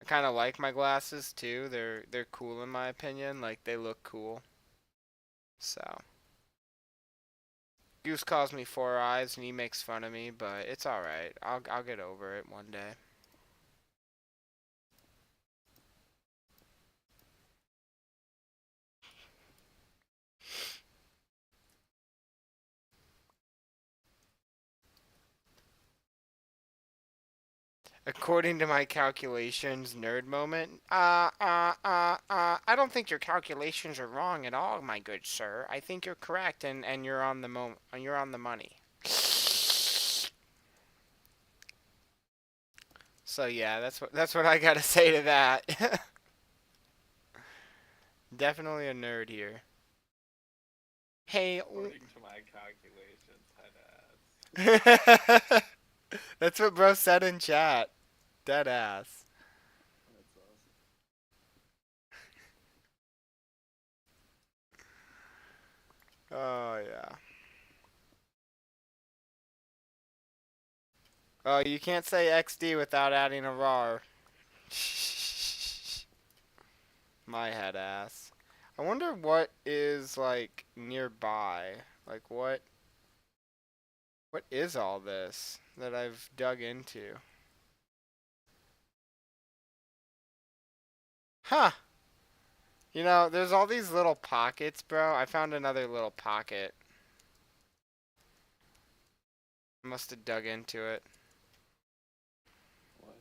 I kind of like my glasses too. They're cool in my opinion. Like they look cool. So Goose calls me Four Eyes and he makes fun of me, but it's all right. I'll get over it one day. According to my calculations, nerd moment. I don't think your calculations are wrong at all, my good sir. I think you're correct, and you're on the you're on the money. So yeah, that's what I gotta say to that. Definitely a nerd here. Hey, According to my calculations, head ass. that's what bro said in chat. Dead ass. That's awesome. Oh yeah. Oh, you can't say XD without adding a RAR. My head ass. I wonder what is like nearby. Like what is all this that I've dug into? Huh. You know, there's all these little pockets, bro. I found another little pocket. Must have dug into it. What?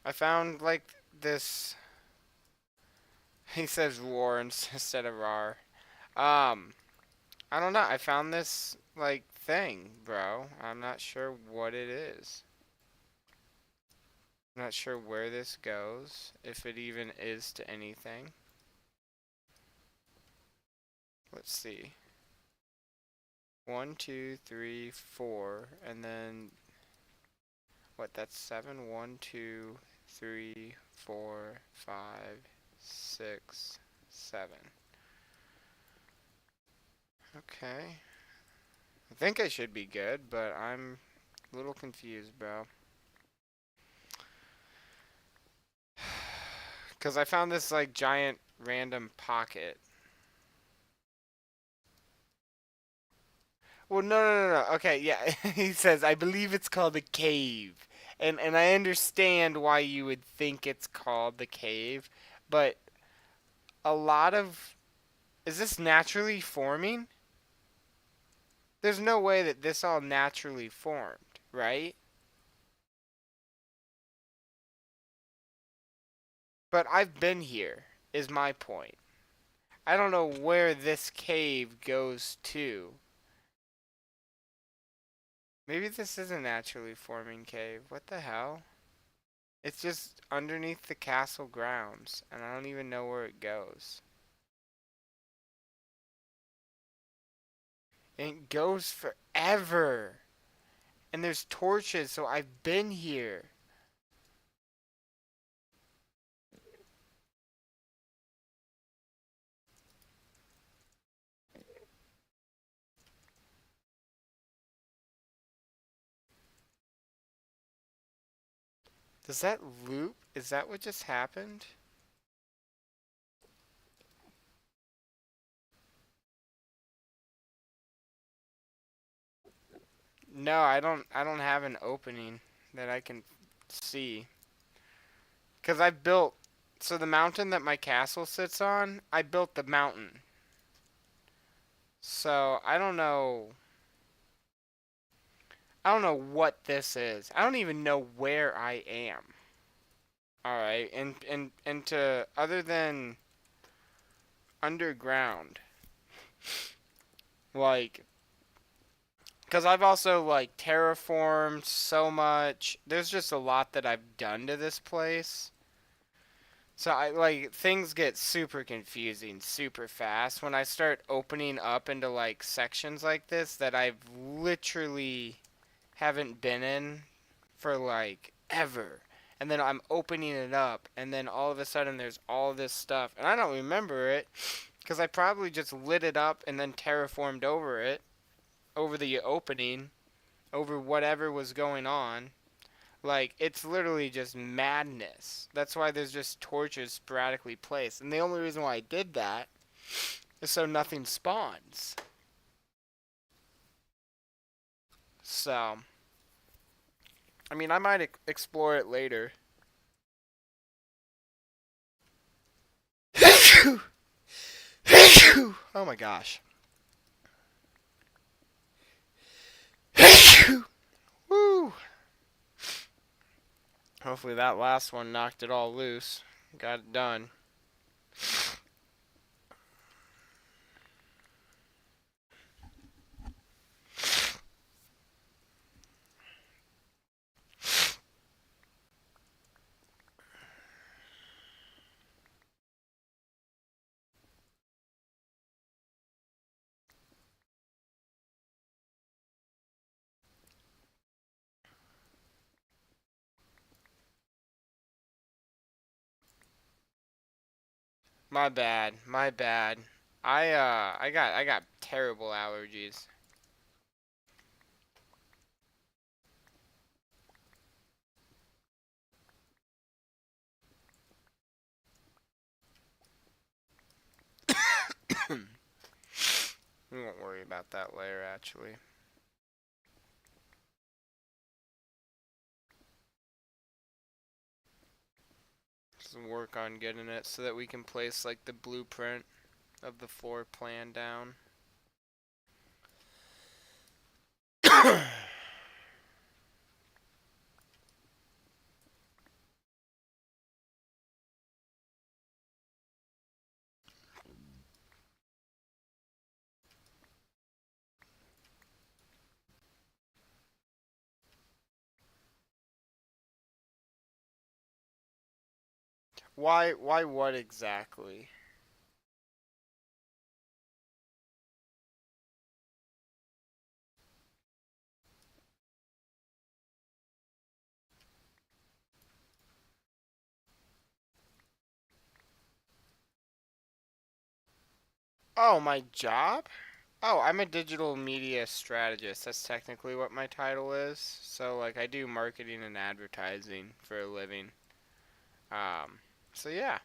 I found like this. He says roar instead of rar. Um, I don't know. I found this like thing, bro. I'm not sure what it is. I'm not sure where this goes, if it even is to anything. Let's see. 1, 2, 3, 4, and then what? That's 7. 1, 2, 3, 4, 5, 6, 7. Okay. I think I should be good, but I'm a little confused, bro. Because I found this, like, giant random pocket. Well, no. Okay, yeah. He says, I believe it's called a cave. And I understand why you would think it's called the cave, but a lot of... Is this naturally forming? There's no way that this all naturally formed, right? But I've been here, is my point. I don't know where this cave goes to. Maybe this is a naturally forming cave. What the hell? It's just underneath the castle grounds, and I don't even know where it goes. And it goes forever. And there's torches, so I've been here. Does that loop? Is that what just happened? No, I don't have an opening that I can see. Cuz I built so the mountain that my castle sits on, I built the mountain. So, I don't know what this is. I don't even know where I am. All right. And to other than underground, like cuz I've also like terraformed so much. There's just a lot that I've done to this place. So I like things get super confusing super fast when I start opening up into like sections like this that I've literally haven't been in for like ever. And then I'm opening it up and then all of a sudden there's all this stuff and I don't remember it cuz I probably just lit it up and then terraformed over it, over the opening, over whatever was going on. Like, it's literally just madness. That's why there's just torches sporadically placed. And the only reason why I did that is so nothing spawns. So, I mean, I might explore it later. Oh my gosh. Woo! Hopefully that last one knocked it all loose. Got it done. My bad. My bad. I got terrible allergies. We won't worry about that later actually. Some work on getting it so that we can place like the blueprint of the floor plan down. Why what exactly? Oh, my job? Oh, I'm a digital media strategist. That's technically what my title is. So like I do marketing and advertising for a living. Um so yeah.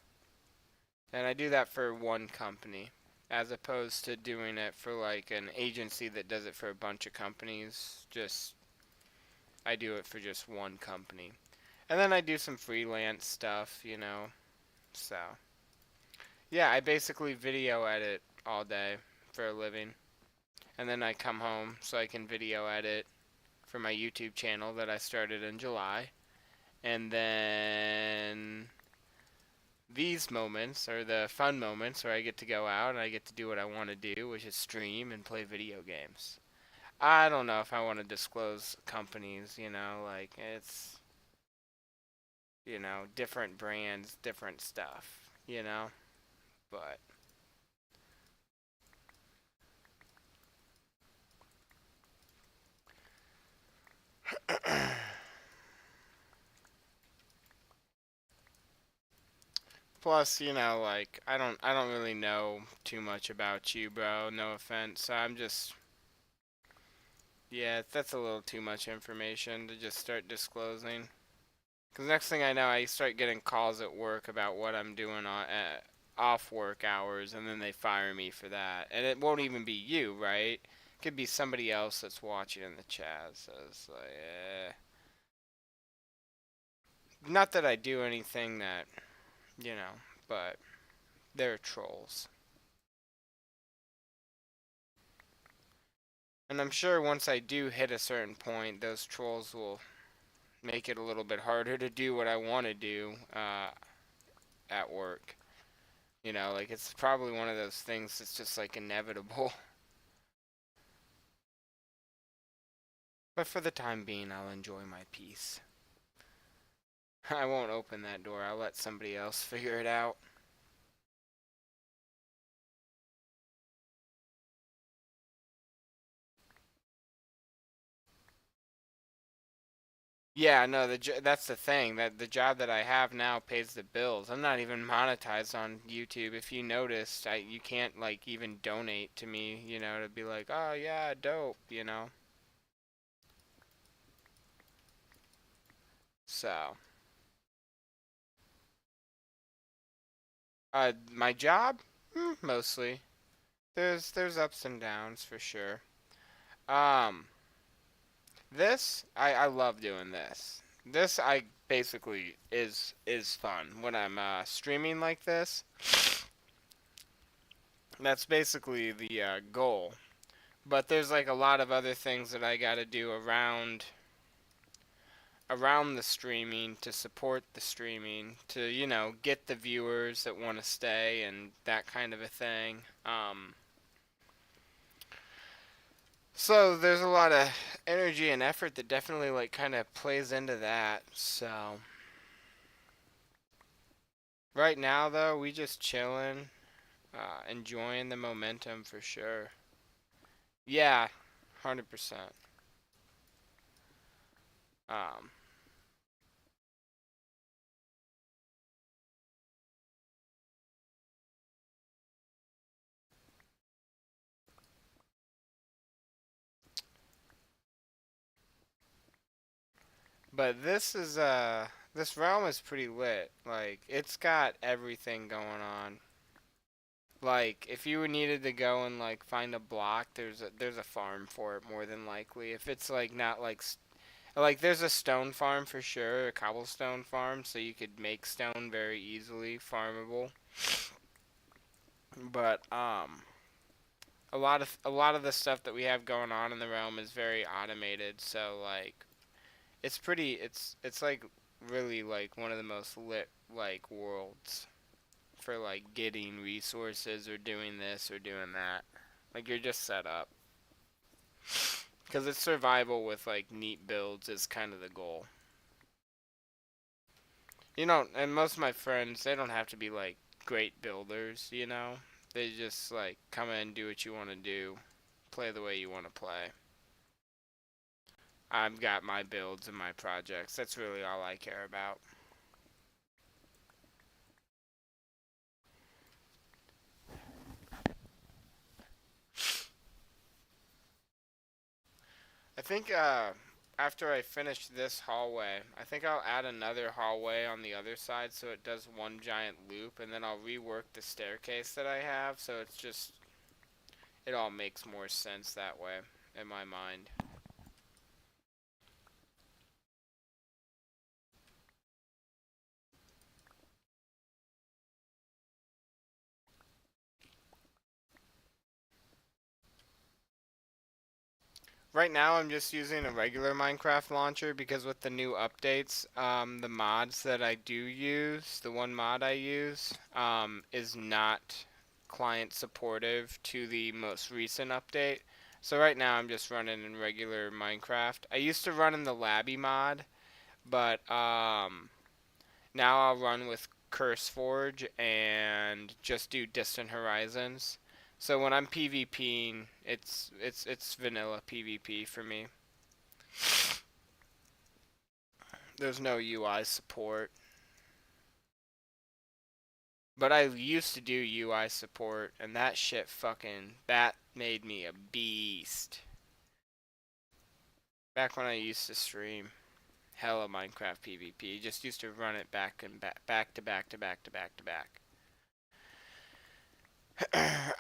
And I do that for one company as opposed to doing it for like an agency that does it for a bunch of companies. Just I do it for just one company. And then I do some freelance stuff. So, yeah, I basically video edit all day for a living. And then I come home so I can video edit for my YouTube channel that I started in July. And then these moments are the fun moments where I get to go out and I get to do what I want to do, which is stream and play video games. I don't know if I want to disclose companies, like it's different brands, different stuff. But plus, like I don't really know too much about you, bro. No offense. So I'm just yeah, that's a little too much information to just start disclosing. Cause next thing I know, I start getting calls at work about what I'm doing off work hours, and then they fire me for that. And it won't even be you, right? Could be somebody else that's watching in the chat. So it's like, not that I do anything that, you know, but they're trolls. And I'm sure once I do hit a certain point, those trolls will make it a little bit harder to do what I want to do at work. You know, like it's probably one of those things that's just like inevitable. But for the time being, I'll enjoy my peace. I won't open that door. I'll let somebody else figure it out. Yeah, no, that's the thing. That the job that I have now pays the bills. I'm not even monetized on YouTube. If you noticed, you can't like even donate to me, you know, to be like, "Oh yeah, dope," you know. So, my job, mostly. There's ups and downs for sure. Um, this I love doing this. This I basically is fun when I'm streaming like this. That's basically the goal. But there's like a lot of other things that I got to do around the streaming to support the streaming to get the viewers that want to stay and that kind of a thing. So there's a lot of energy and effort that definitely like kind of plays into that. So right now though, we just chilling, enjoying the momentum for sure. Yeah, 100%. Um, but this realm is pretty lit. Like it's got everything going on. Like if you needed to go and like find a block, there's a farm for it more than likely. If it's like not like there's a stone farm for sure, a cobblestone farm, so you could make stone very easily farmable. But a lot of the stuff that we have going on in the realm is very automated, so like it's like really like one of the most lit like worlds for like getting resources or doing this or doing that. Like you're just set up. Because it's survival with like neat builds is kind of the goal. And most of my friends, they don't have to be like great builders, you know? They just like come in, do what you want to do, play the way you want to play. I've got my builds and my projects. That's really all I care about. I think after I finish this hallway, I think I'll add another hallway on the other side so it does one giant loop, and then I'll rework the staircase that I have so it all makes more sense that way in my mind. Right now I'm just using a regular Minecraft launcher because with the new updates, the mods that I do use, the one mod I use, is not client supportive to the most recent update. So right now I'm just running in regular Minecraft. I used to run in the Labby mod, but now I'll run with CurseForge and just do Distant Horizons. So when I'm PvPing, it's vanilla PvP for me. There's no UI support. But I used to do UI support, and that made me a beast. Back when I used to stream hella Minecraft PvP, just used to run it back and back to back to back to back to back.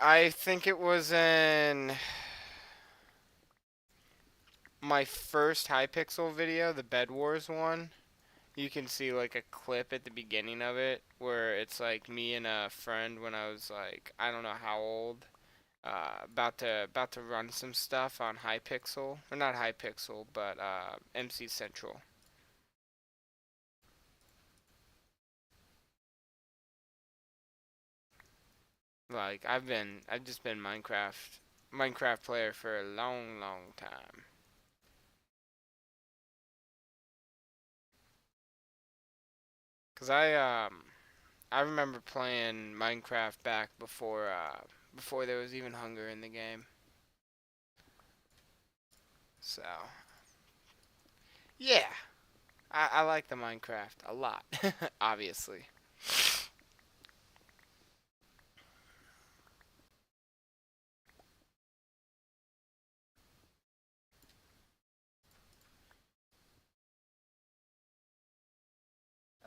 I think it was in my first Hypixel video, the Bed Wars one, you can see like a clip at the beginning of it where it's like me and a friend when I was like I don't know how old, about to run some stuff on Hypixel or not Hypixel but MC Central. Like I've just been Minecraft player for a long time. Cause I remember playing Minecraft back before there was even hunger in the game. So yeah, I like the Minecraft a lot. Obviously.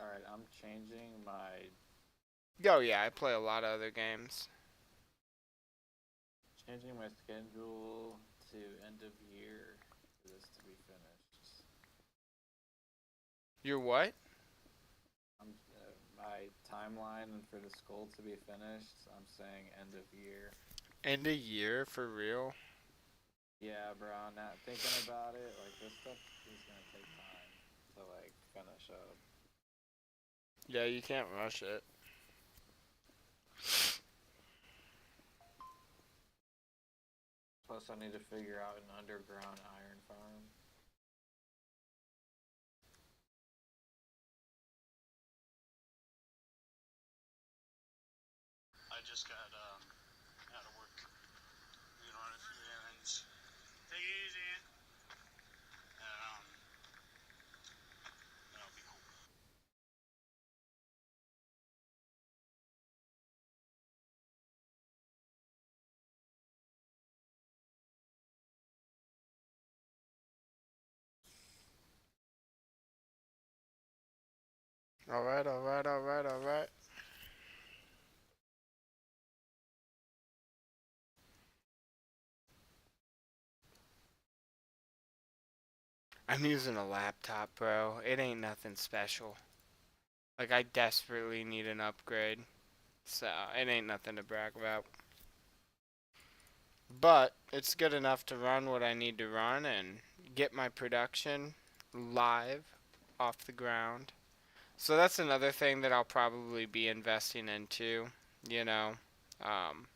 Alright, I'm changing my Oh yeah, I play a lot of other games. schedule to end of year for this to be finished. You're what? My timeline and for the skull to be finished, I'm saying end of year. End of year for real? Yeah, bro. Now thinking about it, like this stuff is gonna take time to like finish up. Yeah, you can't rush it. Plus, I need to figure out an underground iron farm. I just got out of work. You know, run a few errands. Take it easy. And that'll be cool. Alright, alright, alright, alright. I'm using a laptop, bro. It ain't nothing special. Like, I desperately need an upgrade. So, it ain't nothing to brag about. But, it's good enough to run what I need to run and get my production live off the ground. So, that's another thing that I'll probably be investing into, you know. Um,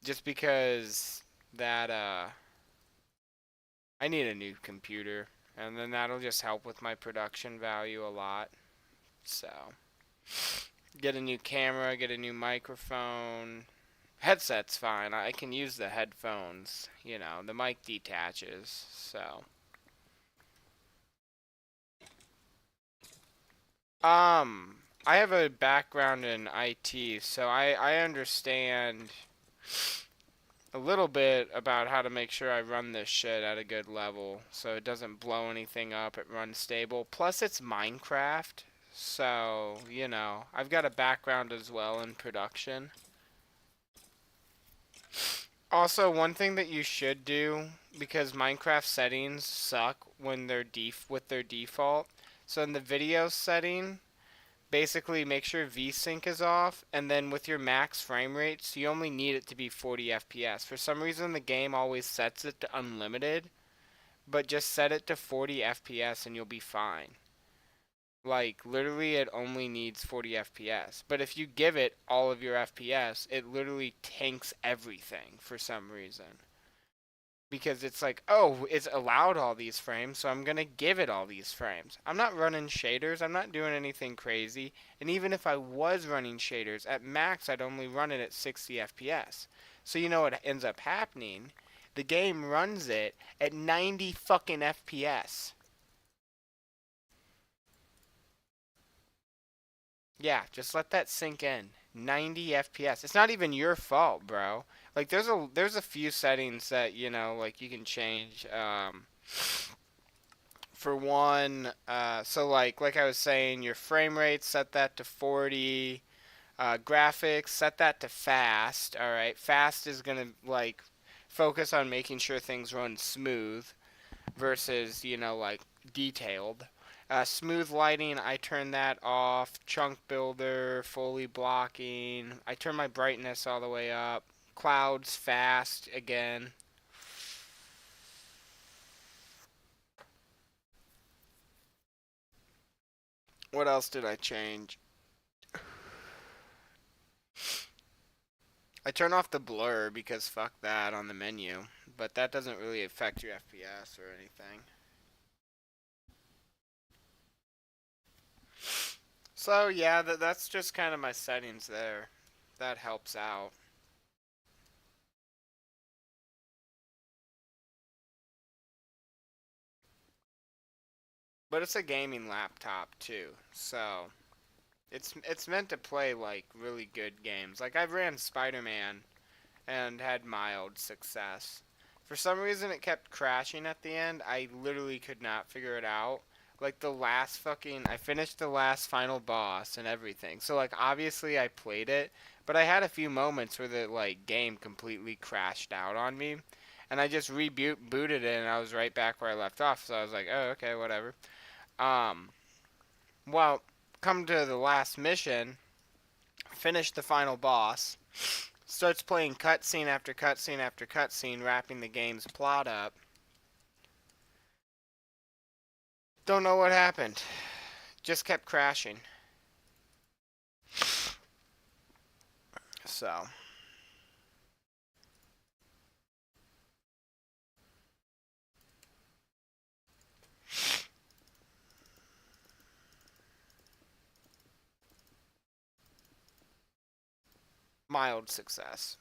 just because that, I need a new computer. And then that'll just help with my production value a lot. So, get a new camera, get a new microphone. Headset's fine. I can use the headphones. You know, the mic detaches. So, I have a background in IT, so I understand a little bit about how to make sure I run this shit at a good level so it doesn't blow anything up, it runs stable. Plus, it's Minecraft, so, you know, I've got a background as well in production. Also, one thing that you should do, because Minecraft settings suck when they're with their default. So in the video setting, basically make sure VSync is off, and then with your max frame rates, you only need it to be 40 FPS. For some reason, the game always sets it to unlimited, but just set it to 40 FPS and you'll be fine. Like, literally, it only needs 40 FPS. But if you give it all of your FPS, it literally tanks everything for some reason. Because it's like, oh, it's allowed all these frames, so I'm going to give it all these frames. I'm not running shaders, I'm not doing anything crazy, and even if I was running shaders, at max I'd only run it at 60 FPS. So you know what ends up happening? The game runs it at 90 fucking FPS. Yeah, just let that sink in. 90 FPS. It's not even your fault, bro. Like there's a few settings that, you know, like you can change. For one, so like I was saying, your frame rate set that to 40. Graphics set that to fast. All right, fast is gonna like focus on making sure things run smooth versus, like detailed. Smooth lighting, I turn that off. Chunk builder, fully blocking. I turn my brightness all the way up. Clouds fast again. What else did I change? I turn off the blur because fuck that on the menu, but that doesn't really affect your FPS or anything. So yeah, that's just kind of my settings there. That helps out. But it's a gaming laptop too, so it's meant to play like really good games. Like I've ran Spider-Man and had mild success. For some reason, it kept crashing at the end. I literally could not figure it out. Like the last fucking, I finished the last final boss and everything. So like obviously I played it, but I had a few moments where the like game completely crashed out on me, and I just rebooted it and I was right back where I left off. So I was like, oh okay, whatever. Um, well, come to the last mission, finish the final boss. Starts playing cutscene after cutscene after cutscene, wrapping the game's plot up. Don't know what happened. Just kept crashing. So, mild success.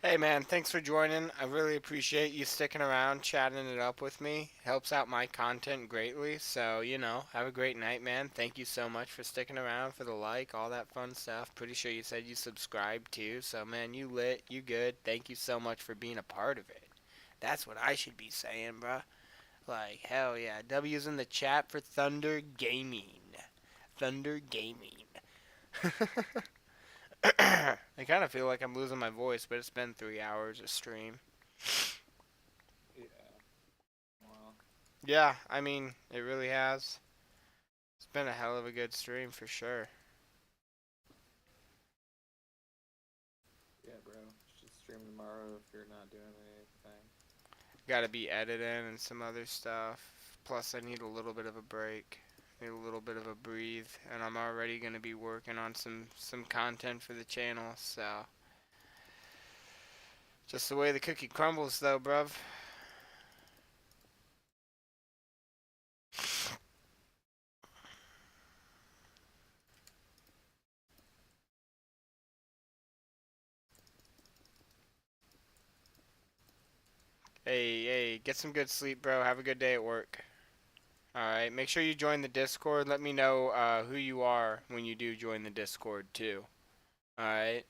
Hey man, thanks for joining. I really appreciate you sticking around, chatting it up with me. Helps out my content greatly. So, have a great night, man. Thank you so much for sticking around, for the like, all that fun stuff. Pretty sure you said you subscribed too. So, man, you lit, you good. Thank you so much for being a part of it. That's what I should be saying, bruh. Like, hell yeah. W's in the chat for Thunder Gaming. Thunder Gaming. I kind of feel like I'm losing my voice, but it's been 3 hours of stream. Yeah. Well, Yeah, I mean, it really has. It's been a hell of a good stream for sure. yeah, bro. Should stream tomorrow if you're not doing anything. Gotta be editing and some other stuff. Plus, I need a little bit of a break. Need a little bit of a breathe, and I'm already gonna be working on some content for the channel. So, just the way the cookie crumbles, though, bruv. Hey, get some good sleep, bro. Have a good day at work. Alright, make sure you join the Discord. Let me know who you are when you do join the Discord, too. Alright.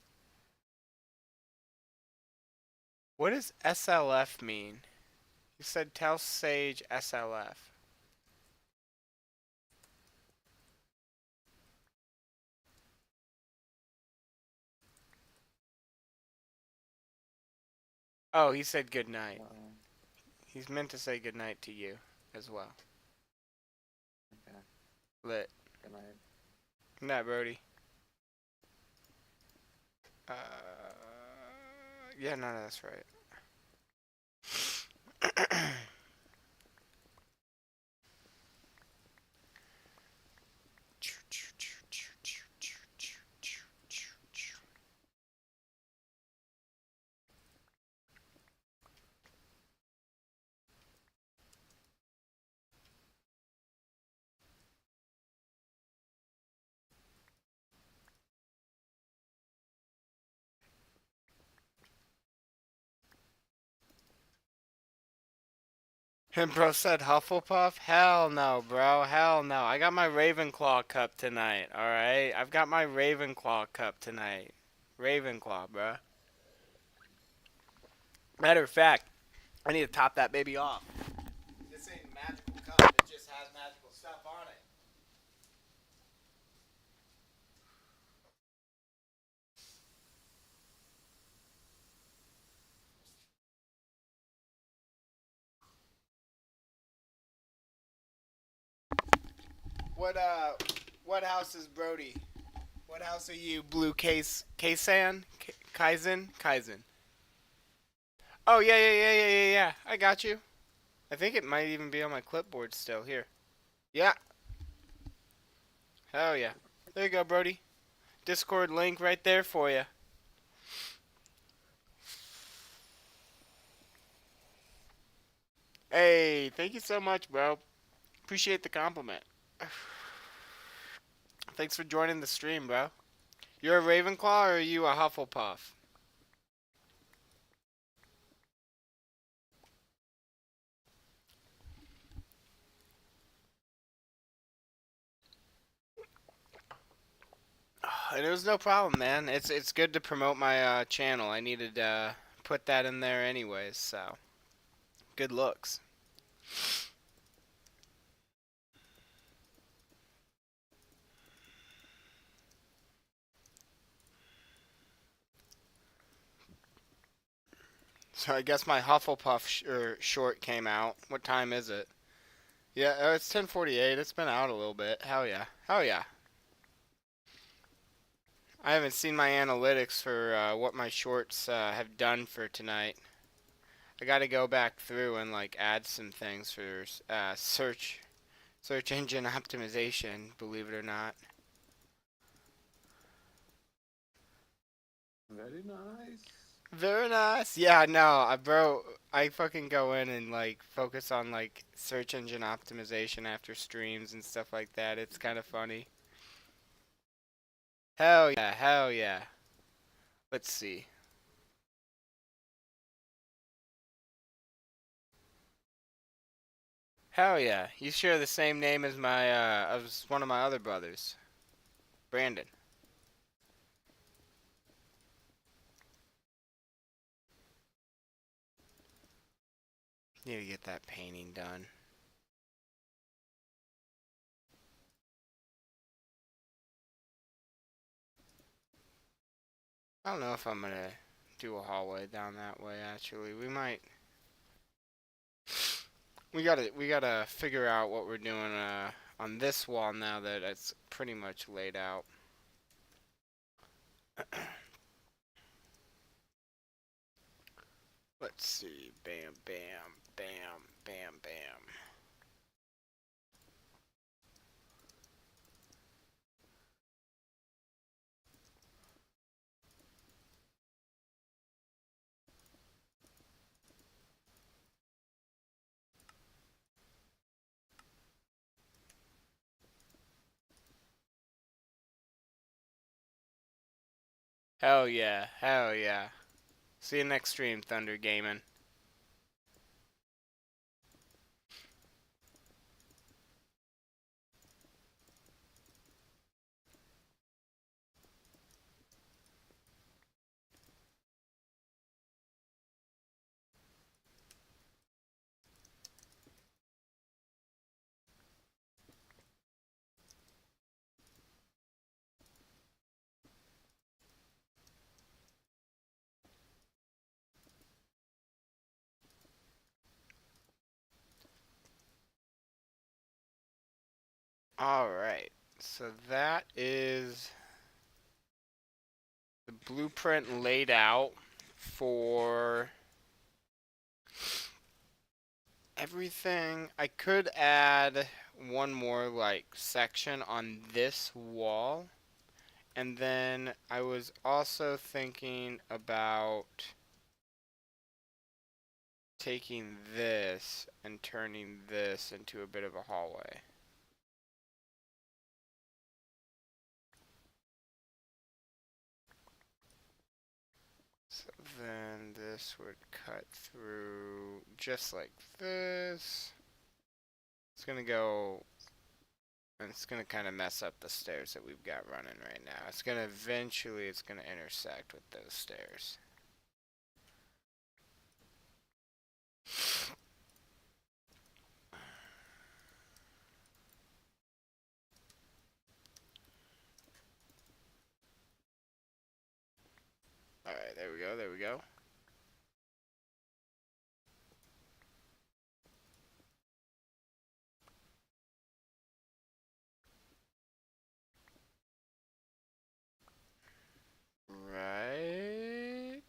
What does SLF mean? You said tell Sage SLF. Oh, he said good night. He's meant to say good night to you as well. Okay. Lit. Good night. Good night, Brody. Uh, yeah, no, that's right. And bro said Hufflepuff? Hell no, bro. Hell no. I got my Ravenclaw cup tonight, alright? I've got my Ravenclaw cup tonight. Ravenclaw, bro. Matter of fact, I need to top that baby off. This ain't a magical cup, it just has magical stuff on it. What house is Brody? What house are you, Blue Kaizen? Kaizen? Oh, yeah. I got you. I think it might even be on my clipboard still. Here. Yeah. Hell yeah. There you go, Brody. Discord link right there for you. Hey, thank you so much, bro. Appreciate the compliment. Thanks for joining the stream, bro. You're a Ravenclaw or are you a Hufflepuff? It was no problem, man. It's good to promote my channel. I needed to put that in there anyways, so good looks. So I guess my Hufflepuff short came out. What time is it? Yeah, it's 10:48. It's been out a little bit. Hell yeah. Hell yeah. I haven't seen my analytics for what my shorts have done for tonight. I got to go back through and like add some things for search engine optimization, believe it or not. Very nice. Very nice. Yeah, no, bro, I fucking go in and like focus on like search engine optimization after streams and stuff like that. It's kind of funny. Hell yeah, hell yeah. Let's see. Hell yeah. You share the same name as my as one of my other brothers, Brandon. Need to get that painting done. I don't know if I'm gonna do a hallway down that way actually. We might we gotta figure out what we're doing on this wall now that it's pretty much laid out. Let's see. Bam, bam, bam, bam, bam. Hell yeah, hell yeah. See you next stream, Thunder Gaming. Alright, so that is the blueprint laid out for everything. I could add one more like section on this wall, and then I was also thinking about taking this and turning this into a bit of a hallway. So then this would cut through just like this. It's gonna go, and it's gonna kind of mess up the stairs that we've got running right now. It's gonna eventually, it's gonna intersect with those stairs. Alright, there we go, there we go. Right.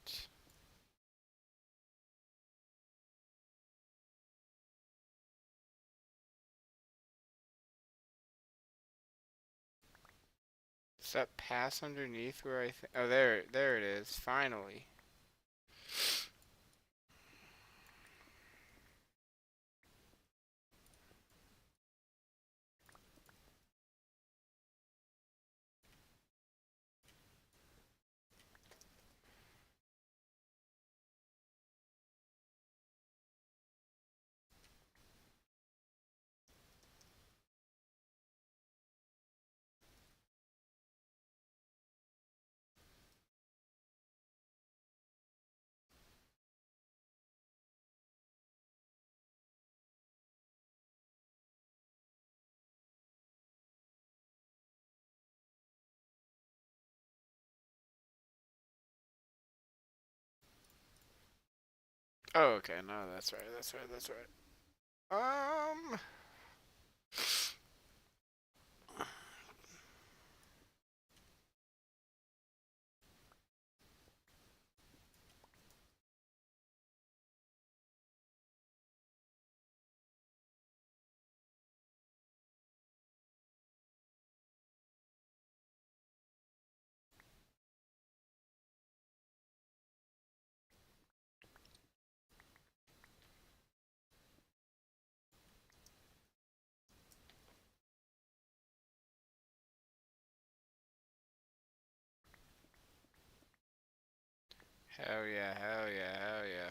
Does that pass underneath where I think? Oh, there it is. Finally. Oh, okay. No, that's right. That's right. That's right. Um. Hell yeah. Hell yeah. Hell yeah.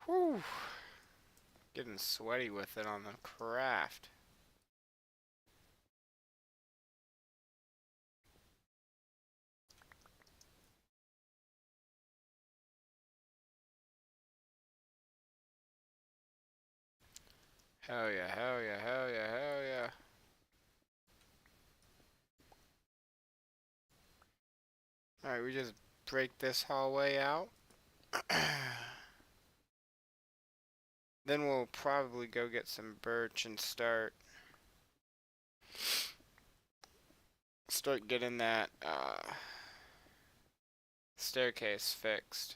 Whew. Getting sweaty with it on the craft. Hell yeah. Hell yeah. Hell yeah. Hell yeah. Alright, we just break this hallway out. Then we'll probably go get some birch and start getting that staircase fixed.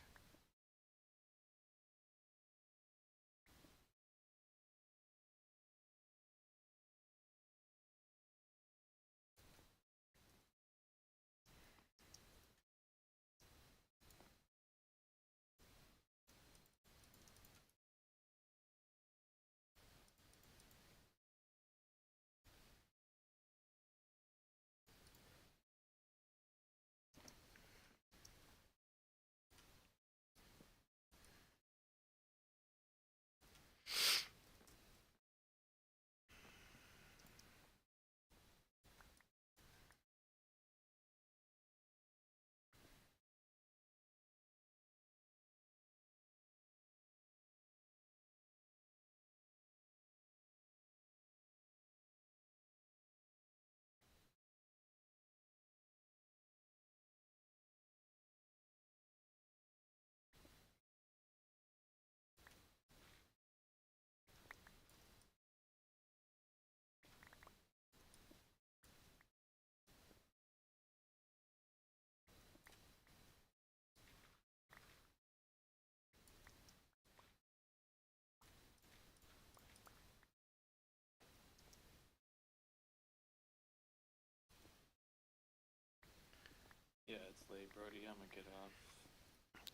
late, Brody. I'm gonna get off.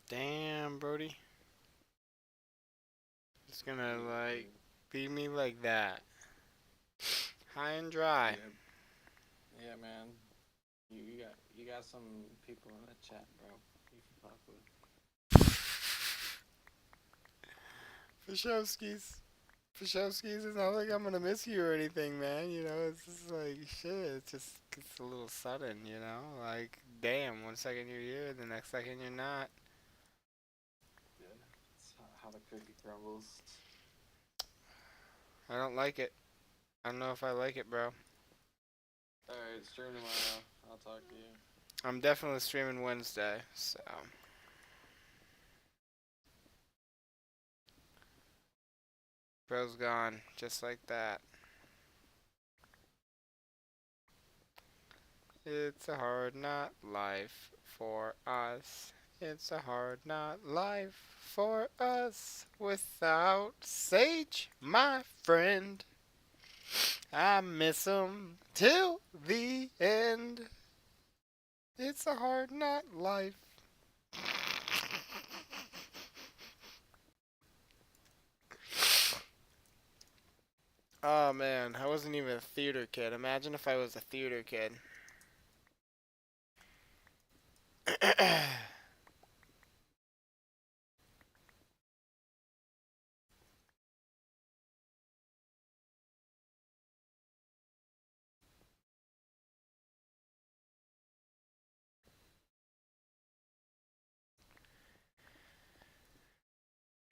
Damn, Brody. Just gonna, Yeah, like, dude. leave me like that. High and dry. Yeah, man. You got some people in the chat, bro. You can talk with. Fashowskis. Fashowskis, it's not like I'm gonna miss you or anything, man. You know, it's just like, shit, it's a little sudden, you know? Like, damn, one second you're here, the next second you're not. Yeah, that's how the cookie crumbles. I don't like it. I don't know if I like it, bro. Alright, stream tomorrow. I'll talk to you. I'm definitely streaming Wednesday, so. Bro's gone, just like that. It's a hard not life for us. It's a hard not life for us without Sage, my friend. I miss him till the end. It's a hard not life. Oh man, I wasn't even a theater kid. Imagine if I was a theater kid.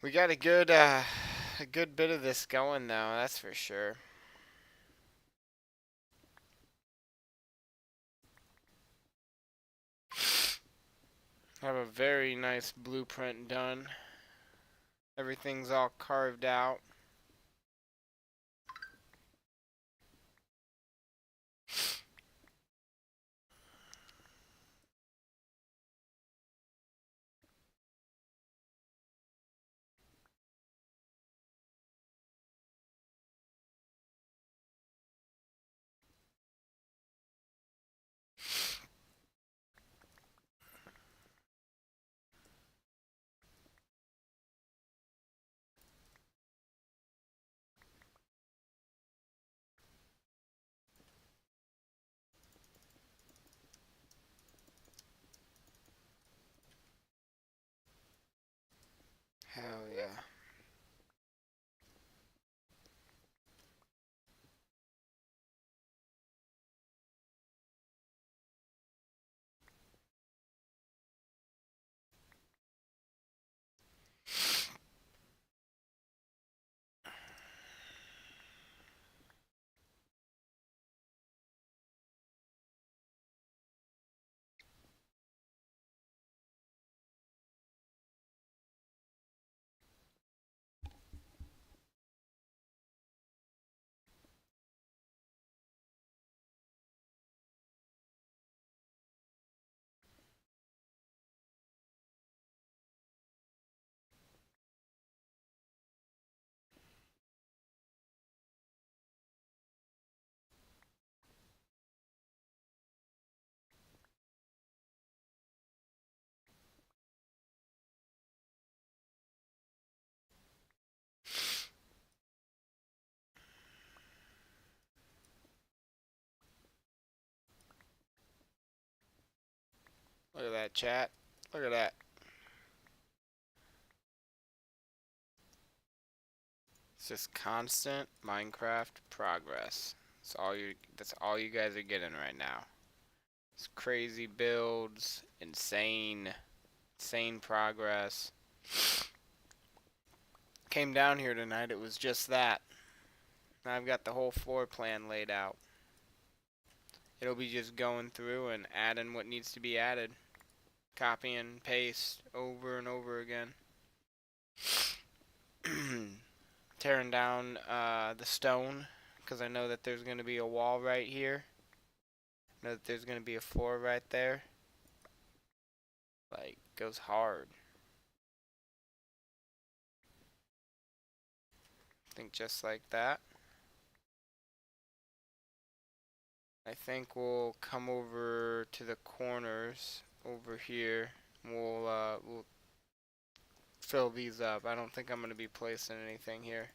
We got a good bit of this going though, that's for sure. Have a very nice blueprint done. Everything's all carved out. Hell yeah. Look at that, chat. Look at that. It's just constant Minecraft progress. That's all you guys are getting right now. It's crazy builds, insane progress. Came down here tonight, it was just that. Now I've got the whole floor plan laid out. It'll be just going through and adding what needs to be added. Copy and paste over and over again. Tearing down the stone because I know that there's going to be a wall right here. I know that there's going to be a floor right there. Like, goes hard. I think just like that. I think we'll come over to the corners, over here. We'll fill these up. I don't think I'm gonna be placing anything here.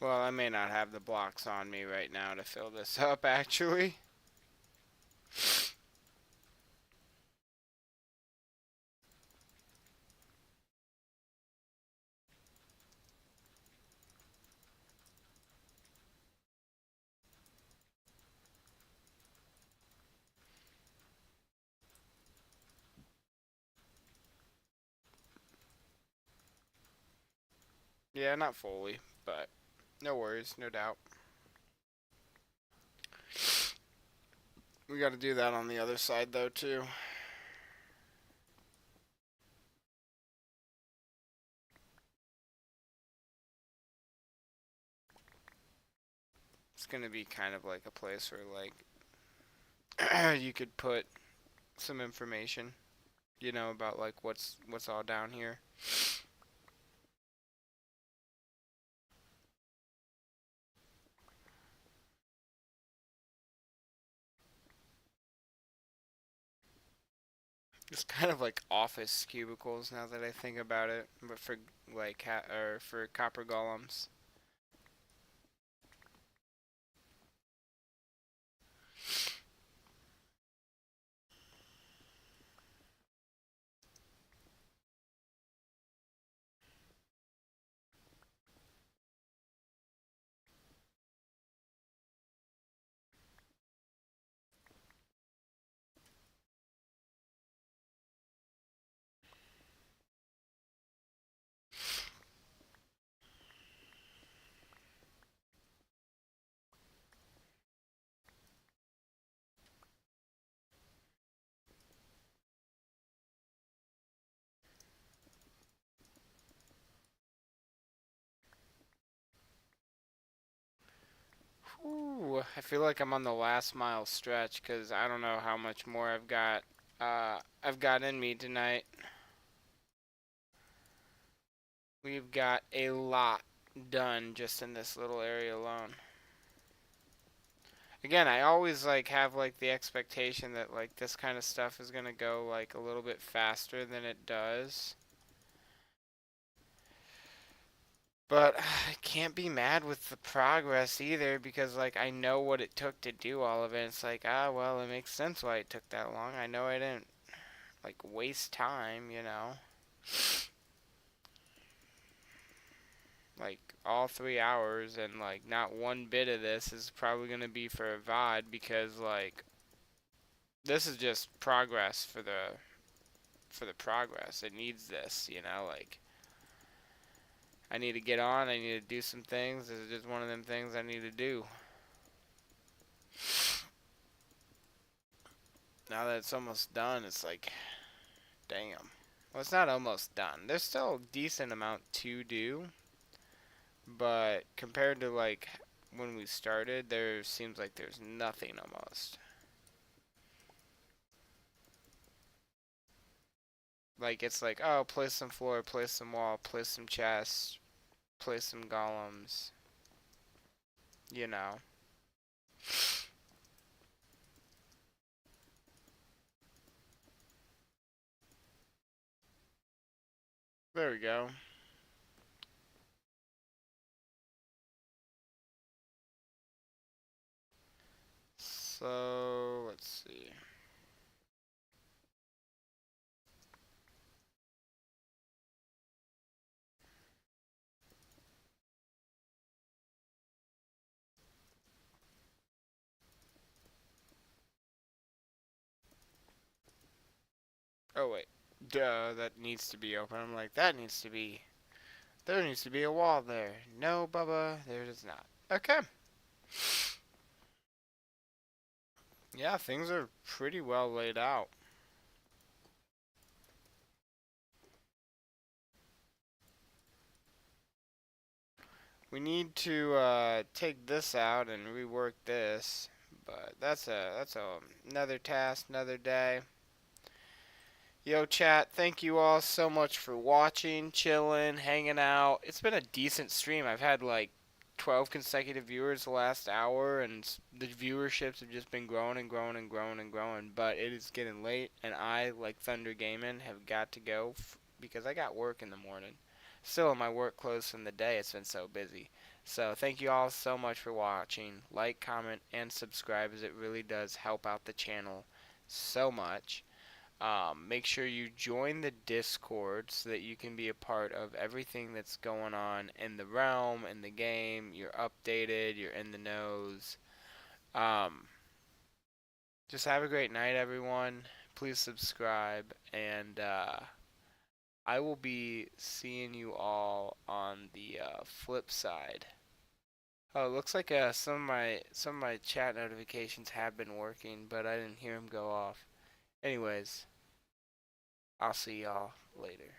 Well, I may not have the blocks on me right now to fill this up, actually. Yeah, not fully, but no worries, no doubt. We got to do that on the other side, though, too. It's going to be kind of like a place where, like, you could put some information, you know, about, like, what's all down here. It's kind of like office cubicles now that I think about it, but for like or for copper golems. Ooh, I feel like I'm on the last mile stretch because I don't know how much more I've got. I've got in me tonight. We've got a lot done just in this little area alone. Again, I always like have like the expectation that like this kind of stuff is gonna go like a little bit faster than it does. But I can't be mad with the progress either because like I know what it took to do all of it. It's like, ah, well, it makes sense why it took that long. I know I didn't like waste time, you know. Like all 3 hours and like not one bit of this is probably gonna be for a VOD because like this is just progress for the progress. It needs this, you know, like I need to get on, I need to do some things. This is just one of them things I need to do. Now that it's almost done, it's like, damn. Well, it's not almost done. There's still a decent amount to do, but compared to like when we started, there seems like there's nothing almost. Like it's like, oh, place some floor, place some wall, place some chests, place some golems, you know. There we go. So, let's see. Oh, wait. Duh, that needs to be open. I'm like, that needs to be. There needs to be a wall there. No, Bubba, there does not. Okay. Yeah, things are pretty well laid out. We need to take this out and rework this, but that's another task, another day. Yo, chat, thank you all so much for watching, chilling, hanging out. It's been a decent stream. I've had like 12 consecutive viewers the last hour, and the viewerships have just been growing and growing and growing and growing. But it is getting late, and I, like Thunder Gaming, have got to go because I got work in the morning. Still, my work closed from the day. It's been so busy. So, thank you all so much for watching. Like, comment, and subscribe, as it really does help out the channel so much. Make sure you join the Discord so that you can be a part of everything that's going on in the realm, in the game. You're updated, you're in the knows. Um, just have a great night, everyone. Please subscribe, and I will be seeing you all on the flip side. Oh, it looks like some of my chat notifications have been working, but I didn't hear them go off. Anyways, I'll see y'all later.